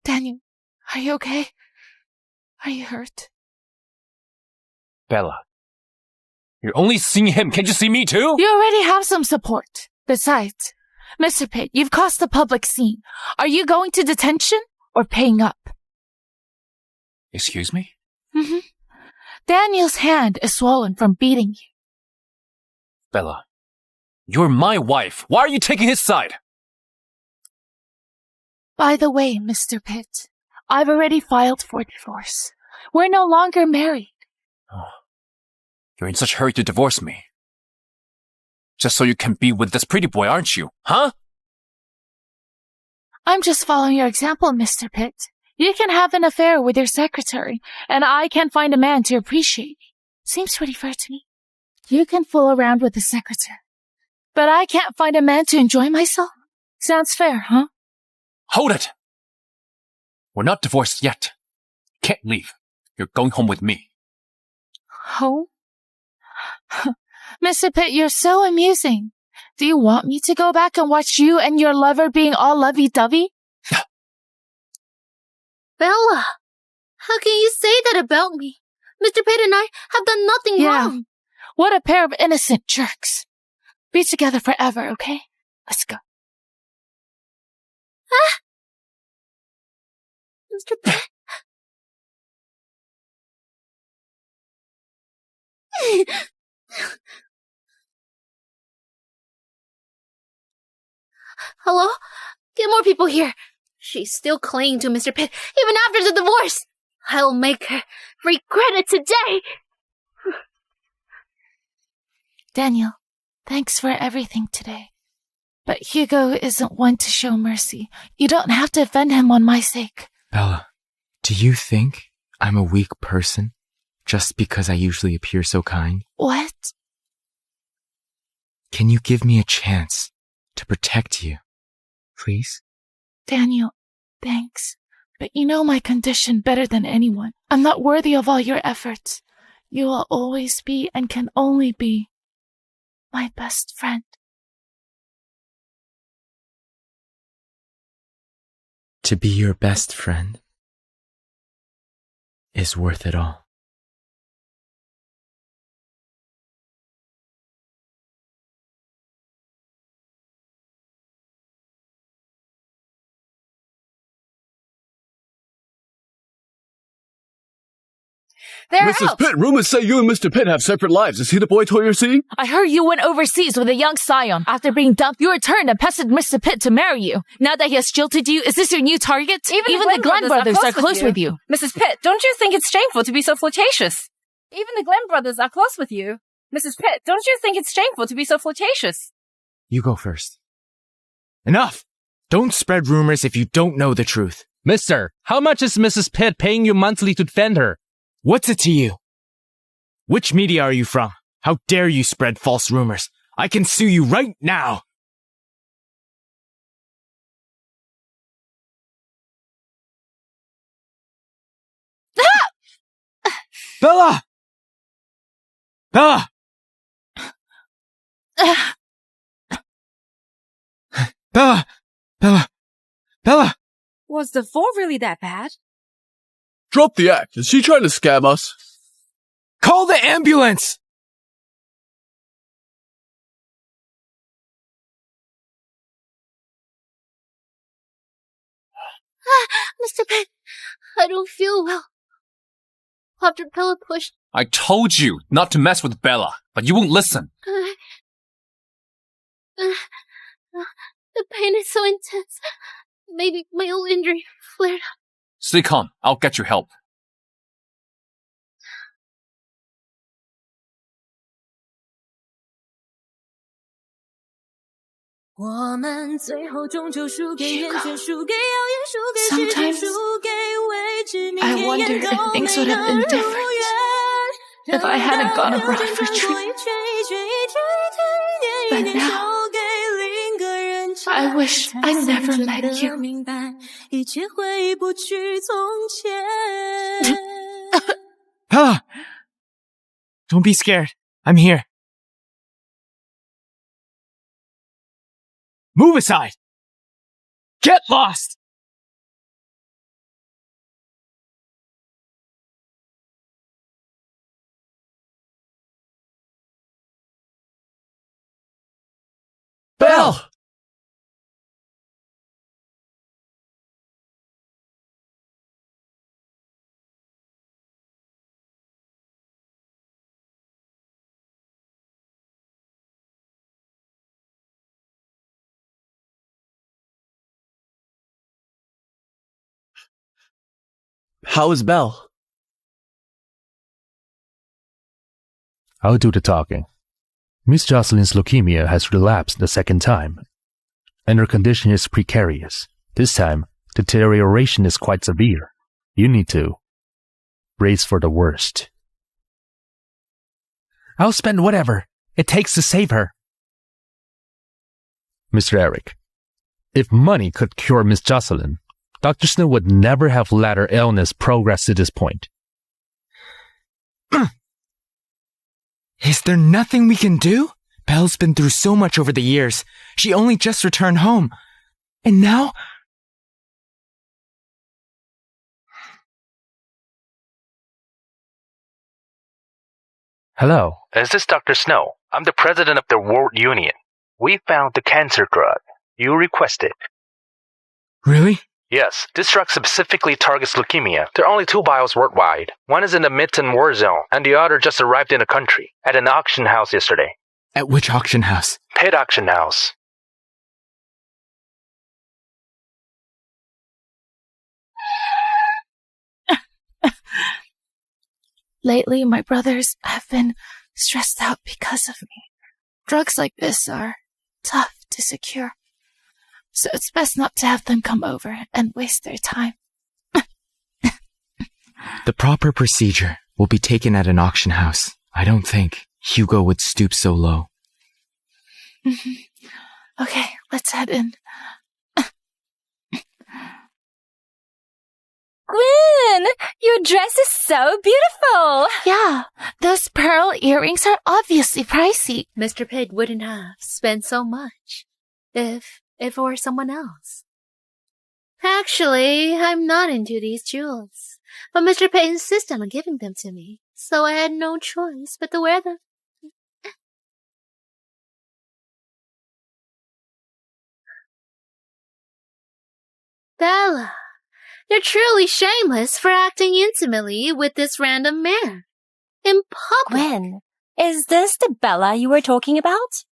Daniel, are you okay? Are you hurt? Bella, you're only seeing him. Can't you see me too? You already have some support. Besides, Mr. Pitt, you've caused a public scene. Are you going to detention or paying up? Excuse me? Mm-hmm. Daniel's hand is swollen from beating you. Bella, you're my wife. Why are you taking his side? By the way, Mr. Pitt, I've already filed for divorce. We're no longer married. Oh, you're in such a hurry to divorce me. Just so you can be with this pretty boy, aren't you? Huh? I'm just following your example, Mr. Pitt. You can have an affair with your secretary, and I can find a man to appreciate me. Seems pretty fair to me. You can fool around with the secretary, but I can't find a man to enjoy myself? Sounds fair, huh? Hold it! We're not divorced yet. Can't leave. You're going home with me. Home? Mr. Pitt, you're so amusing. Do you want me to go back and watch you and your lover being all lovey-dovey? Bella, how can you say that about me? Mr. Pitt and I have done nothing wrong. What a pair of innocent jerks. Be together forever, okay? Let's go. Ah! Mr. Pitt. Hello? Get more people here. She's still clinging to Mr. Pitt, even after the divorce. I'll make her regret it today. Daniel, thanks for everything today. But Hugo isn't one to show mercy. You don't have to offend him on my sake. Bella, do you think I'm a weak person just because I usually appear so kind? What? Can you give me a chance to protect you? Please? Daniel, thanks. But you know my condition better than anyone. I'm not worthy of all your efforts. You will always be and can only be my best friend. To be your best friend is worth it all. They're Mrs. out. Pitt, rumors say you and Mr. Pitt have separate lives. Is he the boy toy you're seeing? I heard you went overseas with a young scion. After being dumped, you returned and pestered Mr. Pitt to marry you. Now that he has jilted you, is this your new target? Even the Glenn brothers are close with you. Mrs. Pitt, don't you think it's shameful to be so flirtatious? Even the Glenn brothers are close with you. Mrs. Pitt, don't you think it's shameful to be so flirtatious? You go first. Enough! Don't spread rumors if you don't know the truth. Mister, how much is Mrs. Pitt paying you monthly to defend her? What's it to you? Which media are you from? How dare you spread false rumors? I can sue you right now! Bella! Bella! Bella! Bella! Bella! Was the fall really that bad? Drop the act. Is she trying to scam us? Call the ambulance! Mr. Pitt, I don't feel well. Dr. Bella pushed. I told you not to mess with Bella, but you won't listen. The pain is so intense. Maybe my old injury flared up. Stay calm. I'll get you help. Sometimes I wonder if things would have been different if I hadn't gone abroad for treatment. But now, I wish I never met you. Bella! Don't be scared. I'm here. Move aside! Get lost! Belle! How is Belle? I'll do the talking. Miss Jocelyn's leukemia has relapsed the second time, and her condition is precarious. This time, deterioration is quite severe. You need to brace for the worst. I'll spend whatever it takes to save her. Mr. Eric, if money could cure Miss Jocelyn, Dr. Snow would never have let her illness progress to this point. Is there nothing we can do? Belle's been through so much over the years. She only just returned home. And now? Hello, is this Dr. Snow? I'm the president of the World Union. We found the cancer drug you requested. Really? Yes, this drug specifically targets leukemia. There are only 2 vials worldwide. One is in the Midtown war zone, and the other just arrived in the country, at an auction house yesterday. At which auction house? Pitt Auction House. Lately, my brothers have been stressed out because of me. Drugs like this are tough to secure, so it's best not to have them come over and waste their time. The proper procedure will be taken at an auction house. I don't think Hugo would stoop so low. Okay, let's head in. Gwen, your dress is so beautiful. Yeah, those pearl earrings are obviously pricey. Mr. Pitt wouldn't have spent so much if it were someone else. Actually, I'm not into these jewels, but Mr. Pitt insisted on giving them to me, so I had no choice but to wear them. Bella, you're truly shameless for acting intimately with this random man. In public. Gwen, is this the Bella you were talking about?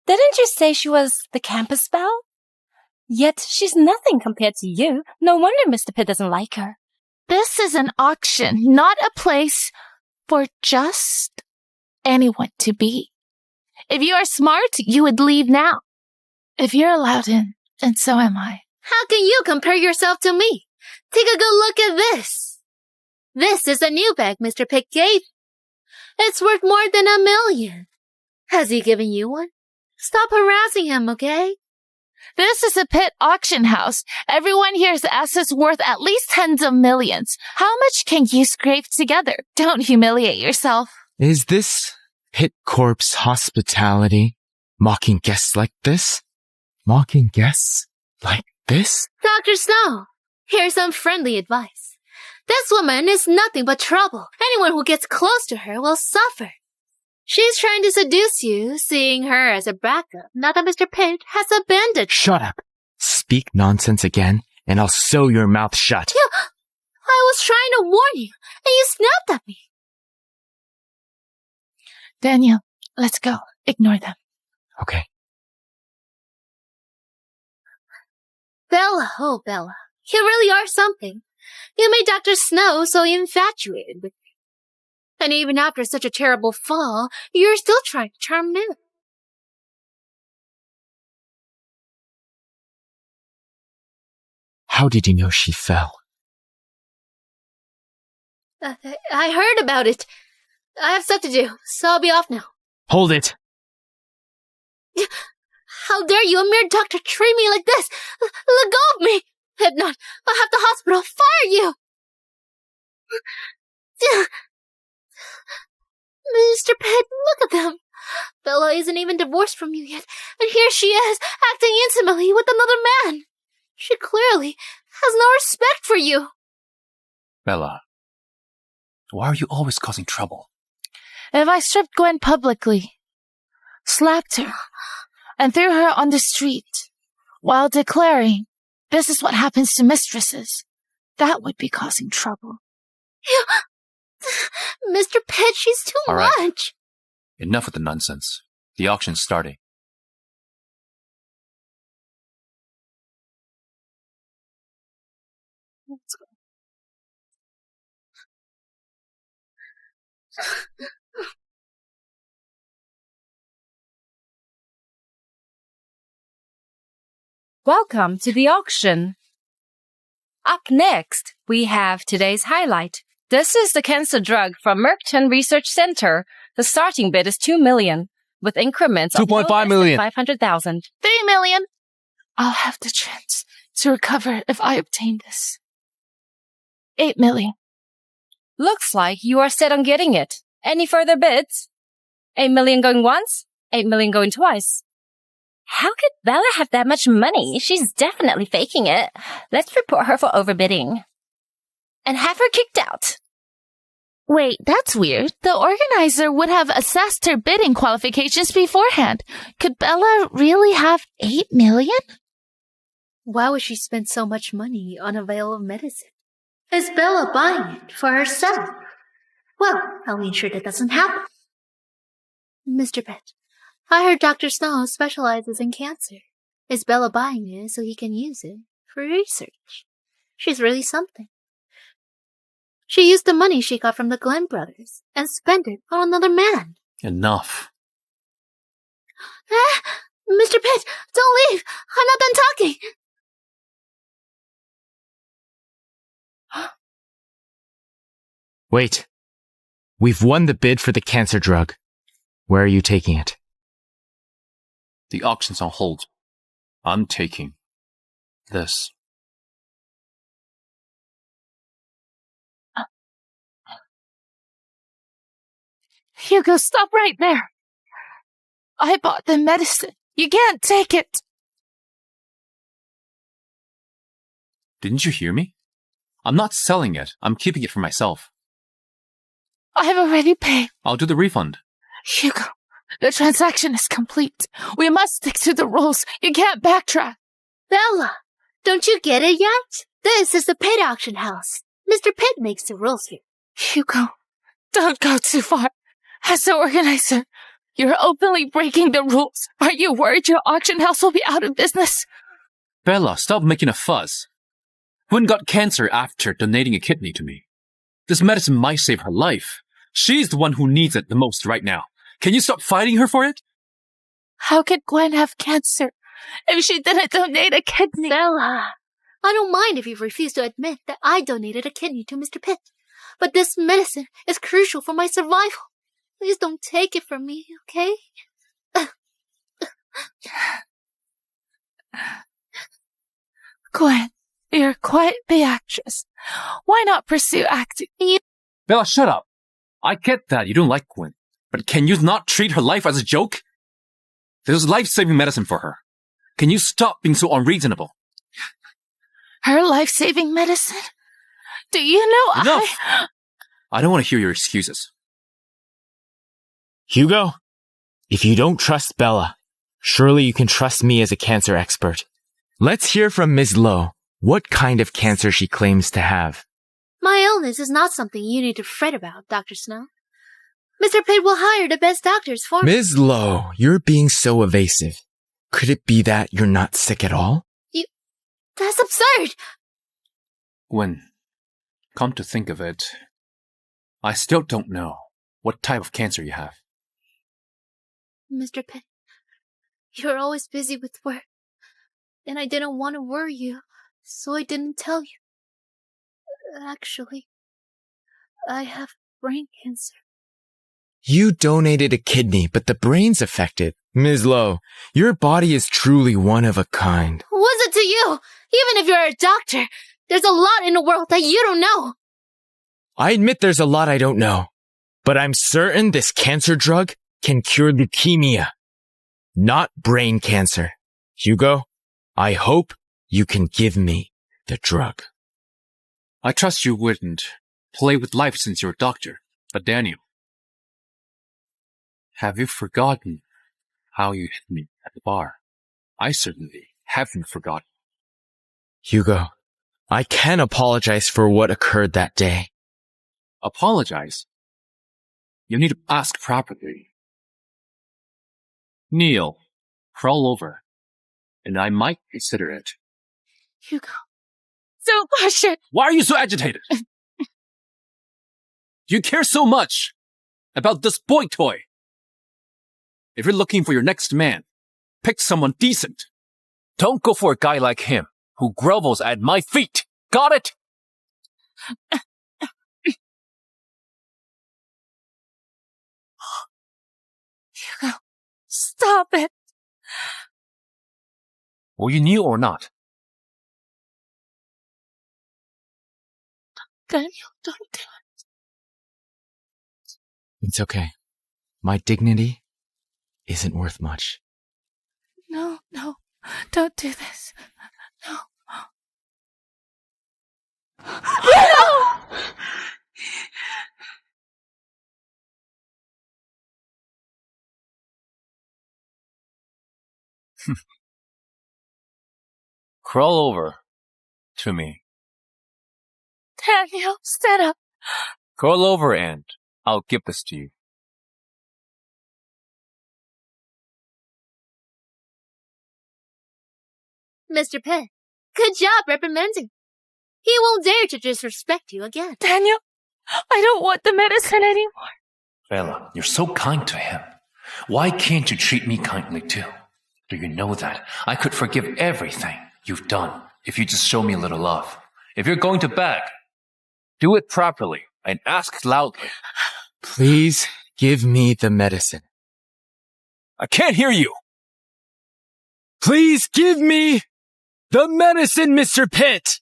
Didn't you say she was the campus belle? Yet she's nothing compared to you. No wonder Mr. Pitt doesn't like her. This is an auction, not a place for just anyone to be. If you are smart, you would leave now. If you're allowed in, and so am I. How can you compare yourself to me? Take a good look at this. This is a new bag Mr. Pitt gave. It's worth more than $1 million. Has he given you one? Stop harassing him, okay? This is a Pitt auction house. Everyone here's assets worth at least tens of millions. How much can you scrape together? Don't humiliate yourself. Is this Pitt Corp's hospitality? Mocking guests like this? Mocking guests like this? Dr. Snow, here's some friendly advice. This woman is nothing but trouble. Anyone who gets close to her will suffer. She's trying to seduce you, seeing her as a backup, now that Mr. Pitt has abandoned. Shut up. Speak nonsense again, and I'll sew your mouth shut. Yeah, I was trying to warn you, and you snapped at me. Daniel, let's go. Ignore them. Okay. Bella, oh Bella, you really are something. You made Dr. Snow so infatuated with you. And even after such a terrible fall, you're still trying to charm him. How did you know she fell? I heard about it. I have stuff to do, so I'll be off now. Hold it! How dare you, a mere doctor, treat me like this? Let go of me! If not, I'll have the hospital fire you! Mr. Pitt, look at them. Bella isn't even divorced from you yet, and here she is, acting intimately with another man. She clearly has no respect for you. Bella, why are you always causing trouble? If I stripped Gwen publicly, slapped her, and threw her on the street, while declaring, "This is what happens to mistresses," that would be causing trouble. Mr. Pitt, she's too much. Enough with the nonsense. The auction's starting. Let's go. Welcome to the auction. Up next, we have today's highlight. This is the cancer drug from Merckton Research Center. The starting bid is 2 million, with increments of 2.5 million. 500,000. 3 million. I'll have the chance to recover if I obtain this. 8 million. Looks like you are set on getting it. Any further bids? 8 million going once, 8 million going twice. How could Bella have that much money? She's definitely faking it. Let's report her for overbidding. And have her kicked out. Wait, that's weird. The organizer would have assessed her bidding qualifications beforehand. Could Bella really have 8 million? Why would she spend so much money on a vial of medicine? Is Bella buying it for herself? Well, I'll ensure that doesn't happen. Mr. Pet, I heard Dr. Snow specializes in cancer. Is Bella buying it so he can use it for research? She's really something. She used the money she got from the Glenn brothers and spent it on another man. Enough. Mr. Pitt, don't leave! I'm not done talking! Wait. We've won the bid for the cancer drug. Where are you taking it? The auction's on hold. I'm taking this. Hugo, stop right there. I bought the medicine. You can't take it. Didn't you hear me? I'm not selling it. I'm keeping it for myself. I've already paid. I'll do the refund. Hugo, the transaction is complete. We must stick to the rules. You can't backtrack. Bella, don't you get it yet? This is the Pitt auction house. Mr. Pitt makes the rules here. Hugo, don't go too far. As the organizer, you're openly breaking the rules. Are you worried your auction house will be out of business? Bella, stop making a fuss. Gwen got cancer after donating a kidney to me. This medicine might save her life. She's the one who needs it the most right now. Can you stop fighting her for it? How could Gwen have cancer if she didn't donate a kidney? Bella, I don't mind if you refuse to admit that I donated a kidney to Mr. Pitt. But this medicine is crucial for my survival. Please don't take it from me, okay? Gwen, you're quite the actress. Why not pursue acting? Bella, shut up. I get that you don't like Gwen, but can you not treat her life as a joke? There's life-saving medicine for her. Can you stop being so unreasonable? Her life-saving medicine? Do you know Enough! I don't want to hear your excuses. Hugo, if you don't trust Bella, surely you can trust me as a cancer expert. Let's hear from Ms. Lowe what kind of cancer she claims to have. My illness is not something you need to fret about, Dr. Snow. Mr. Pitt will hire the best doctors for me. Ms. Lowe, you're being so evasive. Could it be that you're not sick at all? That's absurd! Gwen, come to think of it, I still don't know what type of cancer you have. Mr. Pitt, you're always busy with work, and I didn't want to worry you, so I didn't tell you. Actually, I have brain cancer. You donated a kidney, but the brain's affected. Ms. Lowe, your body is truly one of a kind. What's it to you? Even if you're a doctor, there's a lot in the world that you don't know. I admit there's a lot I don't know, but I'm certain this cancer drug can cure leukemia, not brain cancer. Hugo, I hope you can give me the drug. I trust you wouldn't play with life since you're a doctor, but Daniel, have you forgotten how you hit me at the bar? I certainly haven't forgotten. Hugo, I can apologize for what occurred that day. Apologize? You need to ask properly. Kneel, crawl over, and I might consider it. Hugo, don't push it. Why are you so agitated? You care so much. about this boy toy. If you're looking for your next man, pick someone decent. Don't go for a guy like him, who grovels at my feet. Got it? Hugo, stop it. Were you new or not? Daniel, don't do it. It's okay. My dignity isn't worth much. No, don't do this. No. No! Crawl over to me. Daniel, stand up. Crawl over and I'll give this to you. Mr. Pitt, good job reprimanding. He won't dare to disrespect you again. Daniel, I don't want the medicine anymore. Bella, you're so kind to him. Why can't you treat me kindly too? Do you know that I could forgive everything you've done if you just show me a little love? If you're going to beg, do it properly and ask loudly. Please give me the medicine. I can't hear you. Please give me the medicine, Mr. Pitt!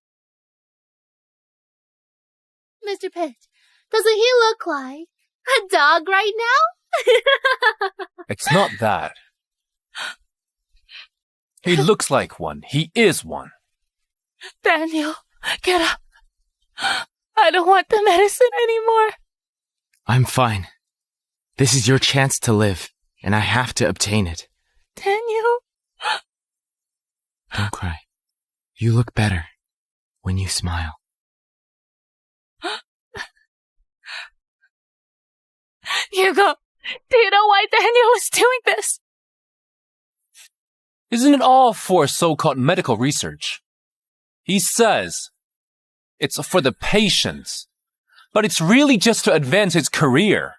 Mr. Pitt, doesn't he look like a dog right now? It's not that. He looks like one. He is one. Daniel, get up. I don't want the medicine anymore. I'm fine. This is your chance to live, and I have to obtain it. Daniel. Don't cry. You look better when you smile. Hugo, do you know why Daniel was doing this? Isn't it all for so-called medical research? He says it's for the patients, but it's really just to advance his career.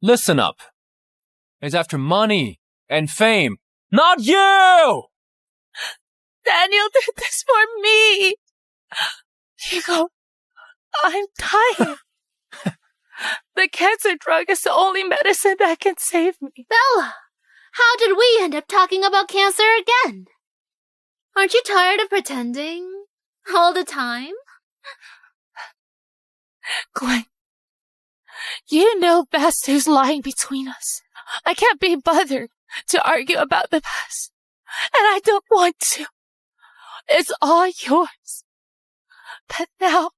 Listen up. It's after money and fame, not you! Daniel did this for me. Hugo, I'm tired. The cancer drug is the only medicine that can save me. Bella, how did we end up talking about cancer again? Aren't you tired of pretending all the time? Gwen, you know best who's lying between us. I can't be bothered to argue about the past, and I don't want to. It's all yours. But now,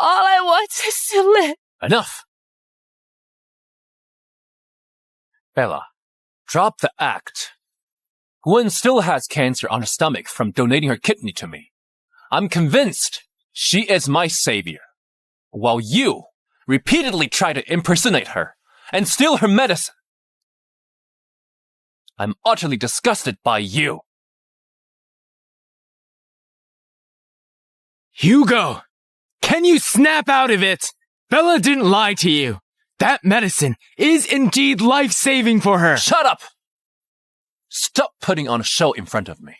all I want is to live. Enough! Bella, drop the act. Gwen still has cancer on her stomach from donating her kidney to me. I'm convinced she is my savior, while you repeatedly try to impersonate her and steal her medicine. I'm utterly disgusted by you. Hugo! Can you snap out of it? Bella didn't lie to you. That medicine is indeed life-saving for her. Shut up! Stop putting on a show in front of me.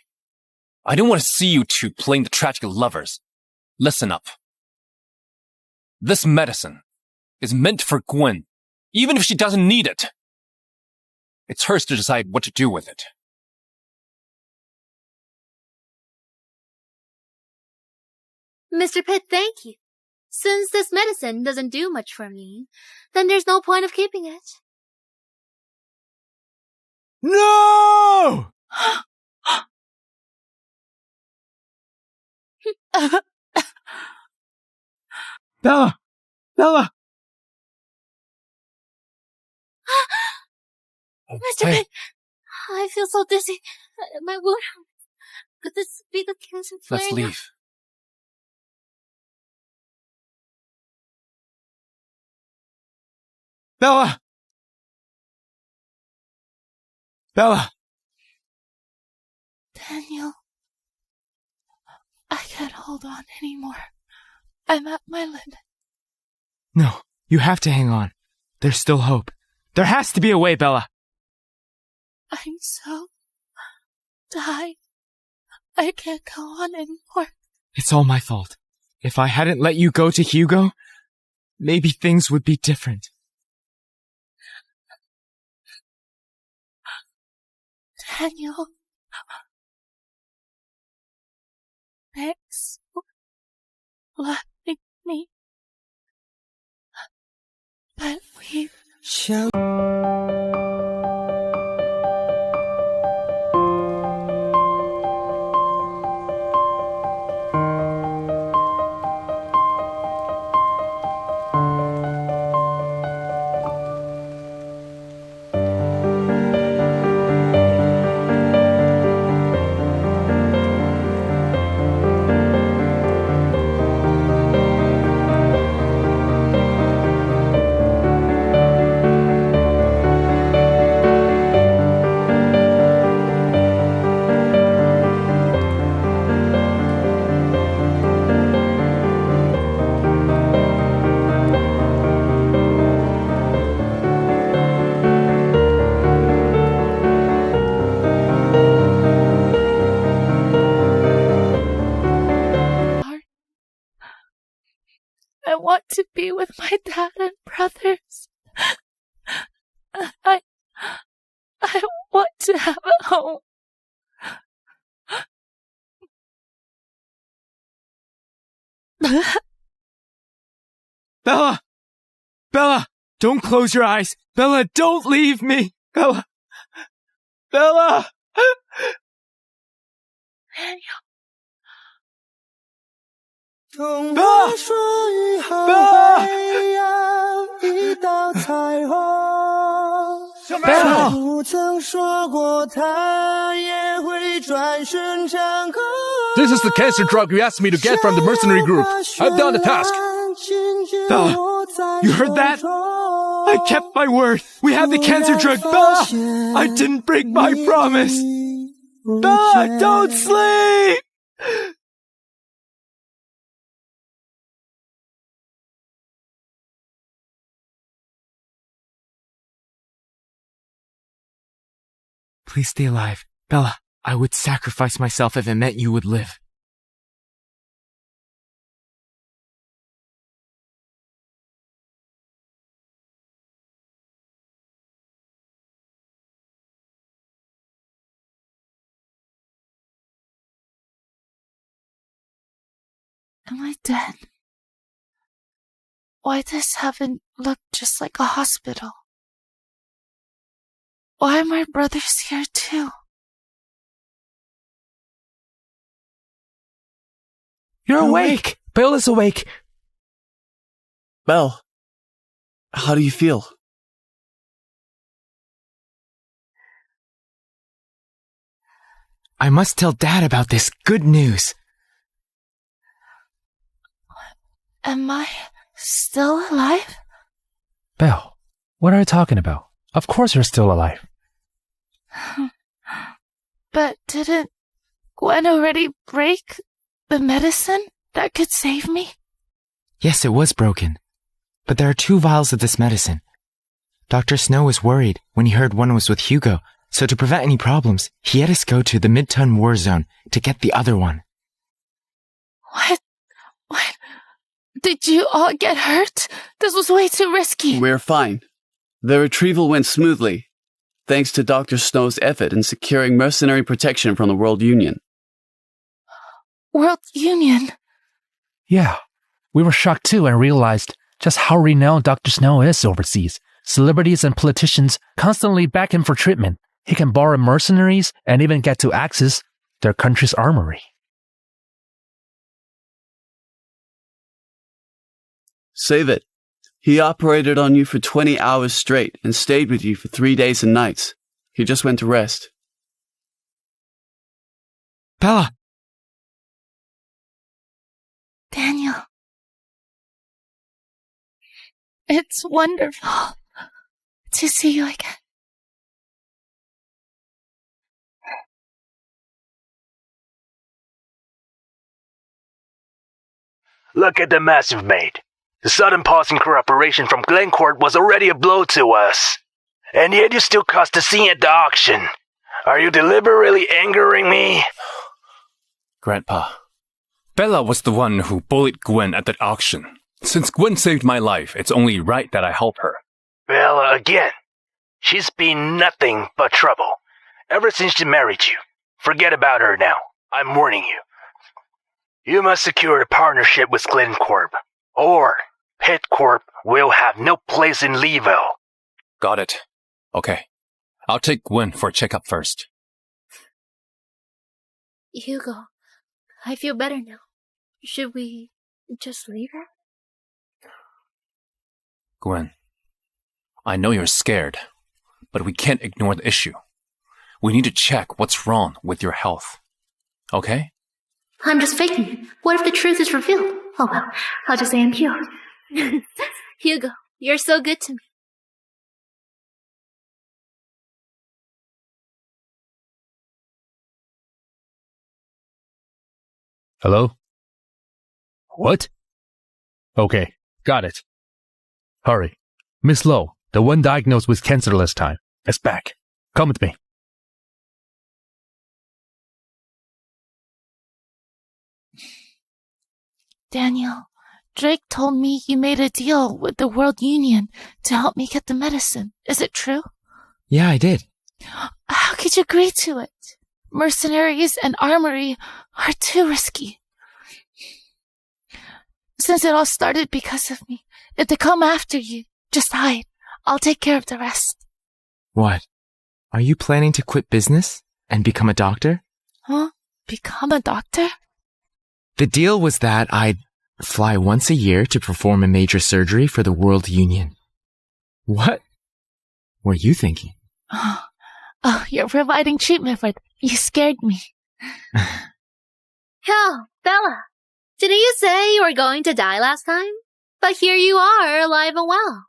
I don't want to see you two playing the tragic lovers. Listen up. This medicine is meant for Gwen, even if she doesn't need it. It's hers to decide what to do with it. Mr. Pitt, thank you. Since this medicine doesn't do much for me, then there's no point of keeping it. No! Bella! Bella! Mr. Pitt, I feel so dizzy. My wound. Could this be the cancer flare? Let's leave. Bella! Bella! Daniel, I can't hold on anymore. I'm at my limit. No, You have to hang on. There's still hope. There has to be a way, Bella. I'm so tired. I can't go on anymore. It's all my fault. If I hadn't let you go to Hugo, maybe things would be different. Daniel. Thanks for loving me. But we've... I want to be with my dad and brothers. I want to have a home. Bella! Bella! Don't close your eyes! Bella, don't leave me! Bella! Bella! Daniel. Bella! Bella! This is the cancer drug you asked me to get from the mercenary group. I've done the task. Bella, you heard that? I kept my word. We have the cancer drug. Bella, I didn't break my promise. Bella, don't sleep! Please stay alive. Bella, I would sacrifice myself if it meant you would live. Am I dead? Why does heaven look just like a hospital? Why are my brothers here too? You're awake! Bill is awake. Belle, how do you feel? I must tell Dad about this good news. Am I still alive? Belle, what are you talking about? Of course you're still alive. But didn't Gwen already break the medicine that could save me? Yes, it was broken. But there are 2 vials of this medicine. Dr. Snow was worried when he heard one was with Hugo, so to prevent any problems, he had us go to the Mid-Ton War Zone to get the other one. What? Did you all get hurt? This was way too risky. We're fine. The retrieval went smoothly, thanks to Dr. Snow's effort in securing mercenary protection from the World Union. World Union? Yeah, we were shocked too and realized just how renowned Dr. Snow is overseas. Celebrities and politicians constantly back him for treatment. He can borrow mercenaries and even get to access their country's armory. Save it. He operated on you for 20 hours straight and stayed with you for 3 days and nights. He just went to rest. Bella! Daniel. It's wonderful to see you again. Look at the mess you've made. The sudden pause in cooperation from Glencourt was already a blow to us. And yet you still caused a scene at the auction. Are you deliberately angering me? Grandpa, Bella was the one who bullied Gwen at that auction. Since Gwen saved my life, it's only right that I help her. Bella again. She's been nothing but trouble ever since she married you. Forget about her now. I'm warning you. You must secure a partnership with Glencorp, or Pitt Corp will have no place in Leeville. Got it. Okay. I'll take Gwen for a checkup first. Hugo, I feel better now. Should we just leave her? Gwen, I know you're scared, but we can't ignore the issue. We need to check what's wrong with your health. Okay? I'm just faking it. What if the truth is revealed? Oh well, I'll just say I'm cured. Hugo, you're so good to me. Hello? What? Okay, got it. Hurry. Miss Lowe, the one diagnosed with cancer last time, is back. Come with me. Daniel, Drake told me you made a deal with the World Union to help me get the medicine. Is it true? Yeah, I did. How could you agree to it? Mercenaries and armory are too risky. Since it all started because of me, if they come after you, just hide. I'll take care of the rest. What? Are you planning to quit business and become a doctor? Huh? Become a doctor? The deal was that I'd fly once a year to perform a major surgery for the World Union. What were you thinking? Oh, you're providing treatment for it. You scared me. Hell, Bella, didn't you say you were going to die last time? But here you are, alive and well.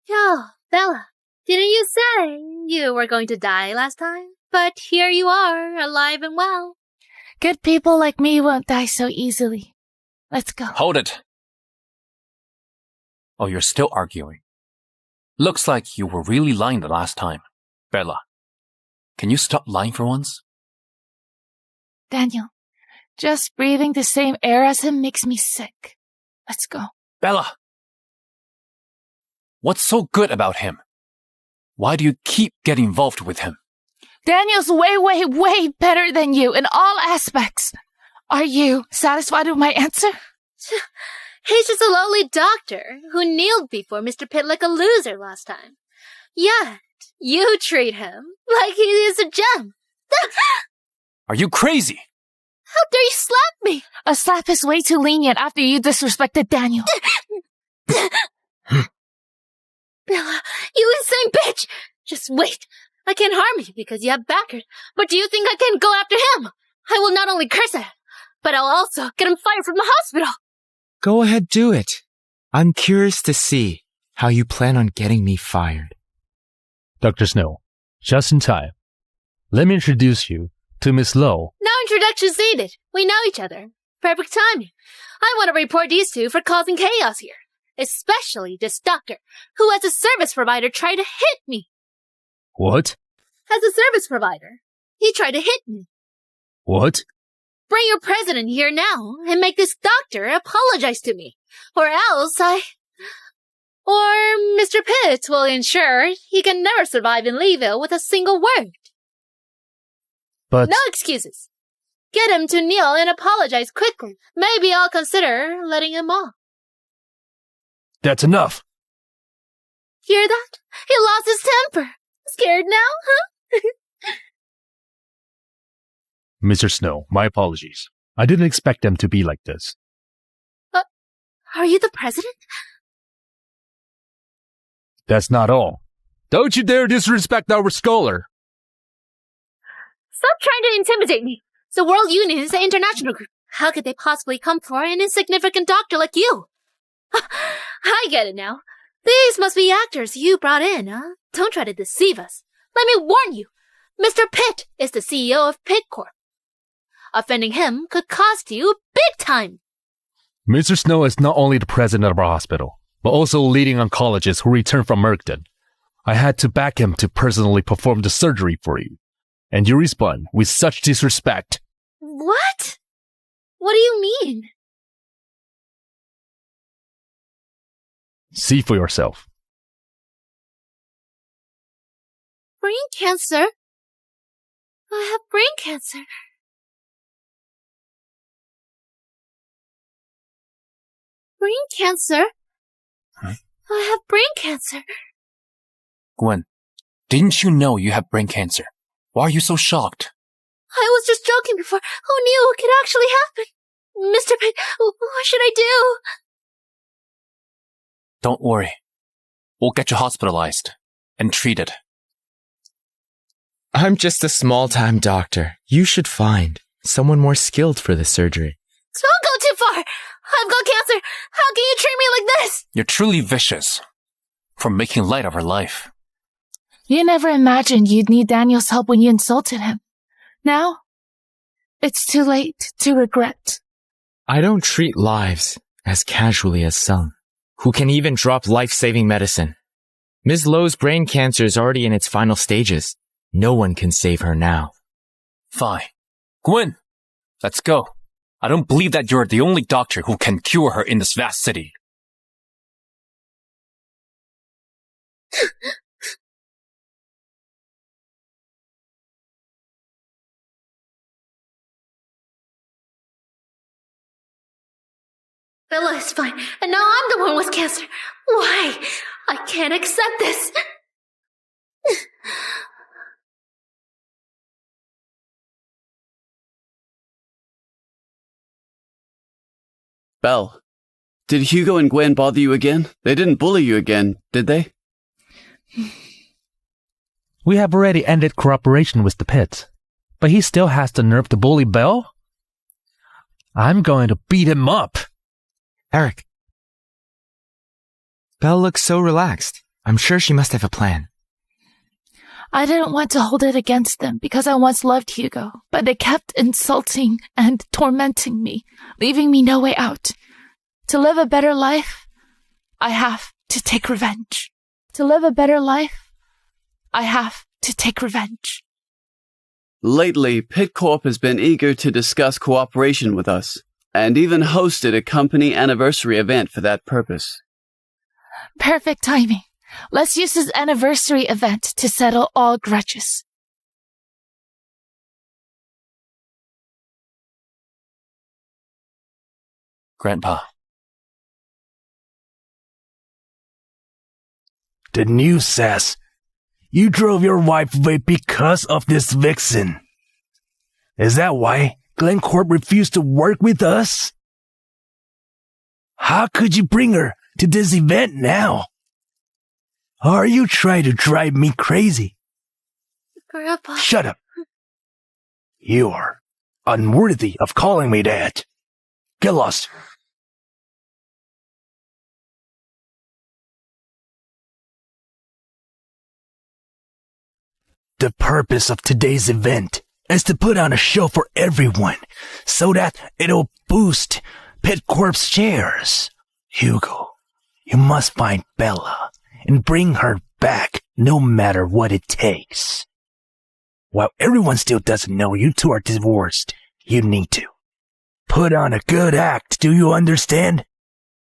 Yo, Bella, didn't you say you were going to die last time? But here you are, alive and well. Good people like me won't die so easily. Let's go. Hold it. Oh, you're still arguing. Looks like you were really lying the last time. Bella, can you stop lying for once? Daniel, just breathing the same air as him makes me sick. Let's go. Bella! What's so good about him? Why do you keep getting involved with him? Daniel's way, way, way better than you in all aspects. Are you satisfied with my answer? He's just a lowly doctor who kneeled before Mr. Pitt like a loser last time. Yet, you treat him like he is a gem. Are you crazy? How dare you slap me? A slap is way too lenient after you disrespected Daniel. Bella, you insane bitch! Just wait. I can't harm you because you have backers. But do you think I can go after him? I will not only curse at him, but I'll also get him fired from the hospital. Go ahead, do it. I'm curious to see how you plan on getting me fired. Dr. Snow, just in time. Let me introduce you to Miss Lowe. No introductions needed. We know each other. Perfect timing. I want to report these two for causing chaos here. Especially this doctor, who as a service provider tried to hit me. What? As a service provider, he tried to hit me. What? Bring your president here now and make this doctor apologize to me. Or else Or Mr. Pitt will ensure he can never survive in Leeville with a single word. But... No excuses. Get him to kneel and apologize quickly. Maybe I'll consider letting him off. That's enough. Hear that? He lost his temper. Scared now, huh? Mr. Snow, my apologies. I didn't expect them to be like this. Are you the president? That's not all. Don't you dare disrespect our scholar. Stop trying to intimidate me. The World Union is an international group. How could they possibly come for an insignificant doctor like you? I get it now. These must be actors you brought in, huh? Don't try to deceive us. Let me warn you. Mr. Pitt is the CEO of Pitt Corp. Offending him could cost you big time. Mr. Snow is not only the president of our hospital. but also leading oncologists who returned from Merckton. I had to back him to personally perform the surgery for you. And you respond with such disrespect. What? What do you mean? See for yourself. Brain cancer? I have brain cancer. Brain cancer? Huh? I have brain cancer. Gwen, didn't you know you have brain cancer? Why are you so shocked? I was just joking before. Who knew it could actually happen? Mr. Pitt, what should I do? Don't worry. We'll get you hospitalized and treated. I'm just a small-time doctor. You should find someone more skilled for the surgery. Don't go too far! I've got cancer! How can you treat me like this? You're truly vicious for making light of her life. You never imagined you'd need Daniel's help when you insulted him. Now, it's too late to regret. I don't treat lives as casually as some, who can even drop life-saving medicine. Ms. Lowe's brain cancer is already in its final stages. No one can save her now. Fine. Gwen, let's go. I don't believe that you're the only doctor who can cure her in this vast city. Bella is fine, and now I'm the one with cancer. Why? I can't accept this. Belle, did Hugo and Gwen bother you again? They didn't bully you again, did they? We have already ended cooperation with the Pits, but he still has the nerve to bully Belle? I'm going to beat him up. Eric. Belle looks so relaxed. I'm sure she must have a plan. I didn't want to hold it against them because I once loved Hugo, but they kept insulting and tormenting me, leaving me no way out. To live a better life, I have to take revenge. To live a better life, I have to take revenge. Lately, Pitt Corp has been eager to discuss cooperation with us, and even hosted a company anniversary event for that purpose. Perfect timing. Let's use this anniversary event to settle all grudges. Grandpa. The news says you drove your wife away because of this vixen. Is that why Glencorp refused to work with us? How could you bring her to this event now? Are you trying to drive me crazy? Grandpa. Shut up. You are unworthy of calling me that. Get lost. The purpose of today's event is to put on a show for everyone so that it'll boost Pitt Corp's shares. Hugo, you must find Bella and bring her back no matter what it takes. While everyone still doesn't know you two are divorced, you need to put on a good act, do you understand?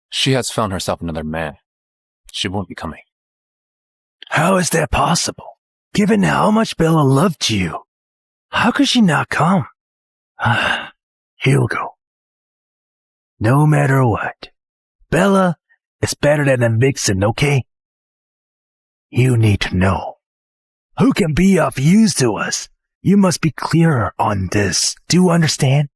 She has found herself another man. She won't be coming. How is that possible? Given how much Bella loved you, how could she not come? Hugo, no matter what, Bella is better than a vixen, okay? You need to know who can be of use to us. You must be clearer on this. Do you understand?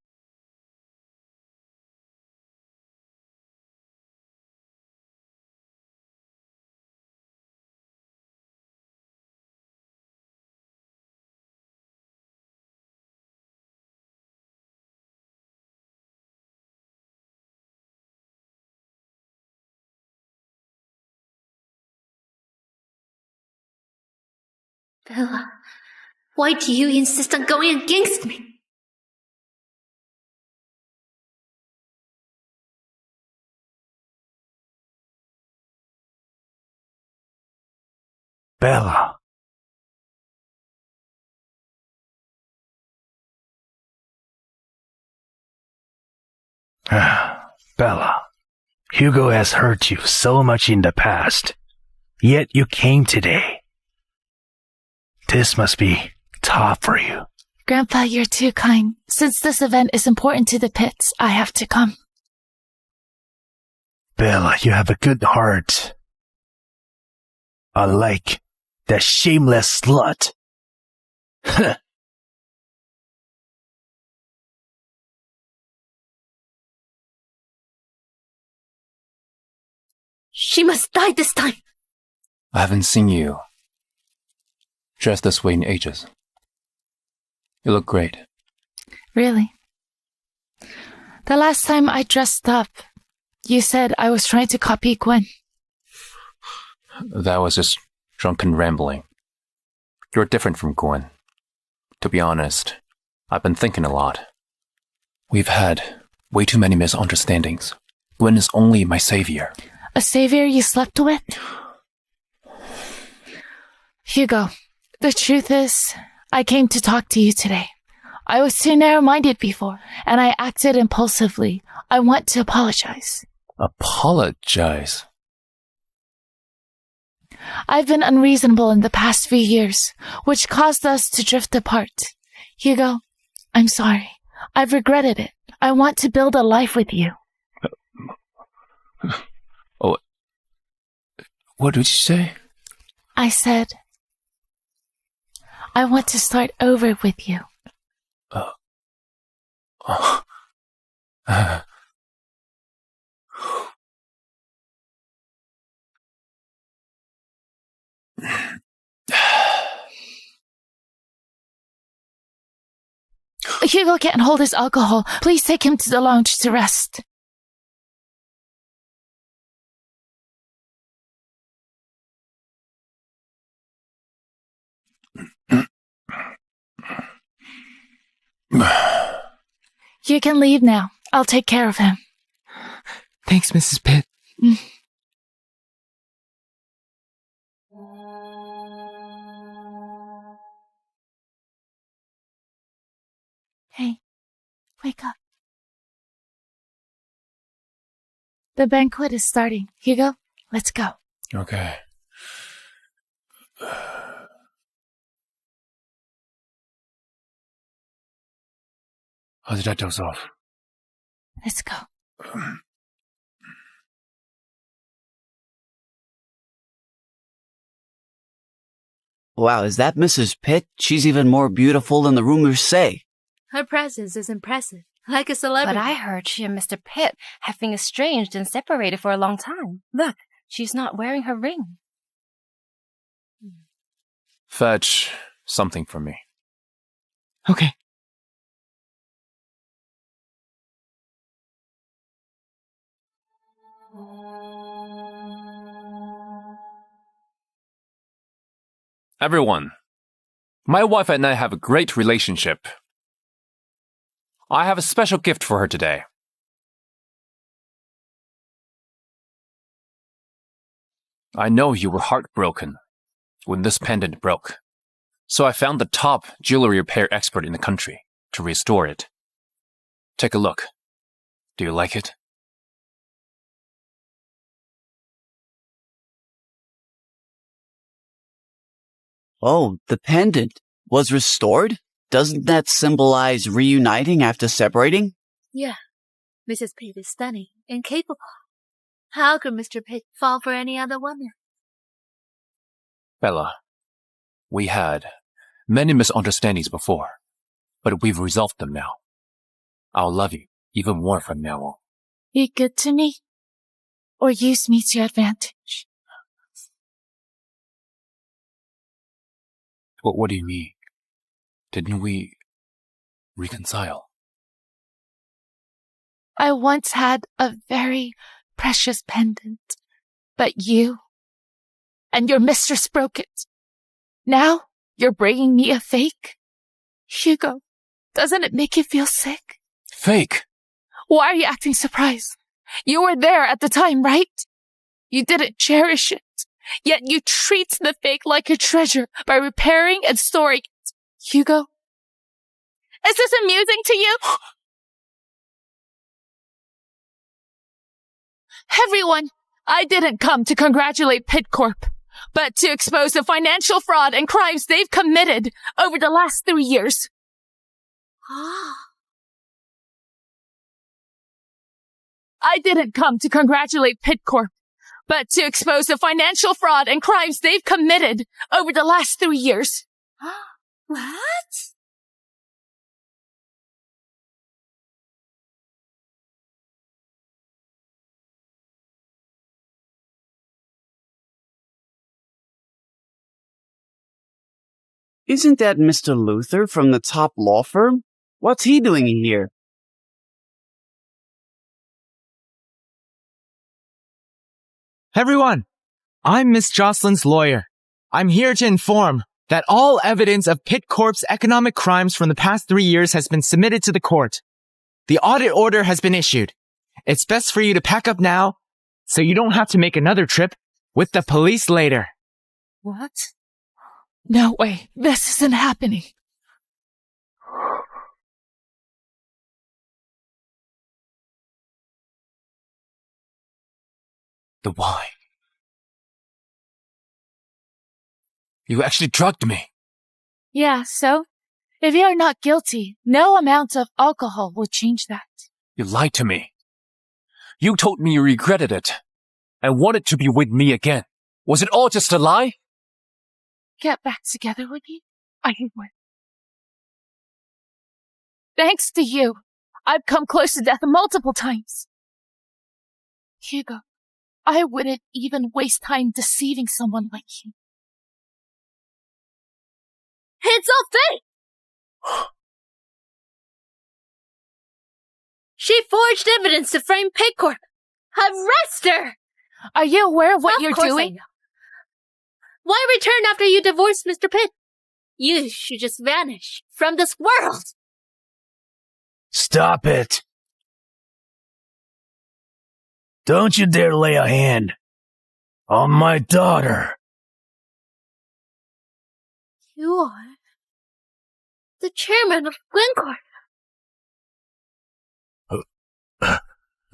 Bella, why do you insist on going against me? Bella. Bella, Hugo has hurt you so much in the past, yet you came today. This must be tough for you. Grandpa, you're too kind. Since this event is important to the Pitts, I have to come. Bella, you have a good heart. Unlike that shameless slut. She must die this time. I haven't seen you dressed this way in ages. You look great. Really? The last time I dressed up, you said I was trying to copy Gwen. That was just drunken rambling. You're different from Gwen. To be honest, I've been thinking a lot. We've had way too many misunderstandings. Gwen is only my savior. A savior you slept with? Hugo, the truth is, I came to talk to you today. I was too narrow-minded before, and I acted impulsively. I want to apologize. Apologize? I've been unreasonable in the past few years, which caused us to drift apart. Hugo, I'm sorry. I've regretted it. I want to build a life with you. Oh, what did you say? I said, I want to start over with you. Hugo can't hold his alcohol. Please take him to the lounge to rest. You can leave now. I'll take care of him. Thanks, Mrs. Pitt. Hey, wake up. The banquet is starting. Hugo, let's go. Okay. How did I doze off? Let's go. Wow, is that Mrs. Pitt? She's even more beautiful than the rumors say. Her presence is impressive, like a celebrity. But I heard she and Mr. Pitt have been estranged and separated for a long time. Look, she's not wearing her ring. Fetch something for me. Okay. Everyone, my wife and I have a great relationship. I have a special gift for her today. I know you were heartbroken when this pendant broke, so I found the top jewelry repair expert in the country to restore it. Take a look. Do you like it? Oh, the pendant was restored? Doesn't that symbolize reuniting after separating? Yeah. Mrs. Pitt is stunning and capable. How could Mr. Pitt fall for any other woman? Bella, we had many misunderstandings before, but we've resolved them now. I'll love you even more from now on. Be good to me, or use me to your advantage. What do you mean? Didn't we reconcile? I once had a very precious pendant, but you and your mistress broke it. Now you're bringing me a fake? Hugo, doesn't it make you feel sick? Fake? Why are you acting surprised? You were there at the time, right? You didn't cherish it. Yet you treat the fake like a treasure by repairing and storing it. Hugo? Is this amusing to you? Everyone, I didn't come to congratulate Pitt Corp, but to expose the financial fraud and crimes they've committed over the last 3 years. I didn't come to congratulate Pitt Corp, but to expose the financial fraud and crimes they've committed over the last 3 years. What? Isn't that Mr. Luther from the top law firm? What's he doing here? Everyone, I'm Miss Jocelyn's lawyer. I'm here to inform that all evidence of Pitt Corp's economic crimes from the past 3 years has been submitted to the court. The audit order has been issued. It's best for you to pack up now so you don't have to make another trip with the police later. What? No way. This isn't happening. The wine. You actually drugged me. Yeah, so? If you're not guilty, no amount of alcohol will change that. You lied to me. You told me you regretted it and wanted to be with me again. Was it all just a lie? Get back together with you? I would. Thanks to you, I've come close to death multiple times. Hugo, I wouldn't even waste time deceiving someone like you. It's all fake! She forged evidence to frame Pitt Corp. Arrest her! Are you aware of what you're doing? I know. Why return after you divorced Mr. Pitt? You should just vanish from this world! Stop it! Don't you dare lay a hand on my daughter! You are the chairman of Glencore.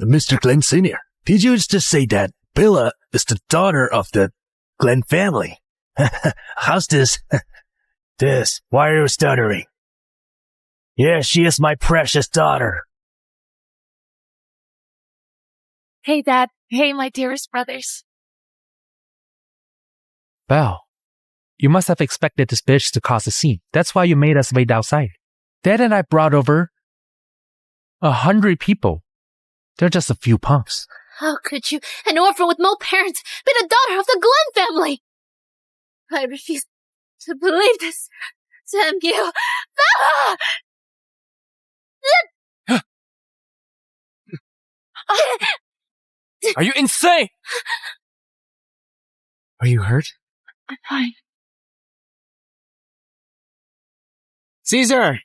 Mr. Glenn Sr., did you just say that Bella is the daughter of the Glenn family? How's this? Why are you stuttering? Yeah, she is my precious daughter. Hey, Dad. Hey, my dearest brothers. Belle, you must have expected this bitch to cause a scene. That's why you made us wait outside. Dad and I brought over 100 people. They're just a few punks. How could you, an orphan with no parents, be the daughter of the Glenn family? I refuse to believe this. Damn you. Bella! Are you insane? Are you hurt? I'm fine. Caesar!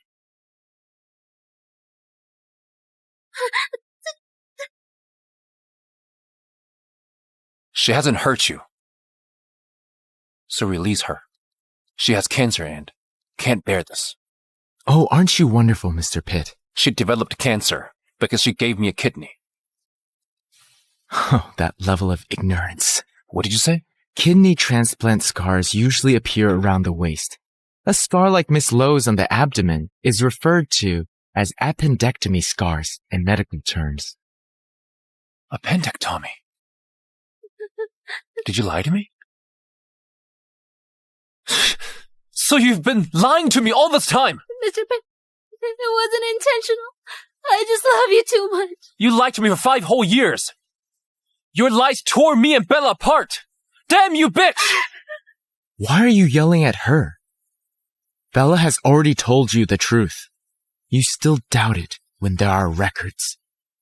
She hasn't hurt you. So release her. She has cancer and can't bear this. Oh, aren't you wonderful, Mr. Pitt? She developed cancer because she gave me a kidney. Oh, that level of ignorance. What did you say? Kidney transplant scars usually appear around the waist. A scar like Miss Lowe's on the abdomen is referred to as appendectomy scars in medical terms. Appendectomy? Did you lie to me? So you've been lying to me all this time! Mr. Pitt, it wasn't intentional. I just love you too much. You lied to me for 5 whole years. Your lies tore me and Bella apart. Damn you, bitch! Why are you yelling at her? Bella has already told you the truth. You still doubt it when there are records.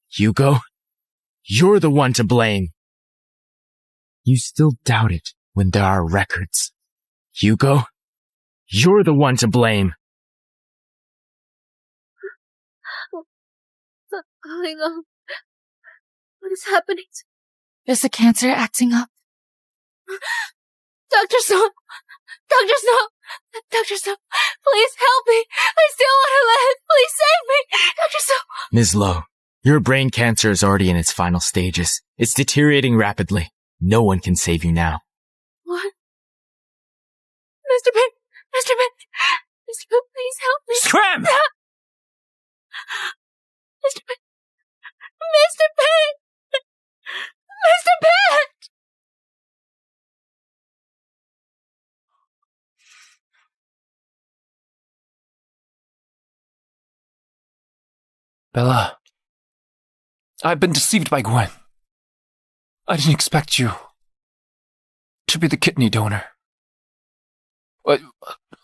Hugo, you're the one to blame. You still doubt it when there are records. Hugo, you're the one to blame. What's going on? What is happening? Is the cancer acting up? Dr. Snow! Dr. Snow! Dr. Snow, please help me! I still want to live! Please save me! Dr. Snow! Ms. Lowe, your brain cancer is already in its final stages. It's deteriorating rapidly. No one can save you now. What? Mr. Pitt! Mr. Pitt! Mr. Pitt, please help me! Scram! Mr. Pitt! Mr. Pitt! Mr. Pitt! Bella, I've been deceived by Gwen. I didn't expect you to be the kidney donor.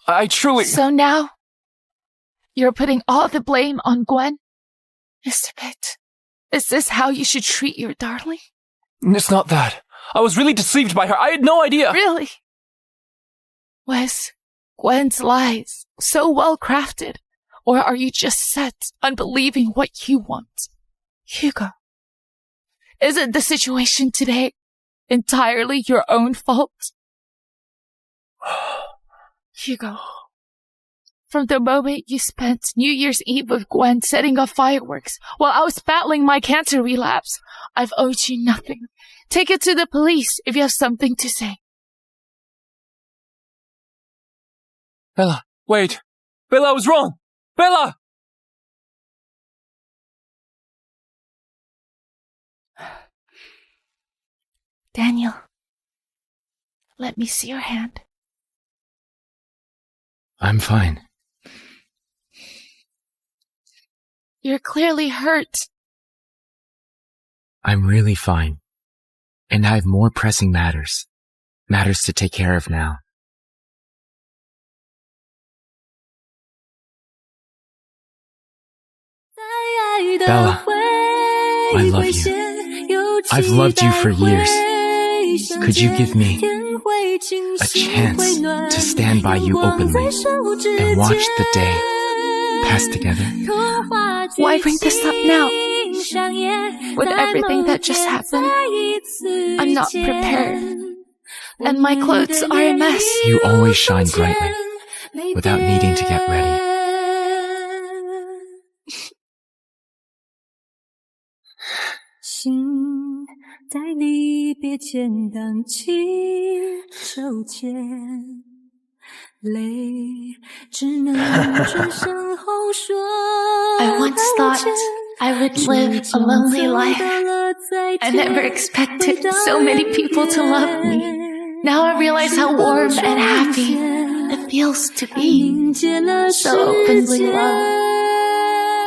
I truly... So now, you're putting all the blame on Gwen? Mr. Pitt, is this how you should treat your darling? It's not that. I was really deceived by her. I had no idea. Really? Was Gwen's lies so well crafted? Or are you just set on believing what you want? Hugo, isn't the situation today entirely your own fault? Hugo, from the moment you spent New Year's Eve with Gwen setting off fireworks while I was battling my cancer relapse, I've owed you nothing. Take it to the police if you have something to say. Bella, wait. Bella, I was wrong. Bella! Daniel, let me see your hand. I'm fine. You're clearly hurt. I'm really fine. And I have more pressing matters. Matters to take care of now. Bella, I love you. I've loved you for years. Could you give me a chance to stand by you openly and watch the day pass together? Why bring this up now? With everything that just happened, I'm not prepared. And my clothes are a mess. You always shine brightly without needing to get ready. I once thought I would live a lonely life. I never expected so many people to love me. Now I realize how warm and happy it feels to be so openly loved.